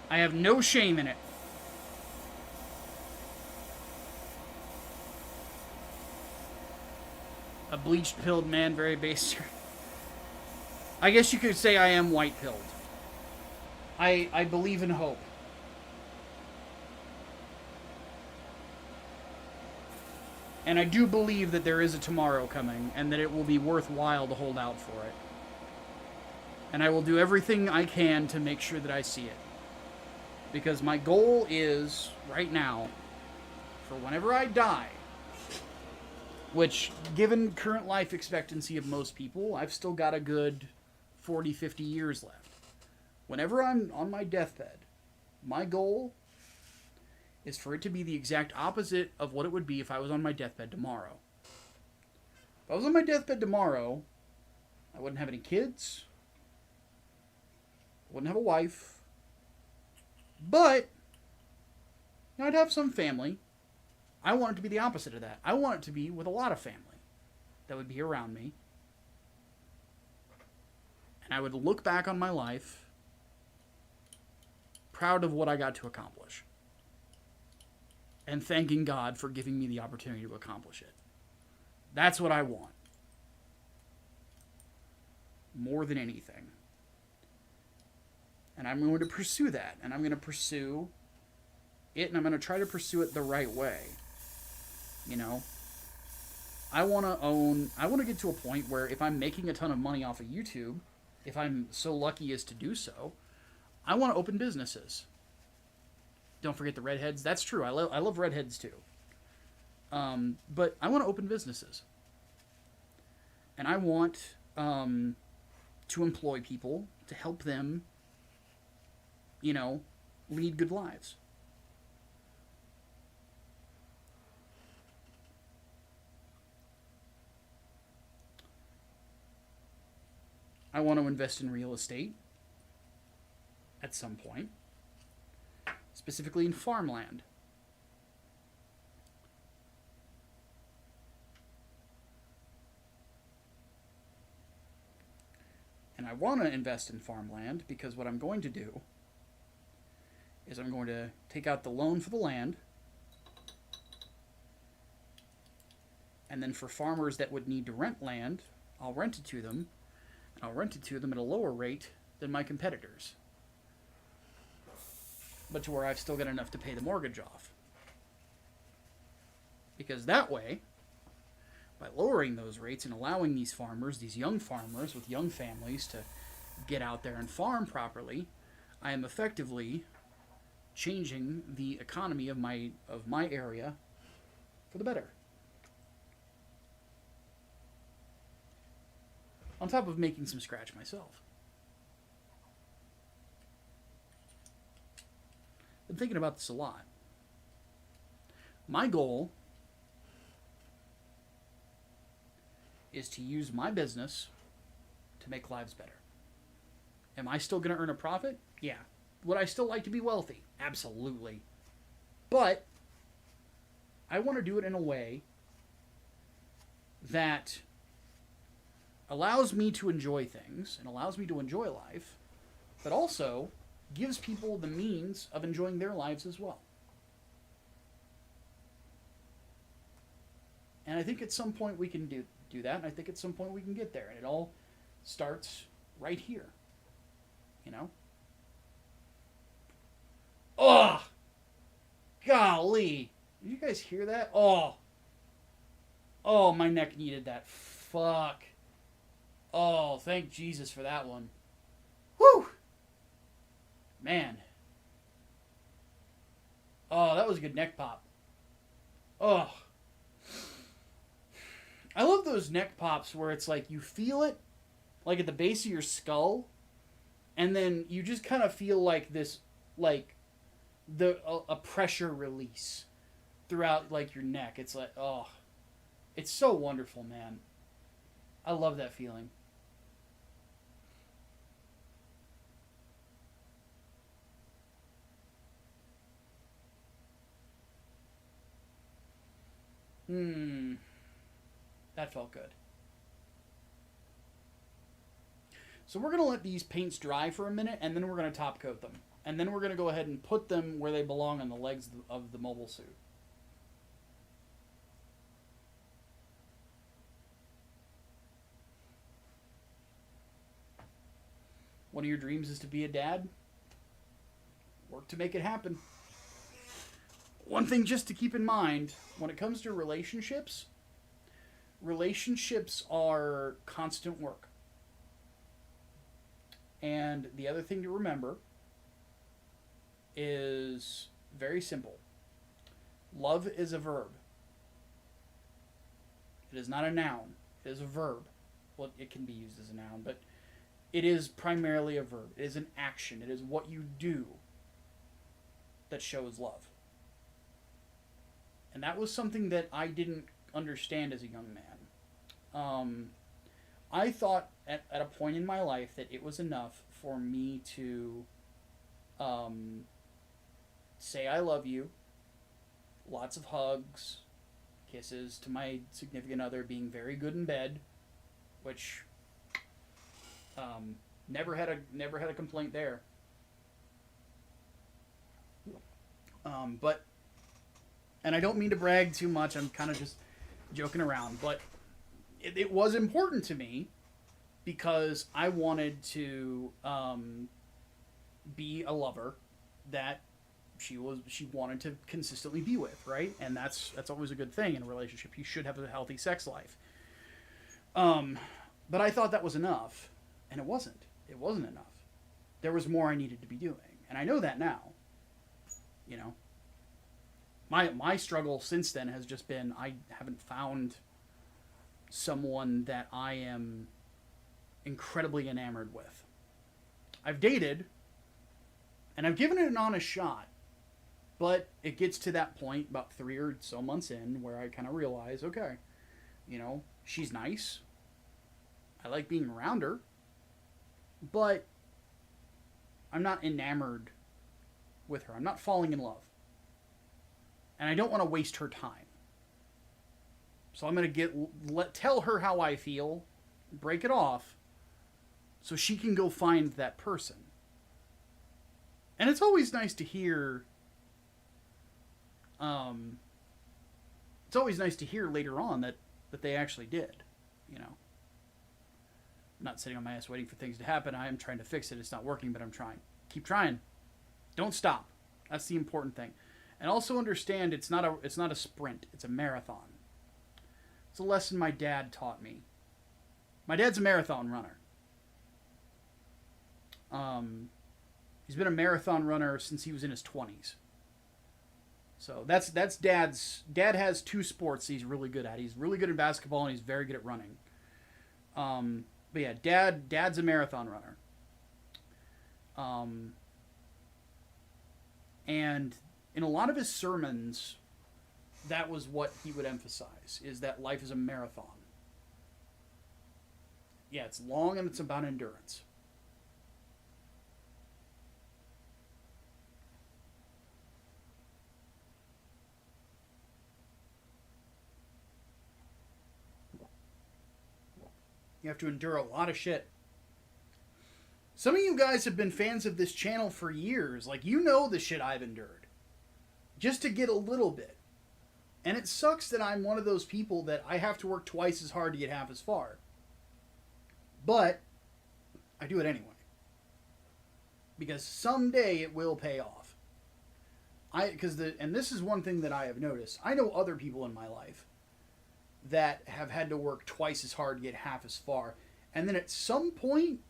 I have no shame in it. A bleached pilled man, very base. I guess you could say I am white pilled. I believe in hope. And I do believe that there is a tomorrow coming, and that it will be worthwhile to hold out for it. And I will do everything I can to make sure that I see it. Because my goal is, right now, for whenever I die, which, given current life expectancy of most people, I've still got a good 40, 50 years left. Whenever I'm on my deathbed, my goal is for it to be the exact opposite of what it would be if I was on my deathbed tomorrow. If I was on my deathbed tomorrow, I wouldn't have any kids. I wouldn't have a wife. But I'd have some family. I want it to be the opposite of that. I want it to be with a lot of family that would be around me. And I would look back on my life proud of what I got to accomplish. And thanking God for giving me the opportunity to accomplish it. That's what I want. More than anything. And I'm going to pursue that. And I'm going to pursue it, and I'm going to try to pursue it the right way. You know? I want to get to a point where if I'm making a ton of money off of YouTube, if I'm so lucky as to do so, I want to open businesses. Don't forget the redheads. That's true. I love redheads too. But I want to open businesses. And I want to employ people to help them, you know, lead good lives. I want to invest in real estate at some point. Specifically in farmland. And I want to invest in farmland because what I'm going to do is I'm going to take out the loan for the land, and then for farmers that would need to rent land, I'll rent it to them, and I'll rent it to them at a lower rate than my competitors. But to where I've still got enough to pay the mortgage off. Because that way, by lowering those rates and allowing these farmers, these young farmers with young families, to get out there and farm properly, I am effectively changing the economy of my area for the better. On top of making some scratch myself. Been thinking about this a lot. My goal is to use my business to make lives better. Am I still going to earn a profit? Yeah. Would I still like to be wealthy? Absolutely. But I want to do it in a way that allows me to enjoy things and allows me to enjoy life, but also gives people the means of enjoying their lives as well. And I think at some point we can do that, and I think at some point we can get there, and it all starts right here. You know? Oh! Golly! Did you guys hear that? Oh! Oh, my neck needed that. Fuck. Oh, thank Jesus for that one. Whew! Man. Oh, that was a good neck pop. Oh. I love those neck pops where it's like you feel it, like at the base of your skull, and then you just kind of feel like this, like, a pressure release throughout, like, your neck. It's like, oh. It's so wonderful, man. I love that feeling. That felt good. So we're going to let these paints dry for a minute, and then we're going to top coat them. And then we're going to go ahead and put them where they belong on the legs of the mobile suit. one of your dreams is to be a dad, work to make it happen. One thing just to keep in mind when it comes to relationships, relationships are constant work. And the other thing to remember is very simple. Love is a verb. It is not a noun. It is a verb. Well, it can be used as a noun, but it is primarily a verb. It is an action. It is what you do that shows love. And that was something that I didn't understand as a young man. I thought at a point in my life that it was enough for me to say I love you, lots of hugs, kisses to my significant other, being very good in bed, which never had a complaint there. But, and I don't mean to brag too much, I'm kind of just joking around, but it was important to me because I wanted to be a lover that she wanted to consistently be with, right? And that's always a good thing in a relationship. You should have a healthy sex life. But I thought that was enough, and it wasn't. It wasn't enough. There was more I needed to be doing, and I know that now. You know, my struggle since then has just been I haven't found someone that I am incredibly enamored with. I've dated, and I've given it an honest shot, but it gets to that point about 3 or so months in where I kind of realize, okay, you know, she's nice. I like being around her, but I'm not enamored with her. I'm not falling in love. And I don't want to waste her time. So I'm going to tell her how I feel, break it off, so she can go find that person. And it's always nice to hear later on that they actually did, you know. I'm not sitting on my ass waiting for things to happen. I am trying to fix it. It's not working, but I'm trying. Keep trying. Don't stop. That's the important thing. And also understand it's not a sprint. It's a marathon. It's a lesson my dad taught me. My dad's a marathon runner. He's been a marathon runner since he was in his 20s. So that's Dad's. Dad has 2 sports he's really good at. He's really good at basketball and he's very good at running. But yeah, Dad's a marathon runner. And in a lot of his sermons, that was what he would emphasize, is that life is a marathon. Yeah, it's long and it's about endurance. You have to endure a lot of shit. Some of you guys have been fans of this channel for years. Like, you know the shit I've endured. Just to get a little bit. And it sucks that I'm one of those people that I have to work twice as hard to get half as far. But I do it anyway. Because someday it will pay off. And this is one thing that I have noticed. I know other people in my life that have had to work twice as hard to get half as far. And then at some point,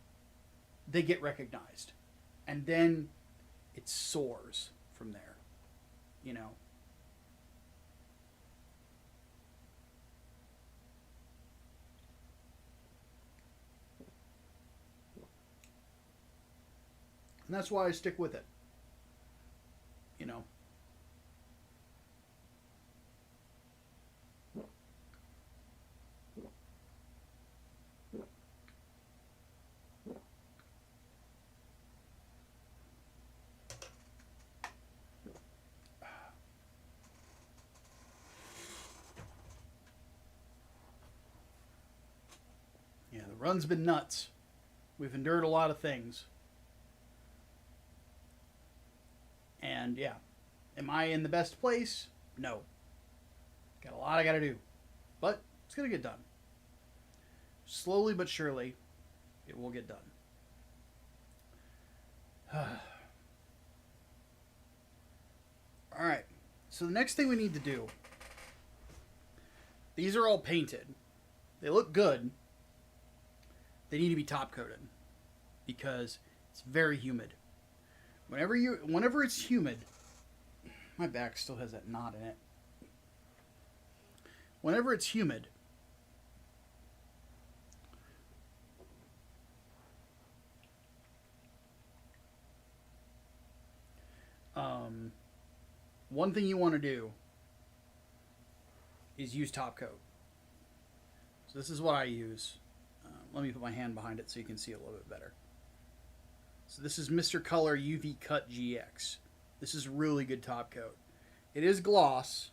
they get recognized. And then it soars from there. You know? And that's why I stick with it. You know? Yeah, the run's been nuts. We've endured a lot of things. And yeah, am I in the best place? No. Got a lot I gotta do. But it's gonna get done. Slowly but surely, it will get done. Alright, so the next thing we need to do, these are all painted. They look good. They need to be top coated because it's very humid. Whenever it's humid, my back still has that knot in it. Whenever it's humid, one thing you want to do is use top coat. So this is what I use. Let me put my hand behind it so you can see it a little bit better. So this is Mr. Color UV Cut GX. This is really good top coat. It is gloss,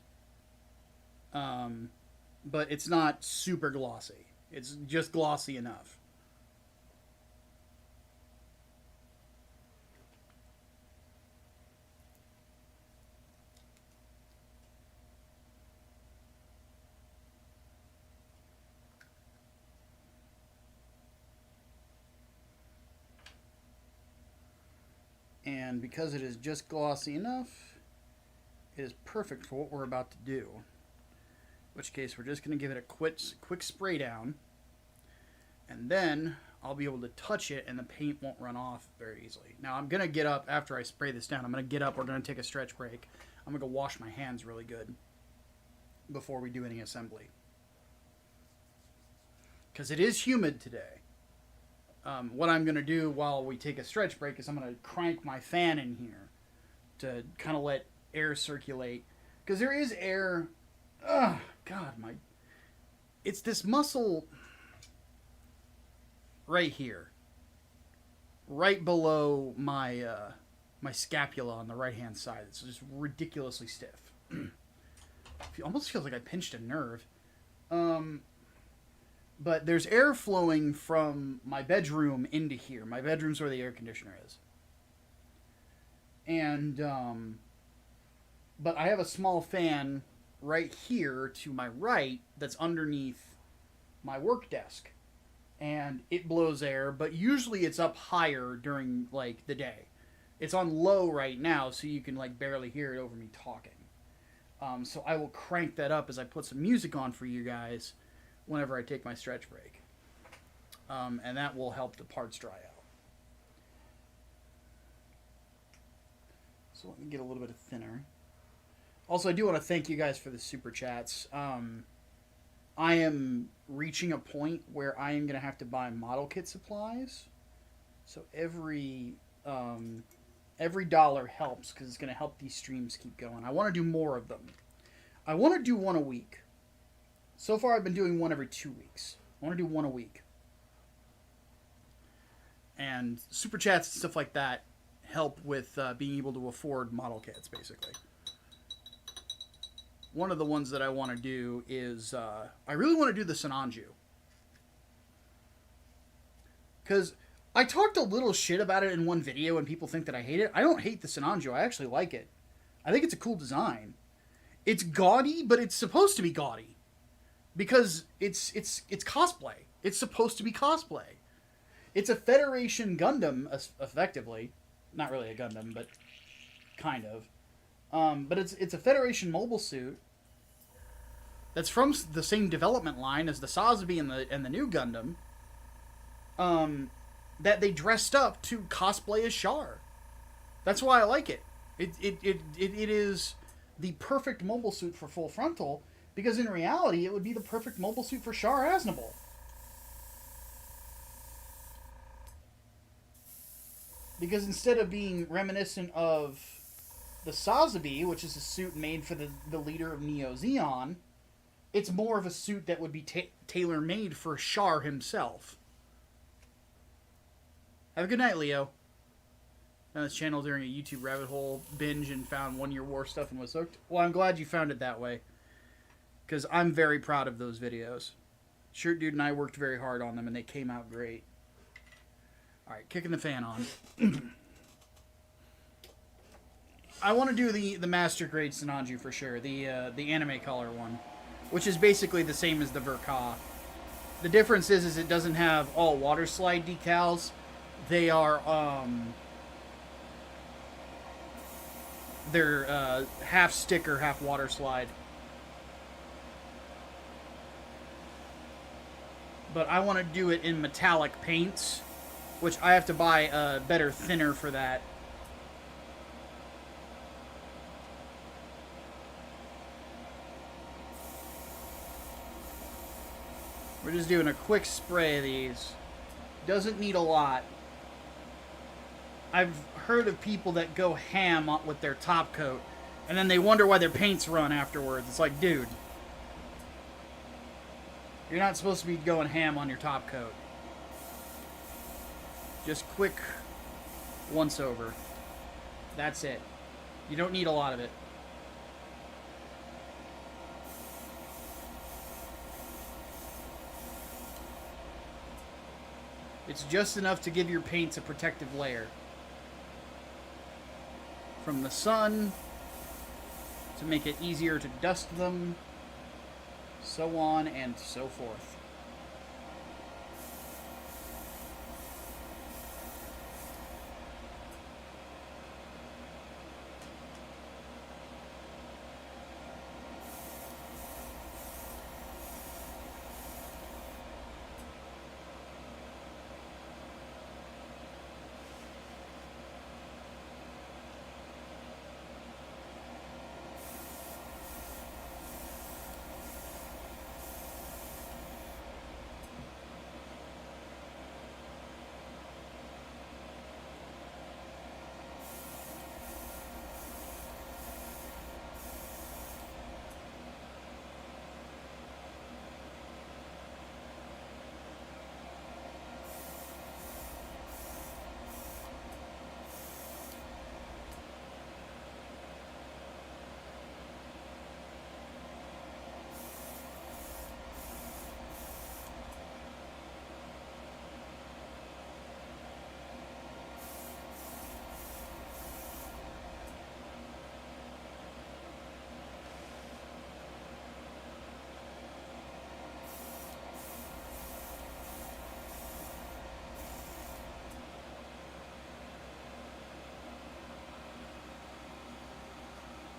but it's not super glossy. It's just glossy enough. And because it is just glossy enough, it is perfect for what we're about to do. In which case, we're just going to give it a quick spray down. And then I'll be able to touch it and the paint won't run off very easily. Now, I'm going to get up after I spray this down. I'm going to get up. We're going to take a stretch break. I'm going to go wash my hands really good before we do any assembly. Because it is humid today. What I'm going to do while we take a stretch break is I'm going to crank my fan in here to kind of let air circulate. Because there is air... It's this muscle right here. Right below my my scapula on the right-hand side. It's just ridiculously stiff. It almost feels like I pinched a nerve. But there's air flowing from my bedroom into here. My bedroom's where the air conditioner is. And, but I have a small fan right here to my right that's underneath my work desk. And it blows air, but usually it's up higher during, like, the day. It's on low right now, so you can, like, barely hear it over me talking. So I will crank that up as I put some music on for you guys whenever I take my stretch break. And that will help the parts dry out. So let me get a little bit of thinner. Also, I do want to thank you guys for the super chats. I am reaching a point where I am going to have to buy model kit supplies. So every dollar helps because it's going to help these streams keep going. I want to do more of them. I want to do one a week. So far, I've been doing one every 2 weeks. I want to do one a week. And super chats and stuff like that help with being able to afford model kits, basically. One of the ones that I want to do is... I really want to do the Shinji. Because I talked a little shit about it in one video and people think that I hate it. I don't hate the Shinji. I actually like it. I think it's a cool design. It's gaudy, but it's supposed to be gaudy. Because it's cosplay. It's supposed to be cosplay. It's a Federation Gundam, effectively. Not really a Gundam, but kind of. But it's a Federation mobile suit that's from the same development line as the Sazabi and the new Gundam. That they dressed up to cosplay as Char. That's why I like it. It is the perfect mobile suit for full frontal. Because in reality, it would be the perfect mobile suit for Char Aznable. Because instead of being reminiscent of the Sazabi, which is a suit made for the leader of Neo Zeon, it's more of a suit that would be tailor-made for Char himself. Have a good night, Leo. Found this channel during a YouTube rabbit hole binge and found One Year War stuff and was hooked. Well, I'm glad you found it that way. Because I'm very proud of those videos. Shirt Dude and I worked very hard on them, and they came out great. Alright, kicking the fan on. I want to do the Master Grade Shinji for sure. The anime color one. Which is basically the same as the Verka. The difference is it doesn't have all water slide decals. They are, They're half sticker, half water slide. But I want to do it in metallic paints, which I have to buy a better thinner for that. We're just doing a quick spray of these. Doesn't need a lot. I've heard of people that go ham with their top coat, and then they wonder why their paints run afterwards. It's like, dude, you're not supposed to be going ham on your top coat. Just quick once over. That's it. You don't need a lot of it. It's just enough to give your paints a protective layer. From the sun, to make it easier to dust them, so on and so forth.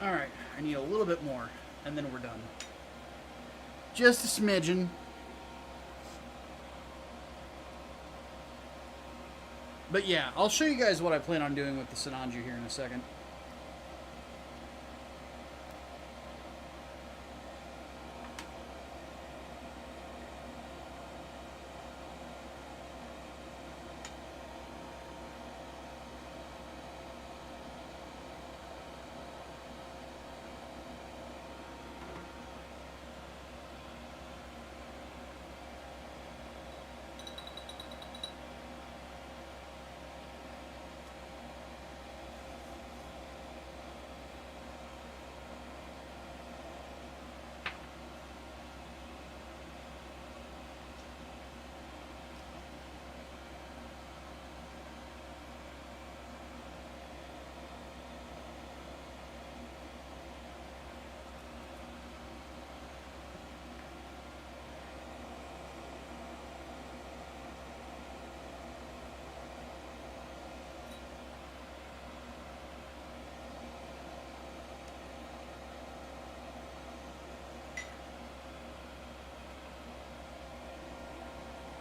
Alright, I need a little bit more, and then we're done. Just a smidgen. But yeah, I'll show you guys what I plan on doing with the Sinanju here in a second.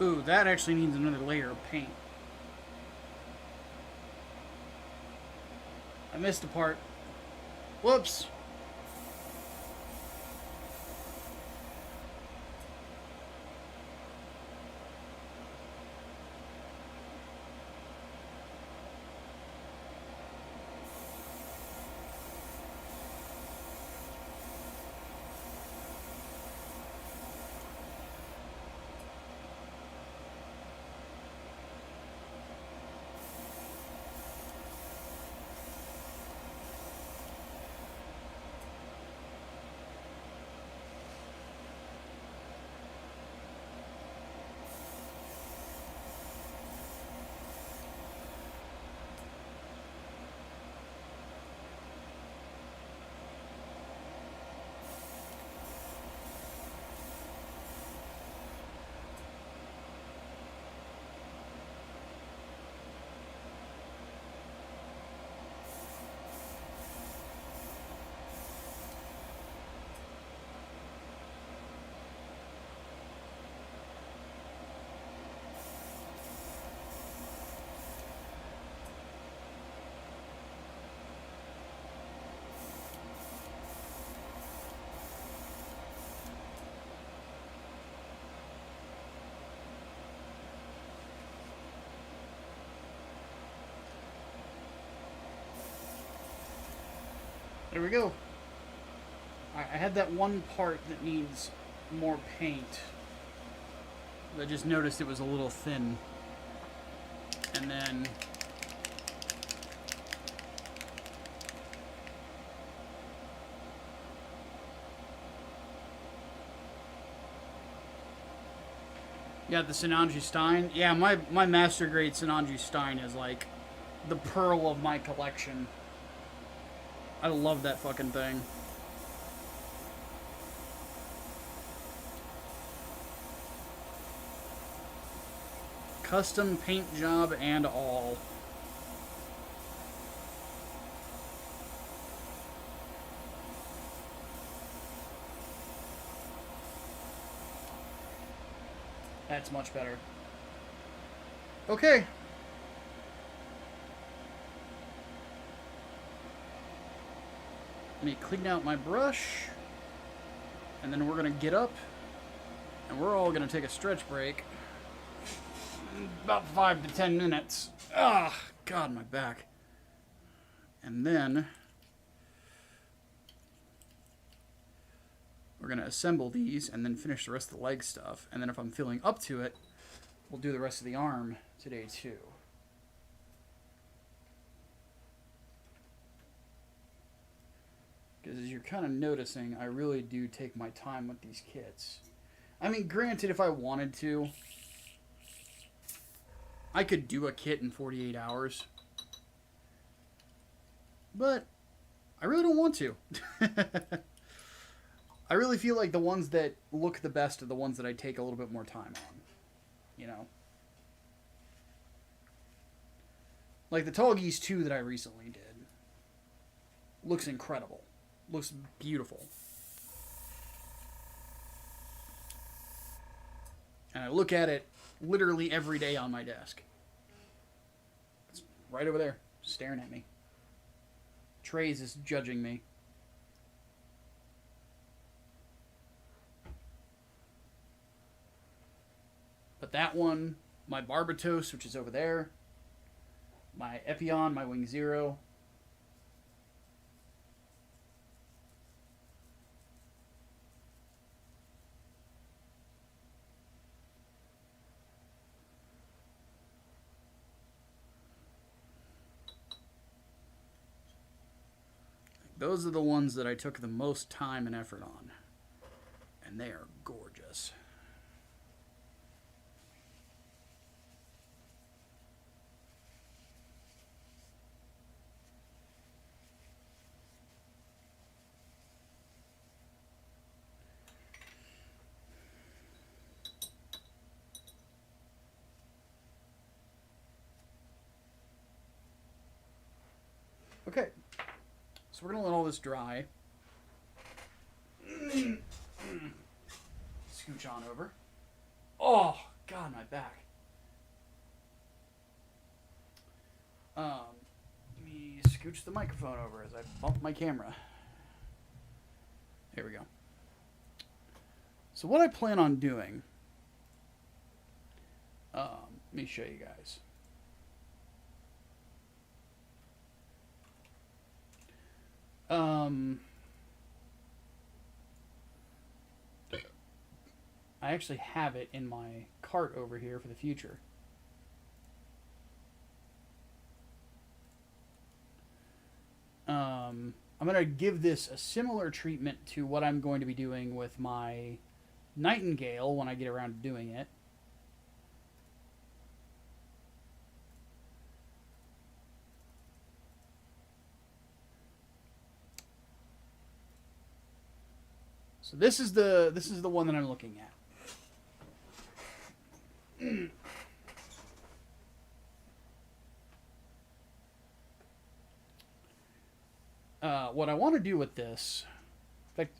Ooh, that actually needs another layer of paint. I missed a part. Whoops. There we go. I had that one part that needs more paint. I just noticed it was a little thin. And then... yeah, the Shinji Stein. Yeah, my master grade Shinji Stein is like the pearl of my collection. I love that fucking thing. Custom paint job and all. That's much better. Okay. Let me clean out my brush. And then we're going to get up. And we're all going to take a stretch break. About 5 to 10 minutes. Ah, God, my back. And then we're going to assemble these and then finish the rest of the leg stuff. And then if I'm feeling up to it, we'll do the rest of the arm today too. Because as you're kind of noticing, I really do take my time with these kits. I mean, granted, if I wanted to, I could do a kit in 48 hours. But I really don't want to. I really feel like the ones that look the best are the ones that I take a little bit more time on. You know? Like the Tall Geese 2 that I recently did. Looks incredible. Looks beautiful. And I look at it literally every day on my desk. It's right over there, staring at me. Trays is judging me. But that one, my Barbatos, which is over there, my Epion, my Wing Zero. Those are the ones that I took the most time and effort on. And they are gorgeous. Okay. So we're going to let all this dry. Scooch on over. Oh, God, my back. Let me scooch the microphone over as I bump my camera. There we go. So what I plan on doing, let me show you guys. I actually have it in my cart over here for the future. I'm going to give this a similar treatment to what I'm going to be doing with my Nightingale when I get around to doing it. So this is the one that I'm looking at. What I want to do with this, in fact,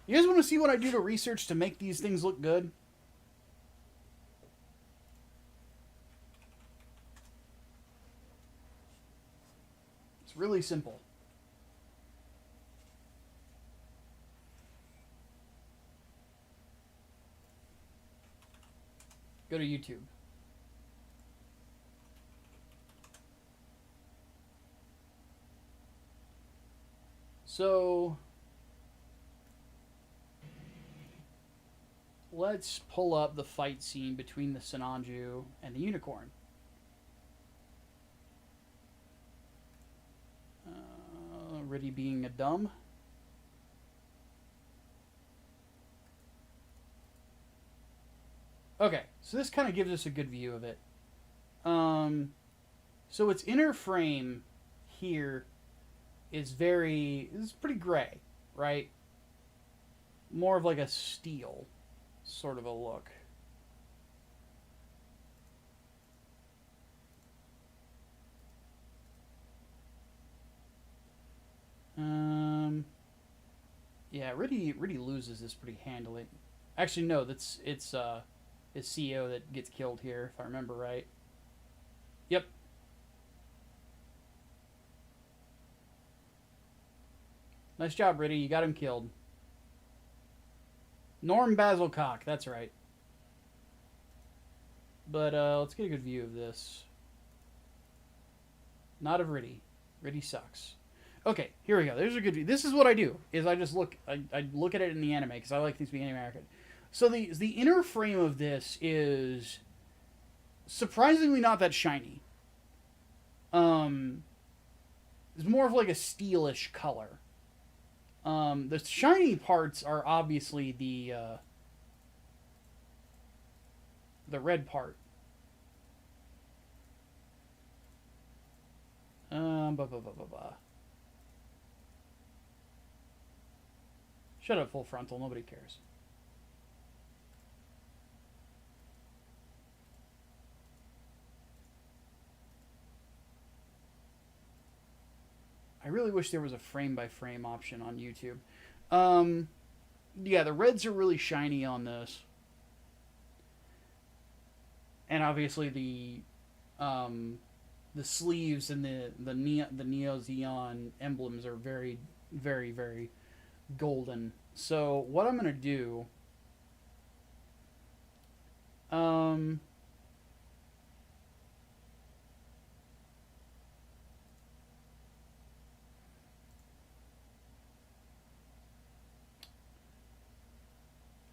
you guys want to see what I do to research to make these things look good? It's really simple. Go to YouTube. So let's pull up the fight scene between the Sinanju and the unicorn. Riddy being a dumb. Okay, so this kind of gives us a good view of it. So its inner frame here is pretty gray, right? More of like a steel sort of a look. Yeah, Riddy loses this pretty handily. Actually, no, it's his CEO that gets killed here, if I remember right. Yep. Nice job, Riddy. You got him killed. Norm Basilcock, that's right. But let's get a good view of this. Not of Riddy. Riddy sucks. Okay, here we go. There's a good view. This is what I do. Is I just look. I look at it in the anime because I like things being animated. So the inner frame of this is surprisingly not that shiny. It's more of like a steelish color. The shiny parts are obviously the red part. Blah, blah, blah, blah, blah. Shut up, full frontal. Nobody cares. I really wish there was a frame-by-frame option on YouTube. Yeah, the reds are really shiny on this. And obviously the sleeves and the Neo Zeon emblems are very, very, very golden. So what I'm gonna do,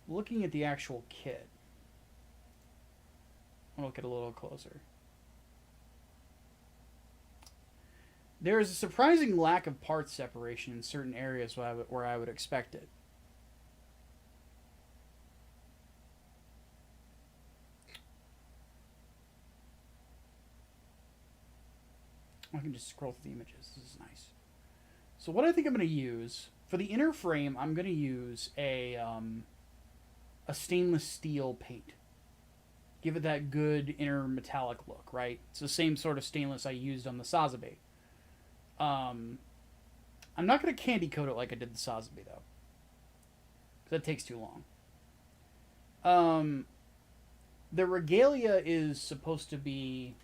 looking at the actual kit, I'll look at it a little closer. There is a surprising lack of part separation in certain areas where I would expect it. I can just scroll through the images. This is nice. So what I think I'm going to use for the inner frame, I'm going to use a stainless steel paint. Give it that good inner metallic look, right? It's the same sort of stainless I used on the Sazabe. I'm not going to candy coat it like I did the Sazabe, though. Because that takes too long. The regalia is supposed to be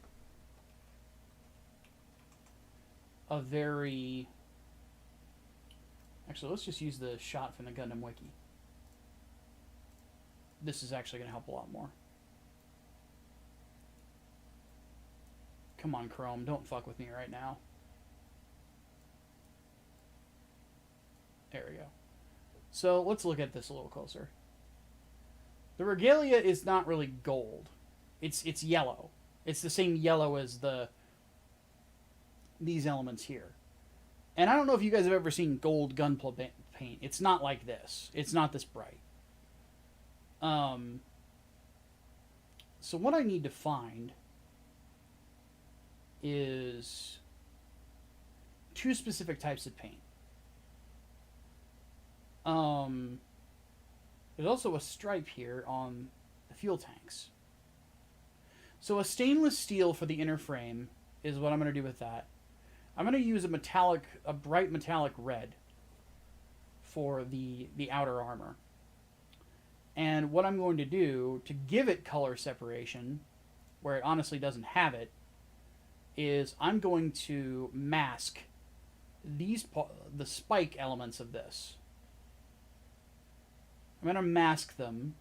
a very... Actually, let's just use the shot from the Gundam Wiki. This is actually going to help a lot more. Come on, Chrome. Don't fuck with me right now. There we go. So let's look at this a little closer. The regalia is not really gold. It's yellow. It's the same yellow as these elements here. And I don't know if you guys have ever seen gold gunpla paint. It's not like this. It's not this bright. So what I need to find is two specific types of paint. There's also a stripe here on the fuel tanks. So a stainless steel for the inner frame is what I'm going to do with that. I'm going to use a bright metallic red for the outer armor. And what I'm going to do to give it color separation, where it honestly doesn't have it, is I'm going to mask the spike elements of this. I'm going to mask them,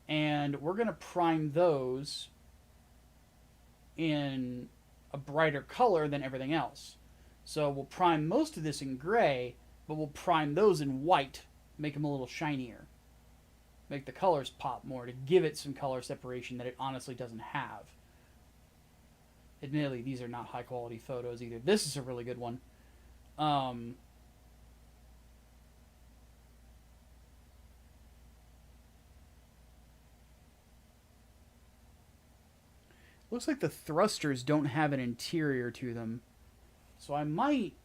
and we're going to prime those in a brighter color than everything else. So we'll prime most of this in gray, but we'll prime those in white, make them a little shinier. Make the colors pop more to give it some color separation that it honestly doesn't have. Admittedly, these are not high quality photos either. This is a really good one. Looks like the thrusters don't have an interior to them. So I might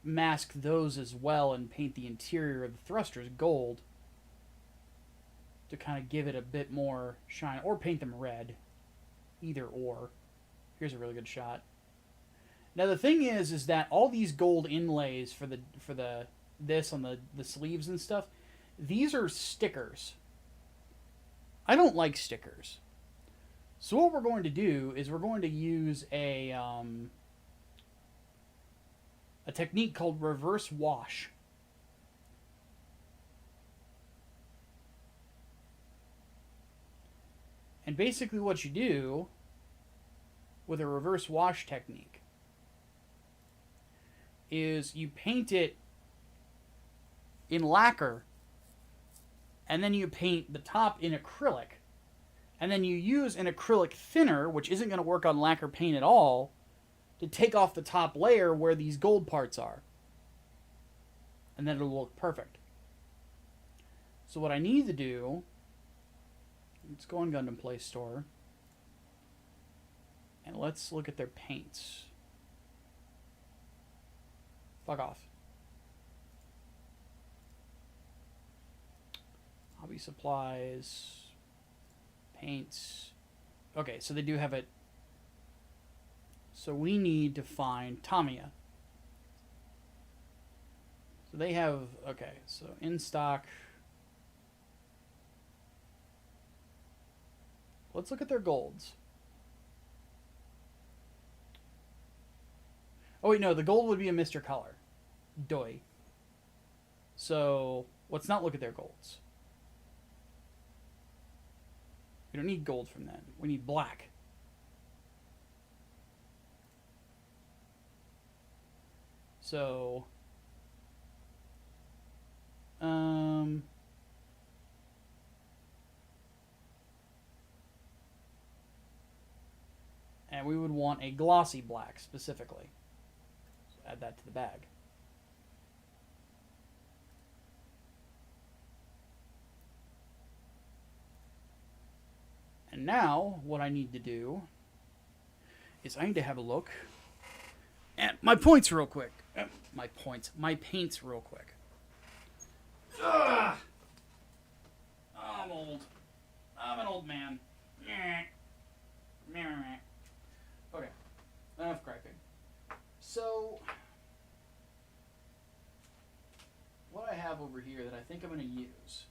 mask those as well and paint the interior of the thrusters gold to kind of give it a bit more shine, or paint them red. Either or. Here's a really good shot. Now the thing is that all these gold inlays for this on the sleeves and stuff, these are stickers. I don't like stickers. So what we're going to do is we're going to use a technique called reverse wash. And basically what you do with a reverse wash technique is you paint it in lacquer, and then you paint the top in acrylic, and then you use an acrylic thinner, which isn't going to work on lacquer paint at all, to take off the top layer where these gold parts are. And then it'll look perfect. So what I need to do, let's go on Gundam Play Store, and let's look at their paints. Fuck off. Hobby supplies, paints. Okay, so they do have it. So we need to find Tamiya. So they have, okay, so in stock. Let's look at their golds. Oh wait, no, the gold would be a Mr. Color. Doi. So let's not look at their golds. We don't need gold from them. We need black. So, and we would want a glossy black specifically. So add that to the bag. And now, what I need to do is I need to have a look at my points real quick. My paints real quick. Ugh. I'm old. I'm an old man. Okay, enough griping. So, what I have over here that I think I'm going to use.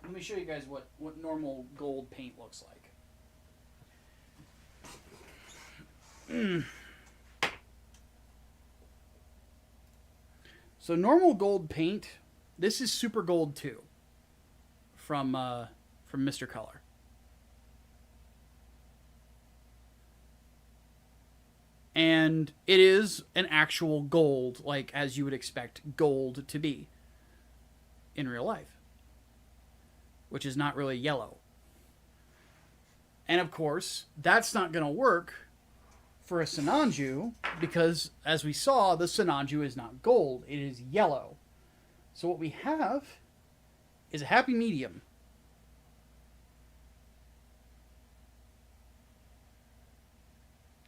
Let me show you guys what normal gold paint looks like. So normal gold paint, this is Super Gold 2 from Mr. Color. And it is an actual gold, like as you would expect gold to be in real life, which is not really yellow. And of course, that's not going to work for a Sinanju, because as we saw, the Sinanju is not gold, it is yellow. So what we have is a happy medium.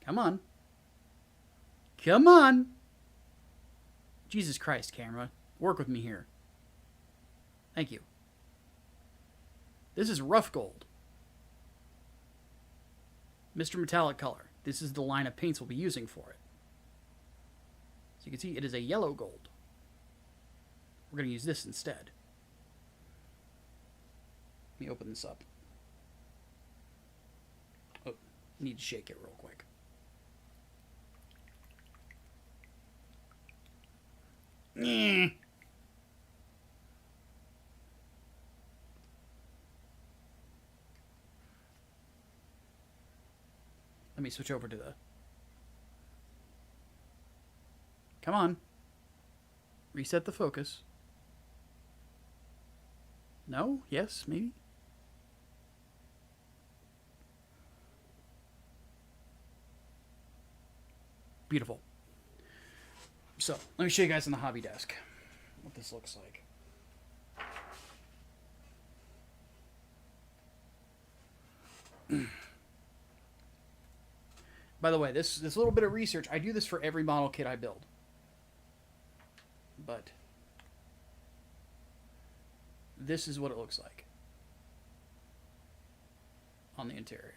Come on. Come on. Jesus Christ, camera. Work with me here. Thank you. This is rough gold. Mr. Metallic Color. This is the line of paints we'll be using for it. So you can see it is a yellow gold. We're going to use this instead. Let me open this up. Oh, need to shake it real quick. Let me switch over to the Come on. Reset the focus. No? Yes? Maybe? Beautiful. So, let me show you guys on the hobby desk what this looks like. By the way, this little bit of research, I do this for every model kit I build. But this is what it looks like on the interior.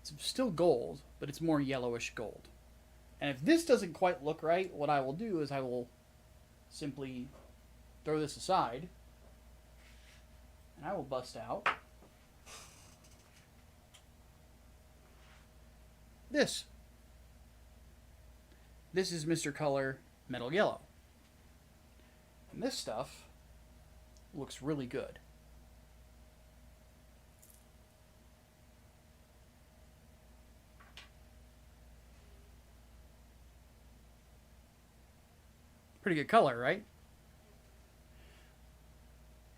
It's still gold, but it's more yellowish gold. And if this doesn't quite look right, what I will do is I will simply throw this aside, and I will bust out this. This is Mr. Color Metal Yellow. And this stuff looks really good. Pretty good color, right?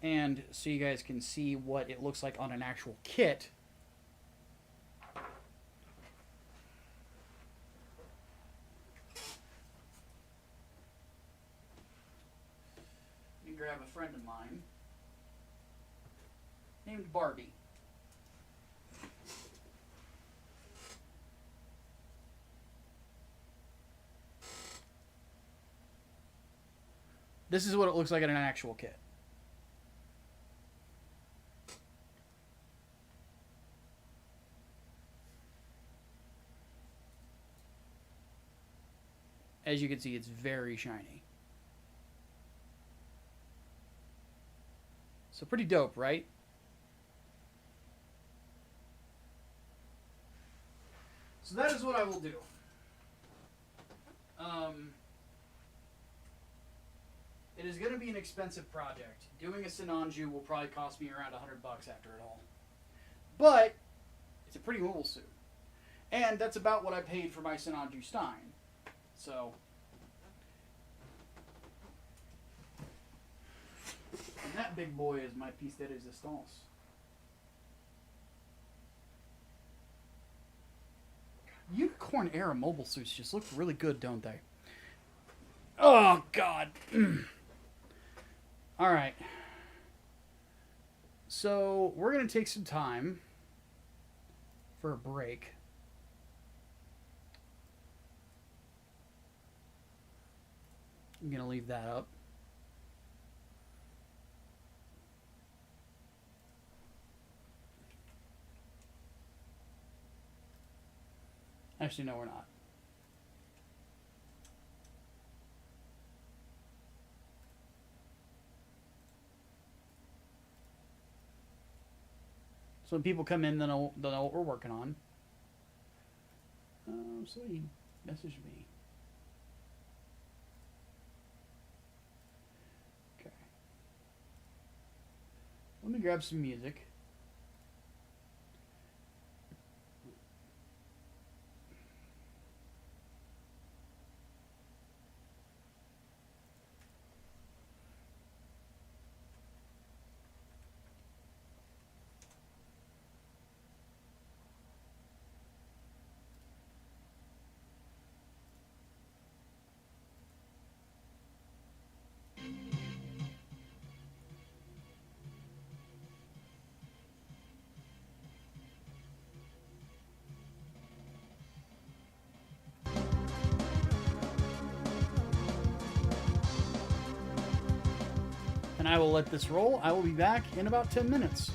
And so you guys can see what it looks like on an actual kit. Let me grab a friend of mine named Barbie. This is what it looks like in an actual kit. As you can see, it's very shiny. So pretty dope, right? So that is what I will do. It is going to be an expensive project. Doing a Shinji will probably cost me around $100 after it all. But it's a pretty mobile suit. And that's about what I paid for my Shinji Stein. So, and that big boy is my piece de resistance. Unicorn era mobile suits just look really good, don't they? Oh, God. All right. So, we're going to take some time for a break. I'm going to leave that up. Actually, no, we're not. So when people come in, they'll know what we're working on. Somebody messaged me. Okay. Let me grab some music. And I will let this roll. I will be back in about 10 minutes.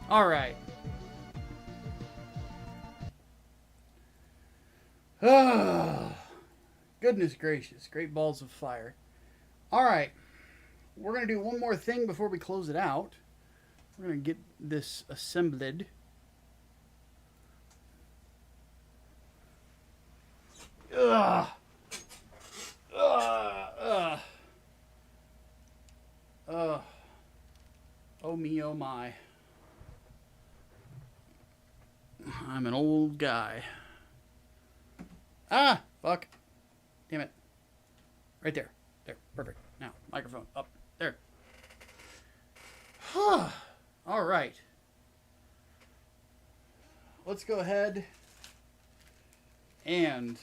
All right. Oh, goodness gracious. Great balls of fire. All right. We're going to do one more thing before we close it out. We're going to get this assembled. Ugh. Ugh. Ugh. Oh me, oh my. I'm an old guy. Ah! Fuck. Damn it. Right there. There. Perfect. Now, microphone up. There. All right. Let's go ahead and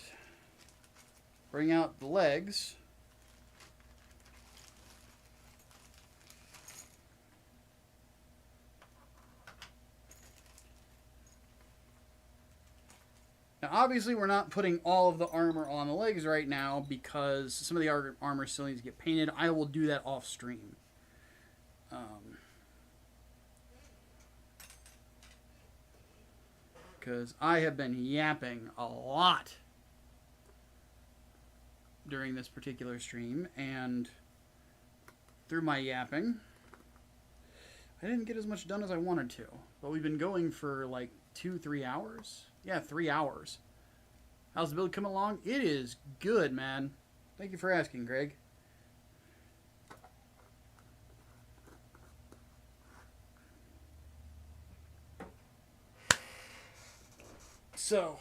bring out the legs. Now, obviously, we're not putting all of the armor on the legs right now because some of the armor still needs to get painted. I will do that off stream. Because I have been yapping a lot during this particular stream, and through my yapping, I didn't get as much done as I wanted to. But we've been going for like 2-3 hours. Yeah, 3 hours. How's the build coming along? It is good, man. Thank you for asking, Greg. So,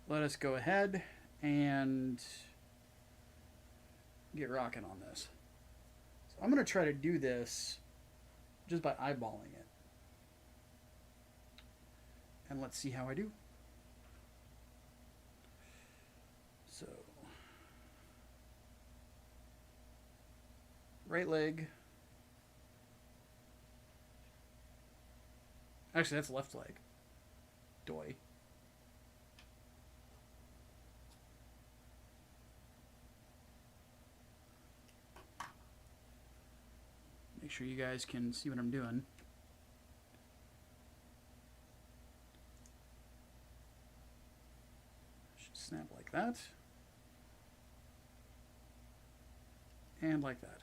let us go ahead and get rocking on this. So I'm going to try to do this just by eyeballing it. And let's see how I do. So, right leg. Actually, that's left leg. Doy. Make sure you guys can see what I'm doing. Should snap like that. And like that.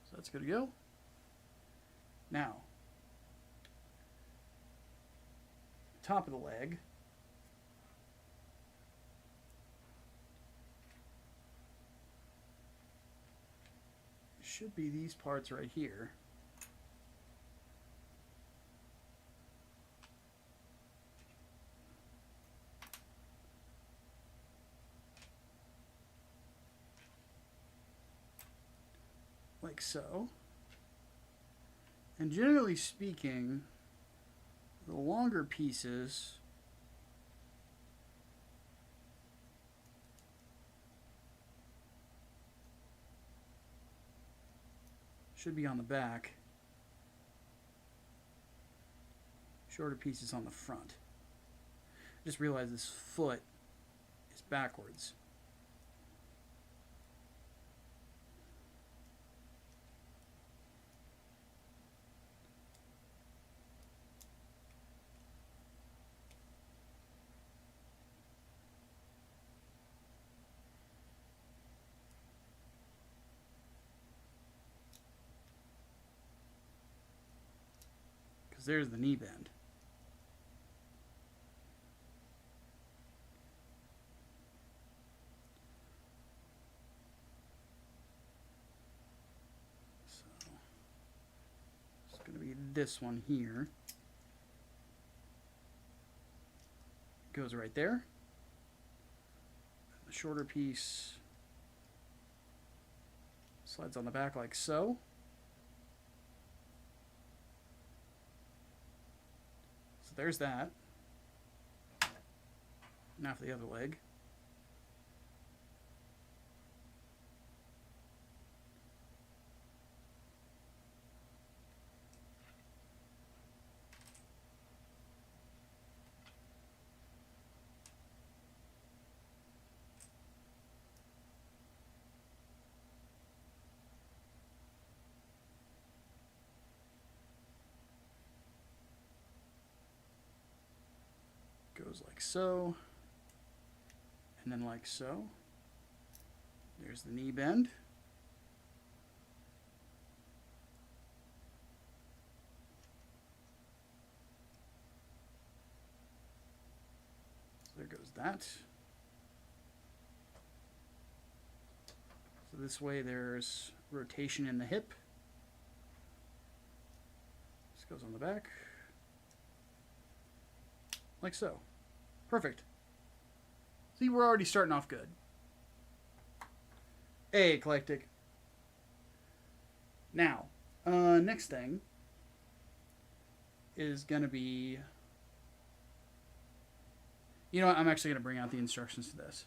So that's good to go. Now, top of the leg. Should be these parts right here. Like so. And generally speaking, the longer pieces should be on the back. Shorter pieces on the front. Just realize this foot is backwards. There's the knee bend. So it's going to be this one here. Goes right there. shorter piece slides on the back like so. So there's that. Now for the other leg. Goes like so, and then like so. There's the knee bend. So there goes that. So this way there's rotation in the hip. This goes on the back. Like so. Perfect. See, we're already starting off good. Hey, eclectic. Now, next thing is going to be... You know what? I'm actually going to bring out the instructions to this.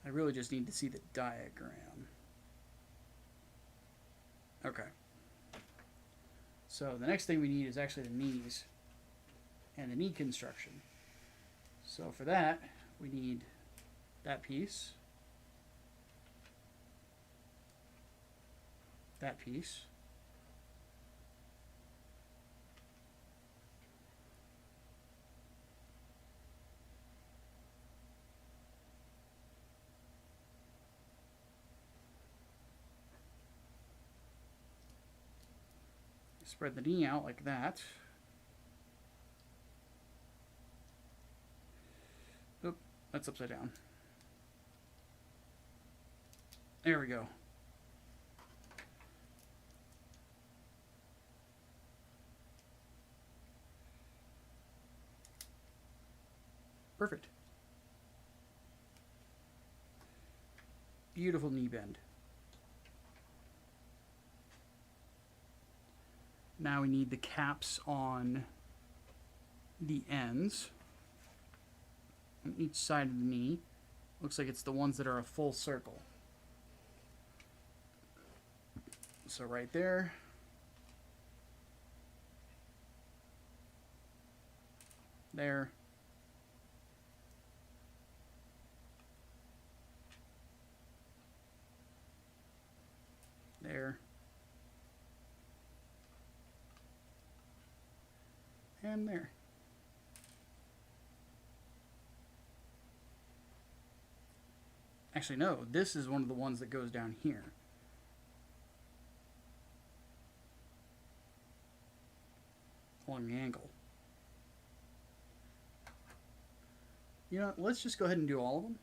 I really just need to see the diagram. Okay. So the next thing we need is actually the knees and the knee construction. So for that, we need that piece, that piece, spread the knee out like that. Oop, that's upside down. There we go. Perfect. Beautiful knee bend. Now we need the caps on the ends on each side of the knee. Looks like it's the ones that are a full circle. So right there. There. There. And there. Actually, no, this is one of the ones that goes down here. Along the ankle. You know, let's just go ahead and do all of them.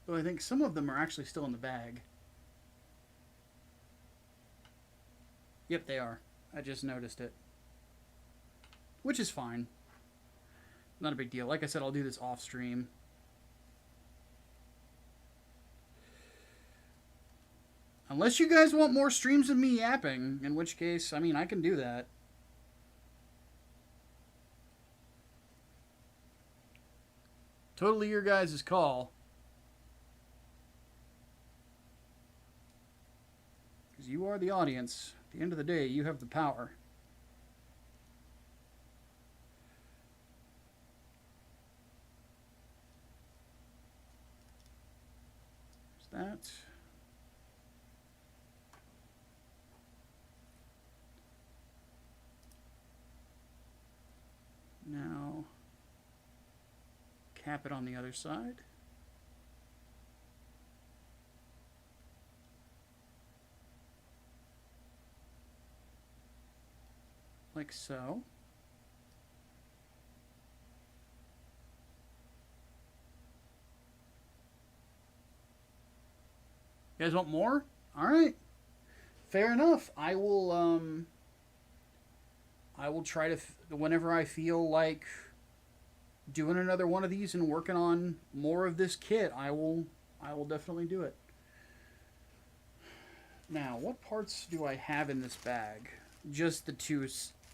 Though I think some of them are actually still in the bag. Yep, they are. I just noticed it. Which is fine. Not a big deal. Like I said, I'll do this off stream. Unless you guys want more streams of me yapping, in which case, I mean, I can do that. Totally your guys' call. Because you are the audience. At the end of the day, you have the power. There's that. Now, cap it on the other side. Like so. You guys want more? All right. Fair enough. I will try to whenever I feel like doing another one of these and working on more of this kit, I will definitely do it. Now, what parts do I have in this bag? Just the two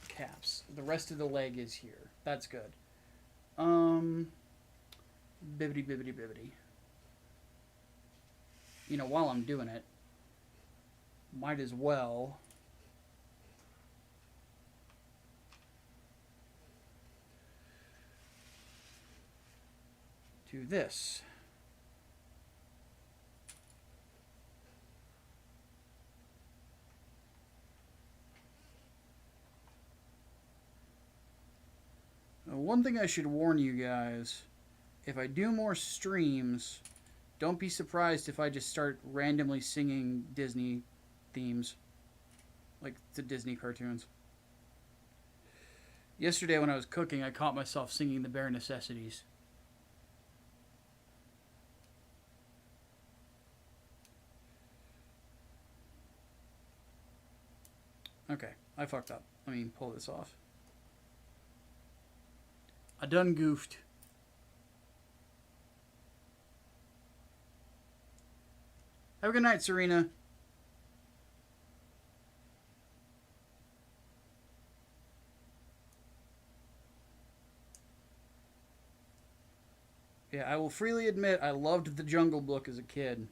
caps. The rest of the leg is here. That's good. Bibbity bibbity bibbity. You know, while I'm doing it, might as well do this. Now, one thing I should warn you guys, if I do more streams, don't be surprised if I just start randomly singing Disney themes, like the Disney cartoons. Yesterday when I was cooking, I caught myself singing The Bare Necessities. Okay, I fucked up. Let me pull this off. I done goofed. Have a good night, Serena. Yeah, I will freely admit I loved The Jungle Book as a kid.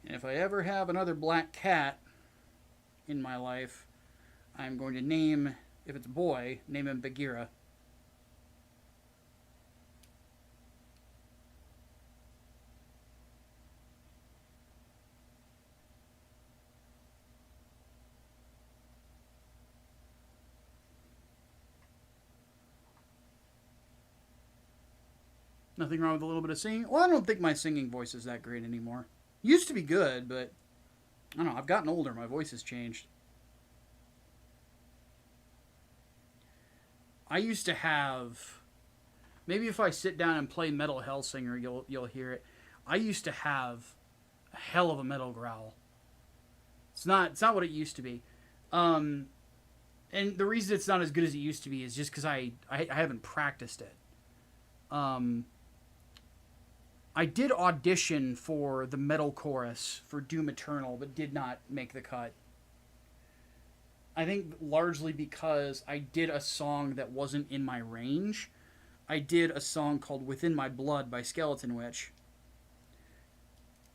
And if I ever have another black cat in my life, I'm going to name, if it's a boy, name him Bagheera. Nothing wrong with a little bit of singing. Well, I don't think my singing voice is that great anymore. Used to be good, but I don't know. I've gotten older. My voice has changed. I used to have. Maybe if I sit down and play Metal Hellsinger, you'll hear it. I used to have a hell of a metal growl. It's not what it used to be. And the reason it's not as good as it used to be is just because I haven't practiced it. I did audition for the metal chorus for Doom Eternal, but did not make the cut. I think largely because I did a song that wasn't in my range. I did a song called Within My Blood by Skeleton Witch,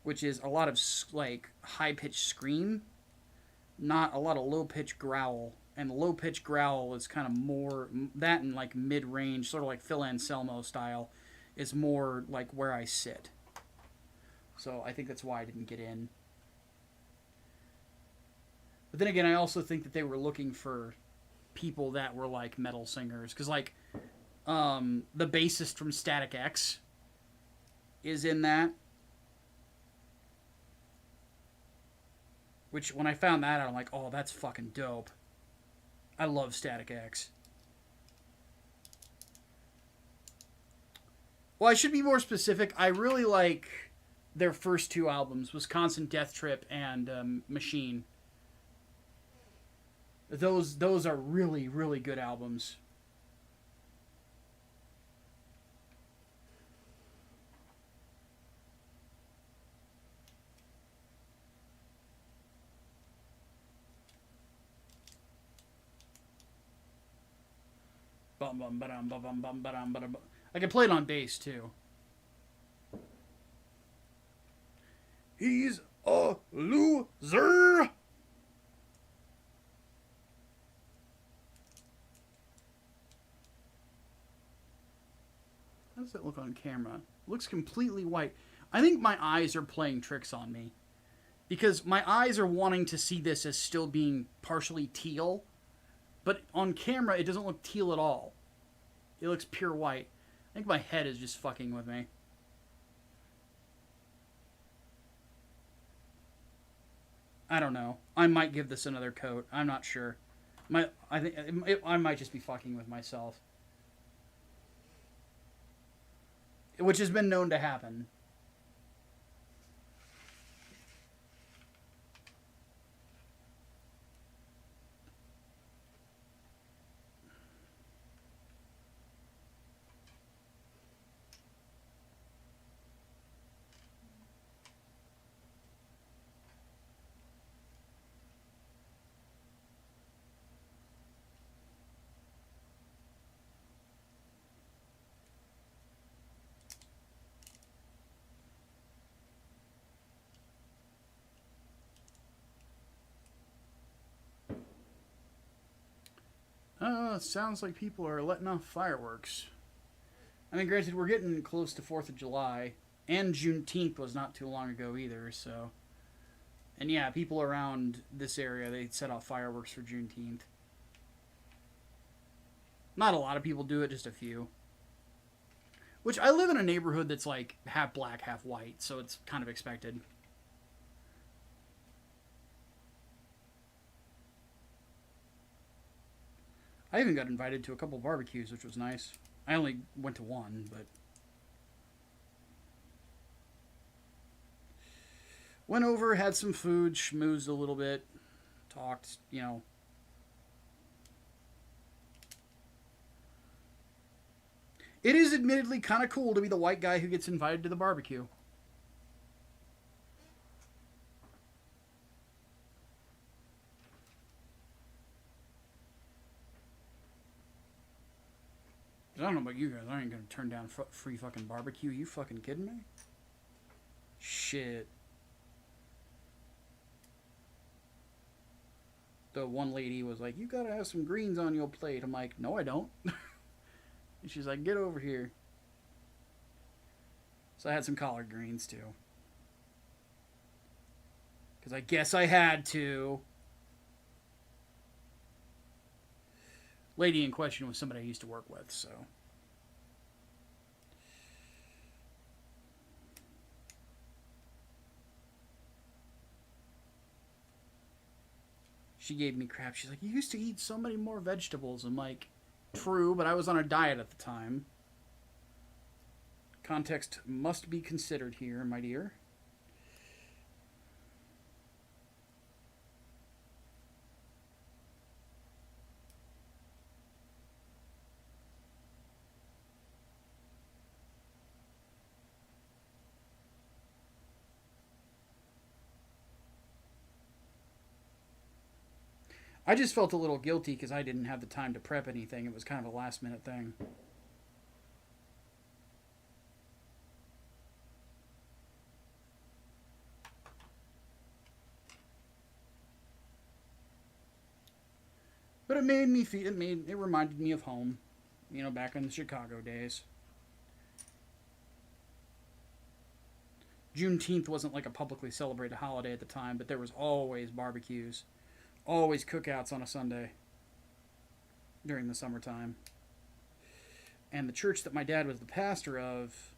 which is a lot of like high-pitched scream, not a lot of low-pitched growl. And the low-pitched growl is kind of more, that and like mid-range, sort of like Phil Anselmo style, is more like where I sit. So I think that's why I didn't get in. But then again, I also think that they were looking for people that were like metal singers. Because like, the bassist from Static X is in that. Which, when I found that out, I'm like, oh, that's fucking dope. I love Static X. Well, I should be more specific. I really like their first two albums, Wisconsin Death Trip and Machine. Those are really, really good albums. Bum bum ba-dum bum bum ba-dum ba-dum. I can play it on bass too. He's a loser. How does it look on camera? It looks completely white. I think my eyes are playing tricks on me. Because my eyes are wanting to see this as still being partially teal. But on camera, it doesn't look teal at all. It looks pure white. I think my head is just fucking with me. I don't know. I might give this another coat. I'm not sure. I think I might just be fucking with myself, which has been known to happen. It sounds like people are letting off fireworks. I mean, granted, we're getting close to 4th of July, and Juneteenth was not too long ago either, so. And yeah, people around this area, they set off fireworks for Juneteenth. Not a lot of people do it, just a few. Which, I live in a neighborhood that's like half black, half white, so it's kind of expected. I even got invited to a couple barbecues, which was nice. I only went to one, but went over, had some food, schmoozed a little bit, talked, you know. It is admittedly kind of cool to be the white guy who gets invited to the barbecue. I don't know about you guys. I ain't gonna turn down free fucking barbecue. You fucking kidding me? Shit. The one lady was like, "You gotta have some greens on your plate." I'm like, "No, I don't." And she's like, "Get over here." So I had some collard greens too. Because I guess I had to. Lady in question was somebody I used to work with, so. She gave me crap. She's like, "You used to eat so many more vegetables." I'm like, "True, but I was on a diet at the time." Context must be considered here, my dear. I just felt a little guilty because I didn't have the time to prep anything. It was kind of a last minute thing. But it made me feel. It reminded me of home, you know, back in the Chicago days. Juneteenth wasn't like a publicly celebrated holiday at the time, but there was always barbecues, always cookouts on a Sunday during the summertime. And the church that my dad was the pastor of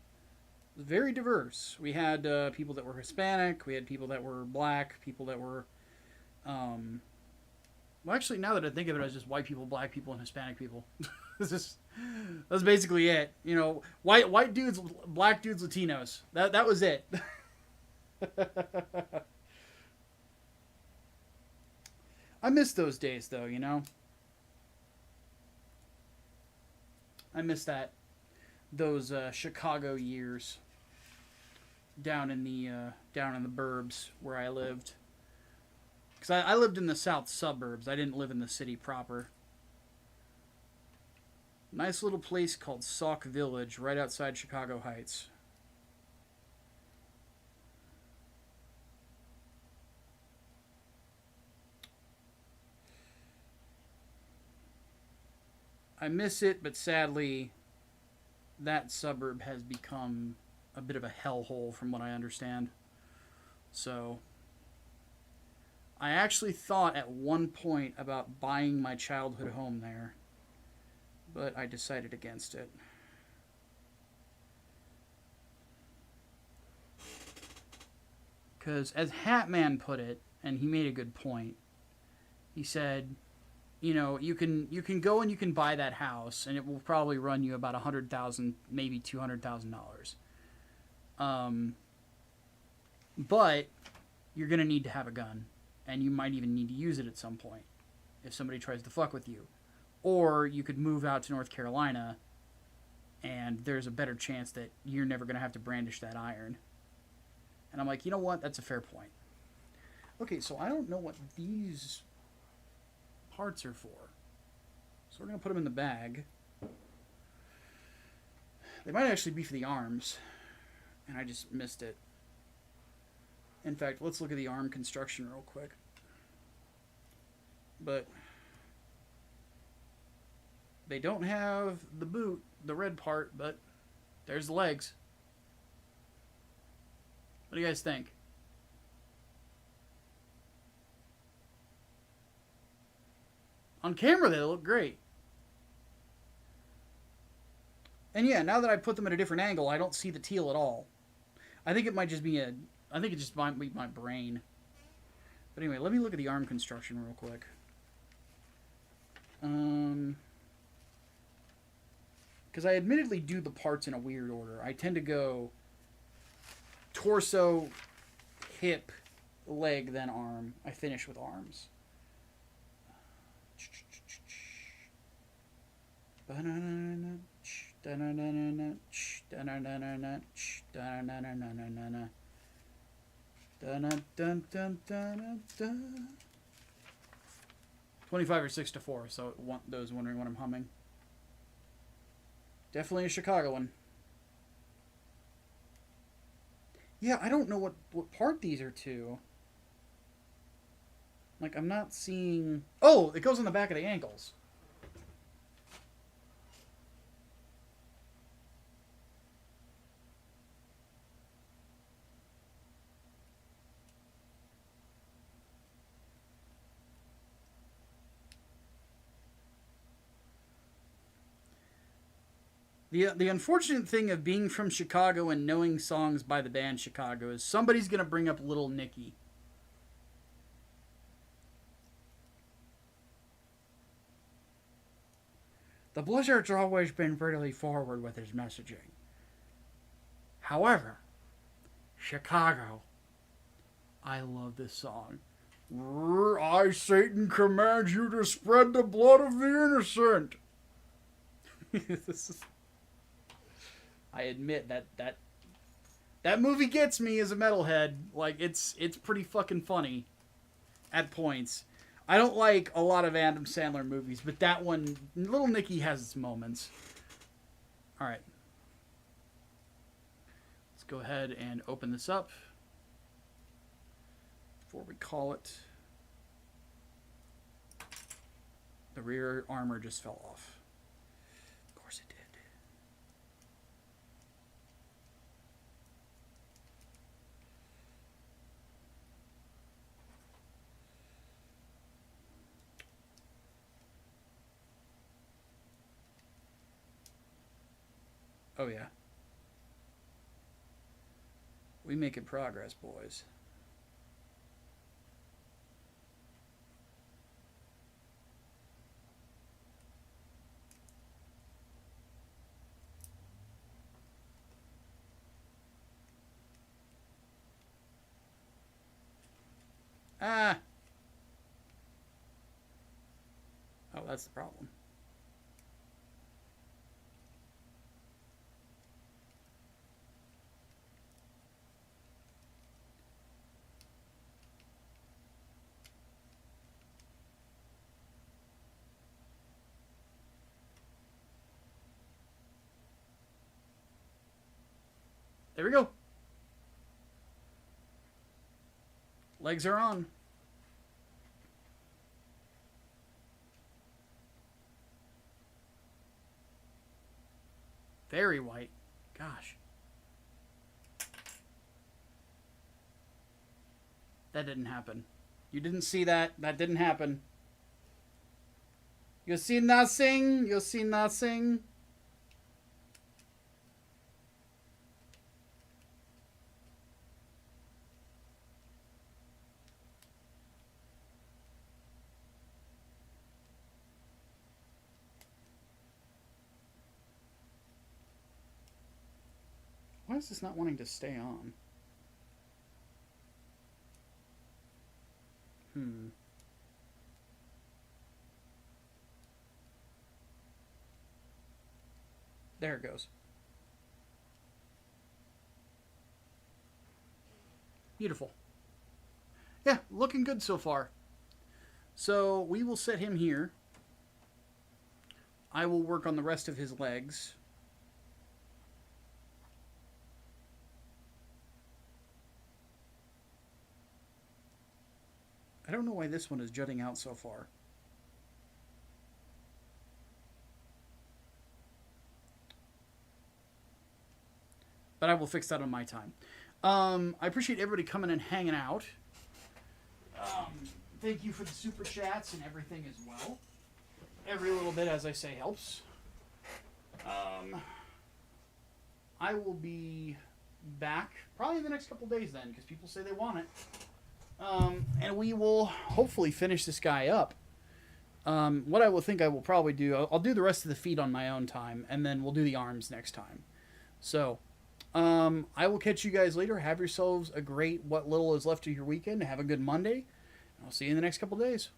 was very diverse. We had people that were Hispanic, we had people that were black, people that were. Well, actually, now that I think of it, it was just white people, black people, and Hispanic people. That's basically it. You know, white dudes, black dudes, Latinos. That was it. I miss those days, though. You know, I miss those Chicago years down in the burbs where I lived. Because I lived in the south suburbs. I didn't live in the city proper. Nice little place called Sauk Village right outside Chicago Heights. I miss it, but sadly, that suburb has become a bit of a hellhole from what I understand. So, I actually thought at one point about buying my childhood home there, but I decided against it. Because, as Hatman put it, and he made a good point. He said, you know, you can go and you can buy that house, and it will probably run you about $100,000, maybe $200,000. But you're gonna need to have a gun, and you might even need to use it at some point if somebody tries to fuck with you. Or you could move out to North Carolina, and there's a better chance that you're never gonna have to brandish that iron. And I'm like, you know what? That's a fair point. Okay, so I don't know what these parts are for. So we're going to put them in the bag. They might actually be for the arms. And I just missed it. In fact, let's look at the arm construction real quick. But they don't have the boot, the red part, but there's the legs. What do you guys think? On camera, they look great. And yeah, now that I put them at a different angle, I don't see the teal at all. I think it might just be I think it just might be my brain. But anyway, let me look at the arm construction real quick. Because I admittedly do the parts in a weird order. I tend to go torso, hip, leg, then arm. I finish with arms. $25 or $6-4. So those wondering what I'm humming. Definitely a Chicagoan. Yeah, I don't know what part these are to. Like, I'm not seeing... Oh, it goes on the back of the ankles. The unfortunate thing of being from Chicago and knowing songs by the band Chicago is somebody's going to bring up Little Nicky. The Blizzard's always been really forward with his messaging. However, Chicago, I love this song. I, Satan, command you to spread the blood of the innocent. I admit that movie gets me as a metalhead. Like, it's pretty fucking funny at points. I don't like a lot of Adam Sandler movies, but that one, Little Nicky, has its moments. All right. Let's go ahead and open this up before we call it. The rear armor just fell off. Of course it did. Oh, yeah. We making progress, boys. Ah! Oh, that's the problem. There we go. Legs are on. Very white. Gosh. That didn't happen. You didn't see that. That didn't happen. You see nothing. You see nothing. is this not wanting to stay on? There it goes. Beautiful. Yeah, looking good so far. So we will set him here. I will work on the rest of his legs. I don't know why this one is jutting out so far. But I will fix that on my time. I appreciate everybody coming and hanging out. Thank you for the super chats and everything as well. Every little bit, as I say, helps. I will be back probably in the next couple days then, because people say they want it. And we will hopefully finish this guy up. What I will probably do, I'll do the rest of the feet on my own time, and then we'll do the arms next time. So, I will catch you guys later. Have yourselves a great what little is left of your weekend. Have a good Monday. I'll see you in the next couple days.